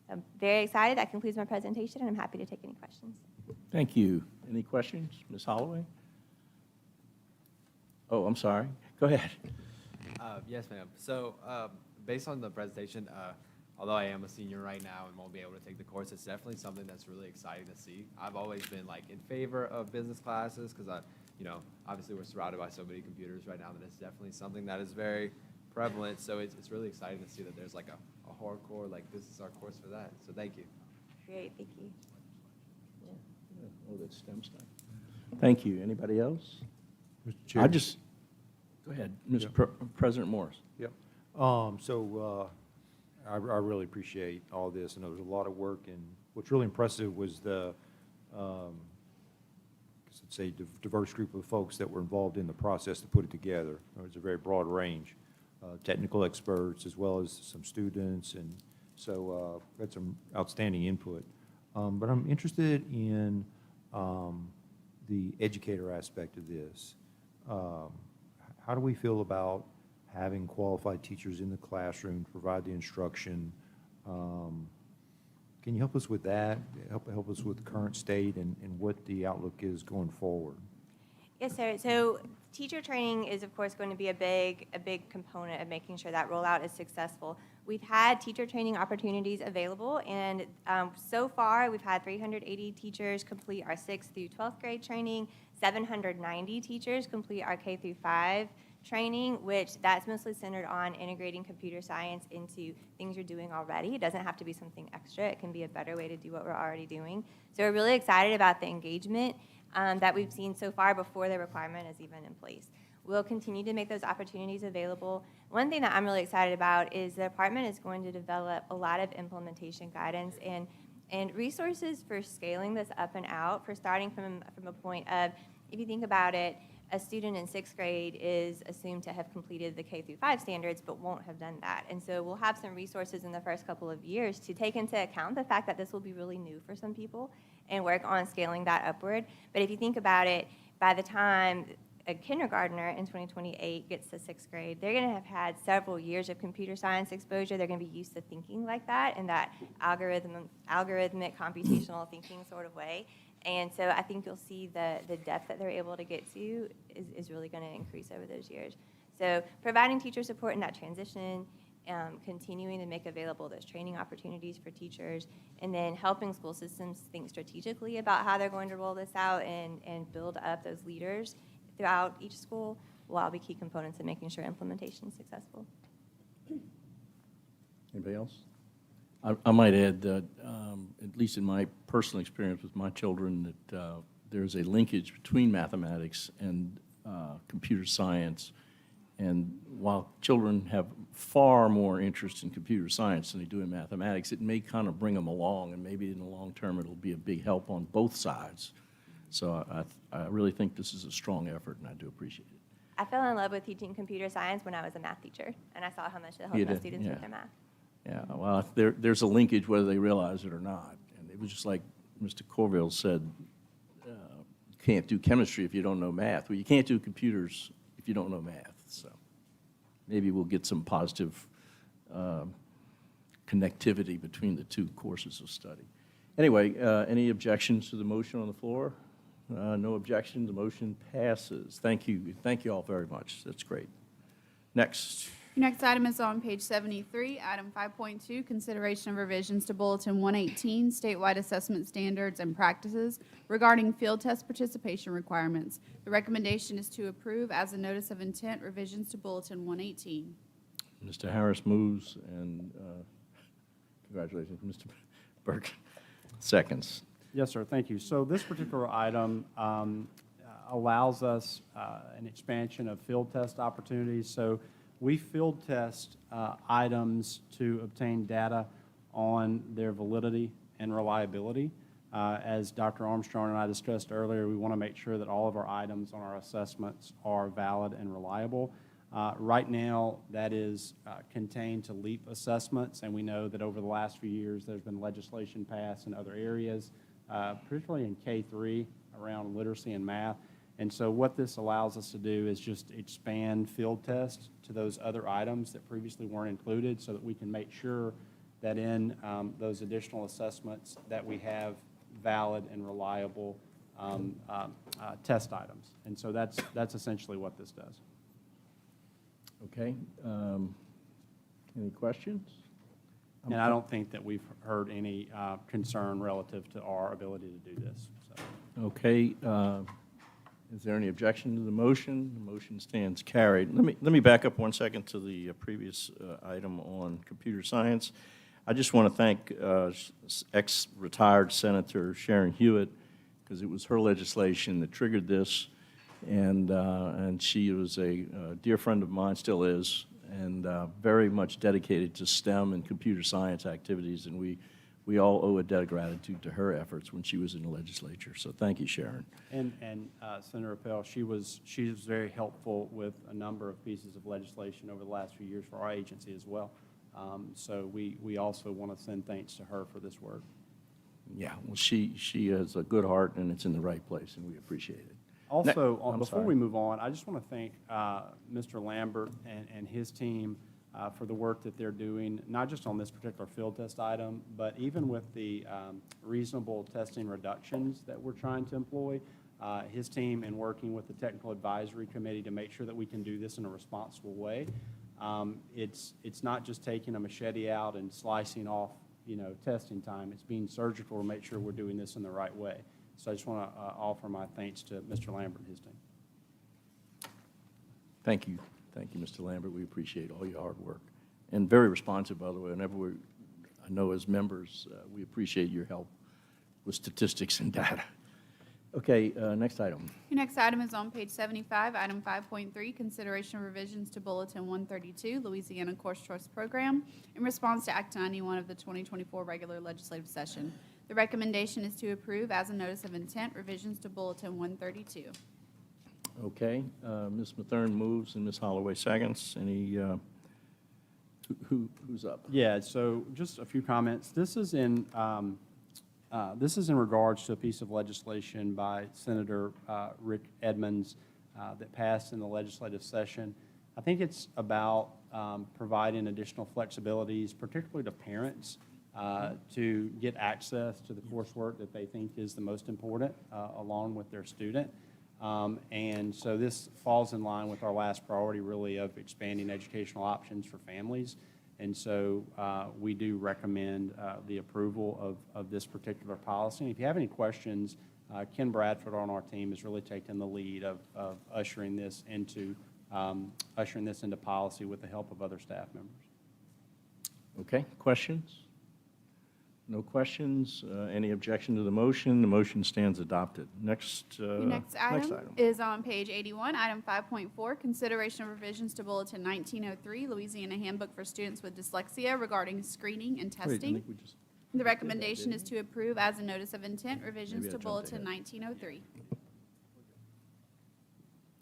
I'm very excited. That concludes my presentation, and I'm happy to take any questions. Thank you. Any questions? Ms. Holloway? Oh, I'm sorry. Go ahead. Yes, ma'am. So based on the presentation, although I am a senior right now and won't be able to take the course, it's definitely something that's really exciting to see. I've always been like in favor of business classes because obviously we're surrounded by so many computers right now that it's definitely something that is very prevalent. So it's really exciting to see that there's like a hardcore, like this is our course for that. So thank you. Great, thank you. Oh, that's STEM stuff. Thank you. Anybody else? Mr. Chair. Go ahead, Mr. President Morris. Yep. I really appreciate all this, and there was a lot of work, and what's really impressive was the, let's say, diverse group of folks that were involved in the process to put it together. It was a very broad range, technical experts as well as some students, and so we had some outstanding input. But I'm interested in the educator aspect of this. How do we feel about having qualified teachers in the classroom to provide the instruction? Can you help us with that? Help us with the current state and what the outlook is going forward? Yes, sir. So teacher training is, of course, going to be a big component of making sure that rollout is successful. We've had teacher training opportunities available, and so far we've had 380 teachers complete our 6th through 12th grade training, 790 teachers complete our K through 5 training, which that's mostly centered on integrating computer science into things you're doing already. It doesn't have to be something extra. It can be a better way to do what we're already doing. So we're really excited about the engagement that we've seen so far before the requirement is even in place. We'll continue to make those opportunities available. One thing that I'm really excited about is the department is going to develop a lot of implementation guidance and resources for scaling this up and out, for starting from a point of, if you think about it, a student in 6th grade is assumed to have completed the K through 5 standards but won't have done that. And so we'll have some resources in the first couple of years to take into account the fact that this will be really new for some people and work on scaling that upward. But if you think about it, by the time a kindergartner in 2028 gets to 6th grade, they're going to have had several years of computer science exposure. They're going to be used to thinking like that in that algorithmic computational thinking sort of way. And so I think you'll see the depth that they're able to get to is really going to increase over those years. So providing teacher support in that transition, continuing to make available those training opportunities for teachers, and then helping school systems think strategically about how they're going to roll this out and build up those leaders throughout each school will all be key components in making sure implementation is successful. Anybody else? I might add that, at least in my personal experience with my children, that there's a linkage between mathematics and computer science. And while children have far more interest in computer science than they do in mathematics, it may kind of bring them along, and maybe in the long term it'll be a big help on both sides. So I really think this is a strong effort, and I do appreciate it. I fell in love with teaching computer science when I was a math teacher, and I saw how much it helped my students with their math. Yeah, well, there's a linkage whether they realize it or not. And it was just like Mr. Corville said, you can't do chemistry if you don't know math. Well, you can't do computers if you don't know math. So maybe we'll get some positive connectivity between the two courses of study. Anyway, any objections to the motion on the floor? No objection, the motion passes. Thank you. Thank you all very much. That's great. Next. Your next item is on page 73, item 5.2, consideration of revisions to Bulletin 118, statewide assessment standards and practices regarding field test participation requirements. The recommendation is to approve as a notice of intent revisions to Bulletin 118. Mr. Harris moves, and congratulations, Mr. Burke seconds. Yes, sir, thank you. So this particular item allows us an expansion of field test opportunities. So we field test items to obtain data on their validity and reliability. As Dr. Armstrong and I discussed earlier, we want to make sure that all of our items on our assessments are valid and reliable. Right now, that is contained to LEAP assessments, and we know that over the last few years, there's been legislation passed in other areas, particularly in K-3 around literacy and math. And so what this allows us to do is just expand field tests to those other items that previously weren't included, so that we can make sure that in those additional assessments that we have valid and reliable test items. And so that's essentially what this does. Okay. Any questions? And I don't think that we've heard any concern relative to our ability to do this. So. Okay. Is there any objection to the motion? The motion stands carried. Let me back up 1 second to the previous item on computer science. I just want to thank ex-retired Senator Sharon Hewitt, because it was her legislation that triggered this, and she was a dear friend of mine, still is, and very much dedicated to STEM and computer science activities, and we all owe a debt of gratitude to her efforts when she was in the legislature. So thank you, Sharon. And Senator Appel, she was very helpful with a number of pieces of legislation over the last few years for our agency as well. So we also want to send thanks to her for this work. Yeah, well, she has a good heart, and it's in the right place, and we appreciate it. Also, I'm before sorry. we move on, I just want to thank Mr. Lambert and his team for the work that they're doing, not just on this particular field test item, but even with the reasonable testing reductions that we're trying to employ. His team in working with the Technical Advisory Committee to make sure that we can do this in a responsible way. It's not just taking a machete out and slicing off, testing time. It's being surgical to make sure we're doing this in the right way. So I just want to offer my thanks to Mr. Lambert and his team. Thank you. Thank you, Mr. Lambert. We appreciate all your hard work. And very responsive, by the way. Whenever I know as members, we appreciate your help with statistics and data. Okay, next item. Your next item is on page 75, item 5.3, consideration of revisions to Bulletin 132, Louisiana Course Choice Program, in response to Act 91 of the 2024 regular legislative session. The recommendation is to approve as a notice of intent revisions to Bulletin 132. Okay, Ms. Mathern moves and Ms. Holloway seconds. Any, who's up? Yeah, so just a few comments. This is in regards to a piece of legislation by Senator Rick Edmonds that passed in the legislative session. I think it's about providing additional flexibilities, particularly to parents, to get access to the coursework that they think is the most important along with their student. And so this falls in line with our last priority, really, of expanding educational options for families. And so we do recommend the approval of this particular policy. And if you have any questions, Ken Bradford on our team has really taken the lead of ushering this into policy with the help of other staff members. Okay, questions? No questions? Any objection to the motion? The motion stands adopted. Next, Your next item is on page 81, item 5.4, consideration of revisions to Bulletin 1903, Louisiana Handbook for Students with Dyslexia regarding screening and Wait, I testing. think we just, The recommendation is to approve as a notice of intent revisions Maybe I to jumped Bulletin ahead. 1903.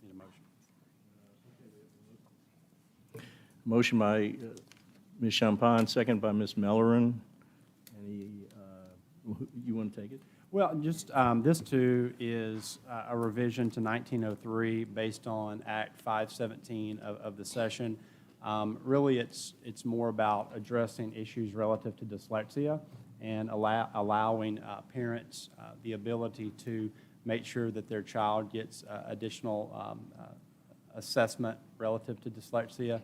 Need a motion. motion by Ms. Champagne, second by Ms. Mellorin. Any, you want to take it? Well, just this too is a revision to 1903 based on Act 517 of the session. Really, it's more about addressing issues relative to dyslexia and allowing parents the ability to make sure that their child gets additional assessment relative to dyslexia.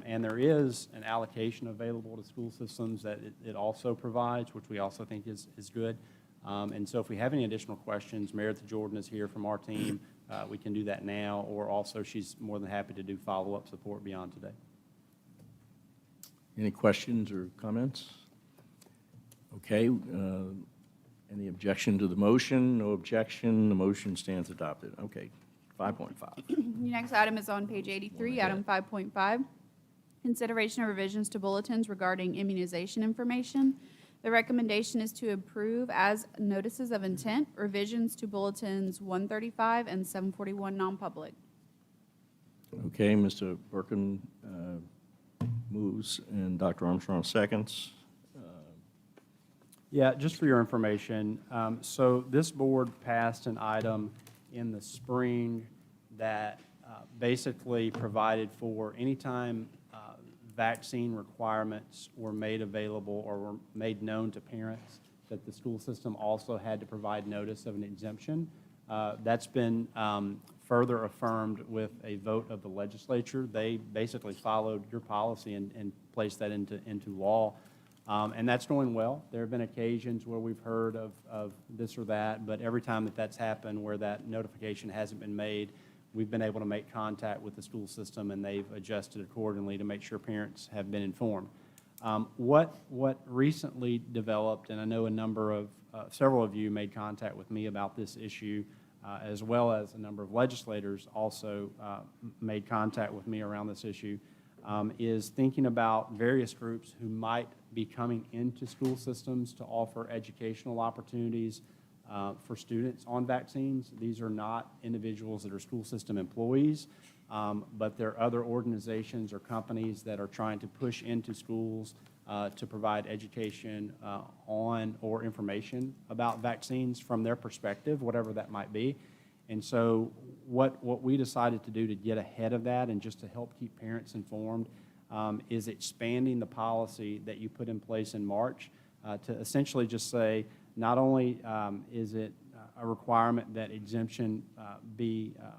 And there is an allocation available to school systems that it also provides, which we also think is good. And so if we have any additional questions, Meredith Jordan is here from our team. We can do that now, or also she's more than happy to do follow-up support beyond today. Any questions or comments? Okay, any objection to the motion? No objection, the motion stands adopted. Okay, 5.5. Your next item is on page 83, item 5.5, consideration of revisions to bulletins regarding immunization information. The recommendation is to approve as notices of intent revisions to bulletins 135 and 741 non-public. Okay, Mr. Birkin moves and Dr. Armstrong seconds. Yeah, just for your information, so this board passed an item in the spring that basically provided for anytime vaccine requirements were made available or were made known to parents, that the school system also had to provide notice of an exemption. That's been further affirmed with a vote of the legislature. They basically followed your policy and placed that into law. And that's going well. There have been occasions where we've heard of this or that, but every time that that's happened where that notification hasn't been made, we've been able to make contact with the school system, and they've adjusted accordingly to make sure parents have been informed. What recently developed, and I know a number of, several of you made contact with me about this issue, as well as a number of legislators also made contact with me around this issue, is thinking about various groups who might be coming into school systems to offer educational opportunities for students on vaccines. These are not individuals that are school system employees, but there are other organizations or companies that are trying to push into schools to provide education on or information about vaccines from their perspective, whatever that might be. And so what we decided to do to get ahead of that and just to help keep parents informed is expanding the policy that you put in place in March to essentially just say, not only is it a requirement that exemption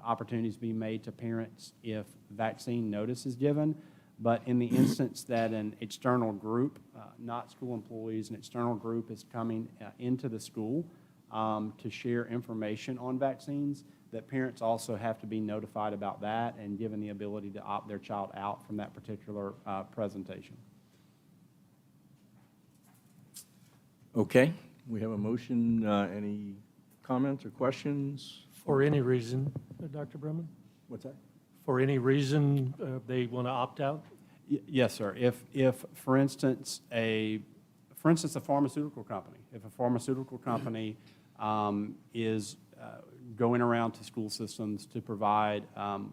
opportunities be made to parents if vaccine notice is given, but in the instance that an external group, not school employees, an external group is coming into the school to share information on vaccines, that parents also have to be notified about that and given the ability to opt their child out from that particular presentation. Okay, we have a motion. Any comments or questions? For any reason, Dr. Bremen? What's that? For any reason, they want to opt out? Yes, sir. If for instance, a pharmaceutical company, if a pharmaceutical company is going around to school systems to provide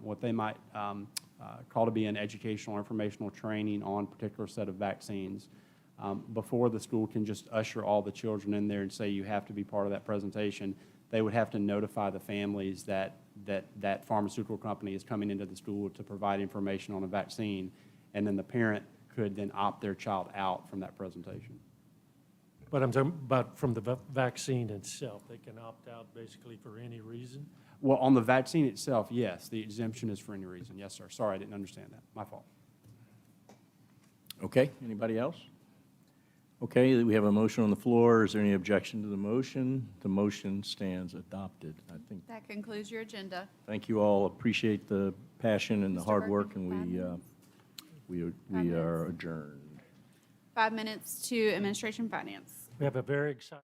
what they might call to be an educational or informational training on a particular set of vaccines, before the school can just usher all the children in there and say you have to be part of that presentation, they would have to notify the families that pharmaceutical company is coming into the school to provide information on a vaccine, and then the parent could then opt their child out from that presentation. But I'm talking about from the vaccine itself. They can opt out basically for any reason? Well, on the vaccine itself, yes, the exemption is for any reason. Yes, sir. Sorry, I didn't understand that. My fault. Okay, anybody else? Okay, we have a motion on the floor. Is there any objection to the motion? The motion stands adopted. I think. That concludes your agenda. Thank you all. Appreciate the passion and the Mr. hard Berkman, work, and 5 minutes. we are adjourned. 5 minutes to Administration Finance. We have a very exciting